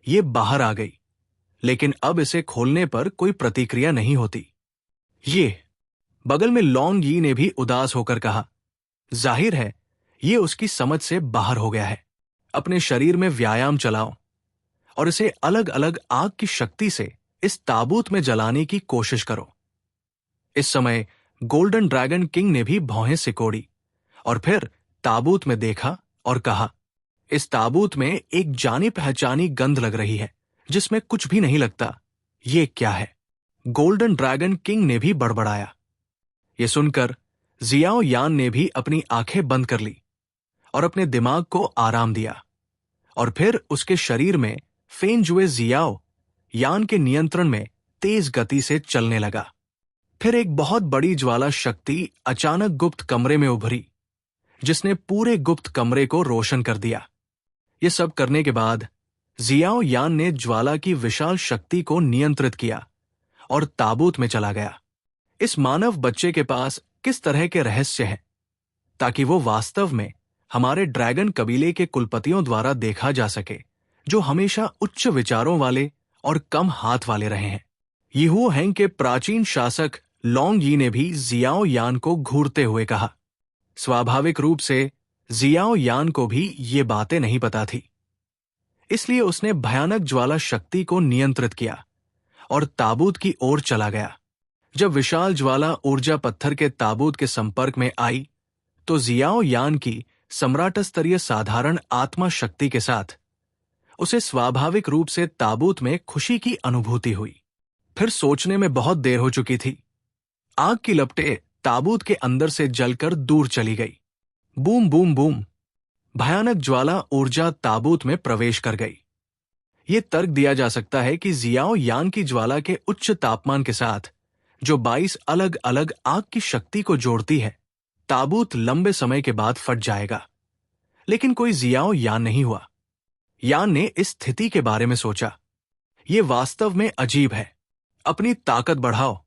ये बाहर आ गई, लेकिन अब इसे खोलने पर कोई प्रतिक्रिया नहीं होती। ये बगल में लोंग यी ने भी उदास होकर कहा। जाहिर है ये उसकी समझ से बाहर हो गया है। अपने शरीर में व्यायाम चलाओ और इसे अलग अलग आग की शक्ति से इस ताबूत में जलाने की कोशिश करो। इस समय गोल्डन ड्रैगन किंग ने भी भौहें सिकोड़ी और फिर ताबूत में देखा और कहा, इस ताबूत में एक जानी पहचानी गंध लग रही है जिसमें कुछ भी नहीं लगता। ये क्या है? गोल्डन ड्रैगन किंग ने भी बड़बड़ाया। ये सुनकर जियाओ यान ने भी अपनी आंखें बंद कर ली और अपने दिमाग को आराम दिया, और फिर उसके शरीर में फेंजुए जियाओ यान के नियंत्रण में तेज गति से चलने लगा। फिर एक बहुत बड़ी ज्वाला शक्ति अचानक गुप्त कमरे में उभरी, जिसने पूरे गुप्त कमरे को रोशन कर दिया। ये सब करने के बाद जियाओ यान ने ज्वाला की विशाल शक्ति को नियंत्रित किया और ताबूत में चला गया। इस मानव बच्चे के पास किस तरह के रहस्य हैं, ताकि वो वास्तव में हमारे ड्रैगन कबीले के कुलपतियों द्वारा देखा जा सके, जो हमेशा उच्च विचारों वाले और कम हाथ वाले रहे हैं। यीहुओ हैंग के प्राचीन शासक लोंग यी ने भी जियाओ यान को घूरते हुए कहा। स्वाभाविक रूप से जियाओ यान को भी ये बातें नहीं पता थी, इसलिए उसने भयानक ज्वाला शक्ति को नियंत्रित किया और ताबूत की ओर चला गया। जब विशाल ज्वाला ऊर्जा पत्थर के ताबूत के संपर्क में आई तो जियाओ यान की सम्राट स्तरीय साधारण आत्मा शक्ति के साथ उसे स्वाभाविक रूप से ताबूत में खुशी की अनुभूति हुई। फिर सोचने में बहुत देर हो चुकी थी। आग की लपटें ताबूत के अंदर से जलकर दूर चली गई। बूम बूम बूम, भयानक ज्वाला ऊर्जा ताबूत में प्रवेश कर गई। ये तर्क दिया जा सकता है कि जियाओ यान की ज्वाला के उच्च तापमान के साथ जो 22 अलग अलग आग की शक्ति को जोड़ती है, ताबूत लंबे समय के बाद फट जाएगा। लेकिन कोई जियाओ यान नहीं हुआ। यान ने इस स्थिति के बारे में सोचा, ये वास्तव में अजीब है, अपनी ताकत बढ़ाओ।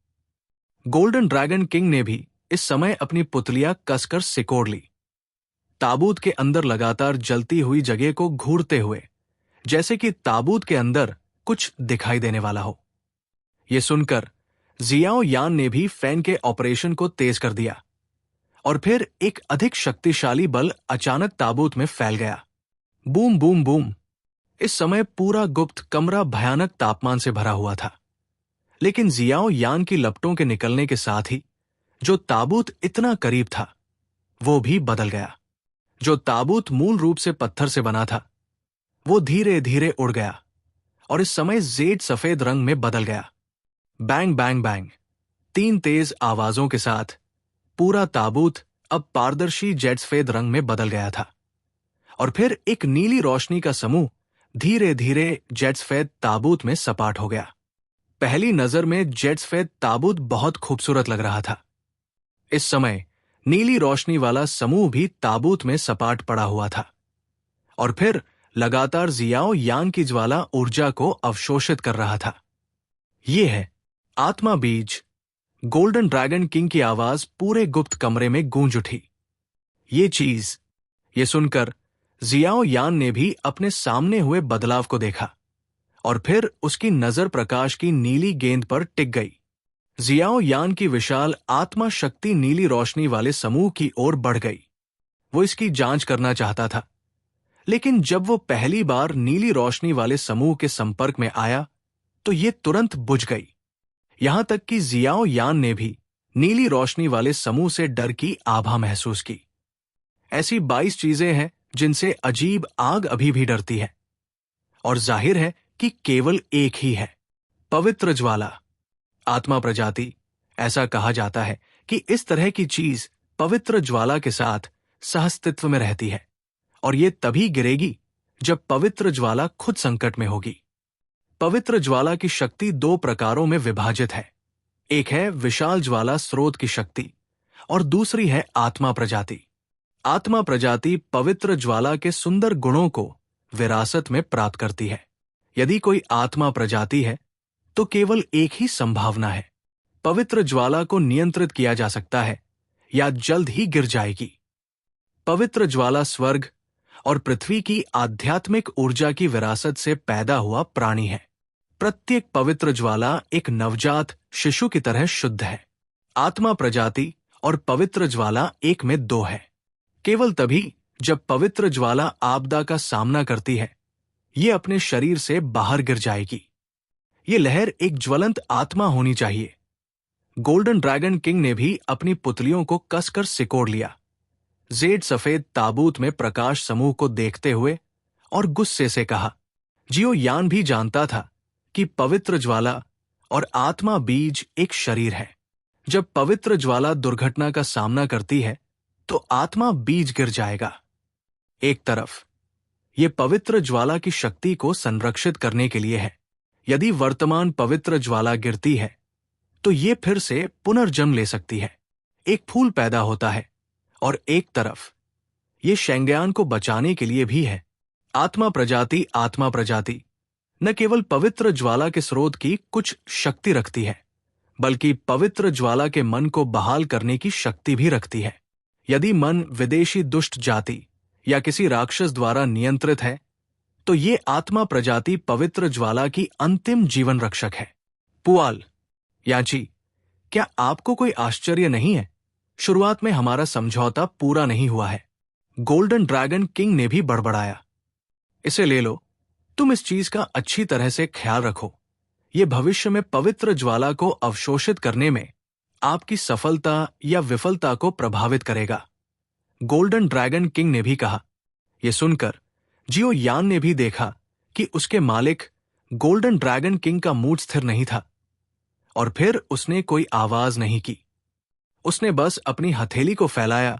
गोल्डन ड्रैगन किंग ने भी इस समय अपनी पुतलियां कसकर सिकोड़ ली, ताबूत के अंदर लगातार जलती हुई जगह को घूरते हुए, जैसे कि ताबूत के अंदर कुछ दिखाई देने वाला हो। यह सुनकर जियाओ यान ने भी फैन के ऑपरेशन को तेज कर दिया, और फिर एक अधिक शक्तिशाली बल अचानक ताबूत में फैल गया। बूम बूम बूम, इस समय पूरा गुप्त कमरा भयानक तापमान से भरा हुआ था, लेकिन जियाओ यान की लपटों के निकलने के साथ ही जो ताबूत इतना करीब था वो भी बदल गया। जो ताबूत मूल रूप से पत्थर से बना था वो धीरे धीरे उड़ गया और इस समय जेड सफेद रंग में बदल गया। बैंग बैंग बैंग, 3 तेज आवाजों के साथ पूरा ताबूत अब पारदर्शी जेड सफेद रंग में बदल गया था और फिर एक नीली रोशनी का समूह धीरे धीरे जेड सफेद ताबूत में सपाट हो गया। पहली नजर में जेड सफेद ताबूत बहुत खूबसूरत लग रहा था। इस समय नीली रोशनी वाला समूह भी ताबूत में सपाट पड़ा हुआ था और फिर लगातार जियाओ यान की ज्वाला ऊर्जा को अवशोषित कर रहा था। ये है आत्मा बीज। गोल्डन ड्रैगन किंग की आवाज पूरे गुप्त कमरे में गूंज उठी। ये सुनकर जियाओ यान ने भी अपने सामने हुए बदलाव को देखा और फिर उसकी नजर प्रकाश की नीली गेंद पर टिक गई। जियाओ यान की विशाल आत्मा शक्ति नीली रोशनी वाले समूह की ओर बढ़ गई। वो इसकी जांच करना चाहता था, लेकिन जब वो पहली बार नीली रोशनी वाले समूह के संपर्क में आया तो ये तुरंत बुझ गई। यहां तक कि जियाओ यान ने भी नीली रोशनी वाले समूह से डर की आभा महसूस की। ऐसी 22 चीजें हैं जिनसे अजीब आग अभी भी डरती है, और जाहिर है कि केवल एक ही है, पवित्र ज्वाला, आत्मा प्रजाति। ऐसा कहा जाता है कि इस तरह की चीज पवित्र ज्वाला के साथ सहअस्तित्व में रहती है और ये तभी गिरेगी जब पवित्र ज्वाला खुद संकट में होगी। पवित्र ज्वाला की शक्ति 2 प्रकारों में विभाजित है। एक है विशाल ज्वाला स्रोत की शक्ति और दूसरी है आत्मा प्रजाति। आत्मा प्रजाति पवित्र ज्वाला के सुंदर गुणों को विरासत में प्राप्त करती है। यदि कोई आत्मा प्रजाति है तो केवल एक ही संभावना है, पवित्र ज्वाला को नियंत्रित किया जा सकता है या जल्द ही गिर जाएगी। पवित्र ज्वाला स्वर्ग और पृथ्वी की आध्यात्मिक ऊर्जा की विरासत से पैदा हुआ प्राणी है। प्रत्येक पवित्र ज्वाला एक नवजात शिशु की तरह शुद्ध है। आत्मा प्रजाति और पवित्र ज्वाला एक में 2 है। केवल तभी जब पवित्र ज्वाला आपदा का सामना करती है ये अपने शरीर से बाहर गिर जाएगी। ये लहर एक ज्वलंत आत्मा होनी चाहिए। गोल्डन ड्रैगन किंग ने भी अपनी पुतलियों को कसकर सिकोड़ लिया। जेड सफेद ताबूत में प्रकाश समूह को देखते हुए और गुस्से से कहा, जियो यान भी जानता था कि पवित्र ज्वाला और आत्मा बीज एक शरीर है। जब पवित्र ज्वाला दुर्घटना का सामना करती है तो आत्मा बीज गिर जाएगा। एक तरफ ये पवित्र ज्वाला की शक्ति को संरक्षित करने के लिए है। यदि वर्तमान पवित्र ज्वाला गिरती है तो ये फिर से पुनर्जन्म ले सकती है, एक फूल पैदा होता है। और एक तरफ ये शेंगयान को बचाने के लिए भी है। आत्मा प्रजाति न केवल पवित्र ज्वाला के स्रोत की कुछ शक्ति रखती है, बल्कि पवित्र ज्वाला के मन को बहाल करने की शक्ति भी रखती है। यदि मन विदेशी दुष्ट जाति या किसी राक्षस द्वारा नियंत्रित है तो ये आत्मा प्रजाति पवित्र ज्वाला की अंतिम जीवन रक्षक है। पुआल, याची, क्या आपको कोई आश्चर्य नहीं है? शुरुआत में हमारा समझौता पूरा नहीं हुआ है। गोल्डन ड्रैगन किंग ने भी बड़बड़ाया। इसे ले लो, तुम इस चीज का अच्छी तरह से ख्याल रखो। ये भविष्य में पवित्र ज्वाला को अवशोषित करने में आपकी सफलता या विफलता को प्रभावित करेगा। गोल्डन ड्रैगन किंग ने भी कहा। यह सुनकर जियो यान ने भी देखा कि उसके मालिक गोल्डन ड्रैगन किंग का मूड स्थिर नहीं था और फिर उसने कोई आवाज नहीं की। उसने बस अपनी हथेली को फैलाया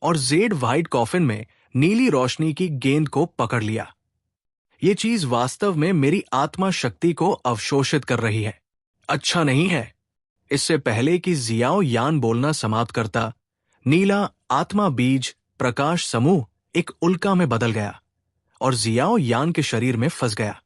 और जेड व्हाइट कॉफिन में नीली रोशनी की गेंद को पकड़ लिया। ये चीज वास्तव में मेरी आत्मा शक्ति को अवशोषित कर रही है। अच्छा नहीं है। इससे पहले कि जियाओ यान बोलना समाप्त करता, नीला आत्मा बीज प्रकाश समूह एक उल्का में बदल गया और जियाओ यान के शरीर में फंस गया।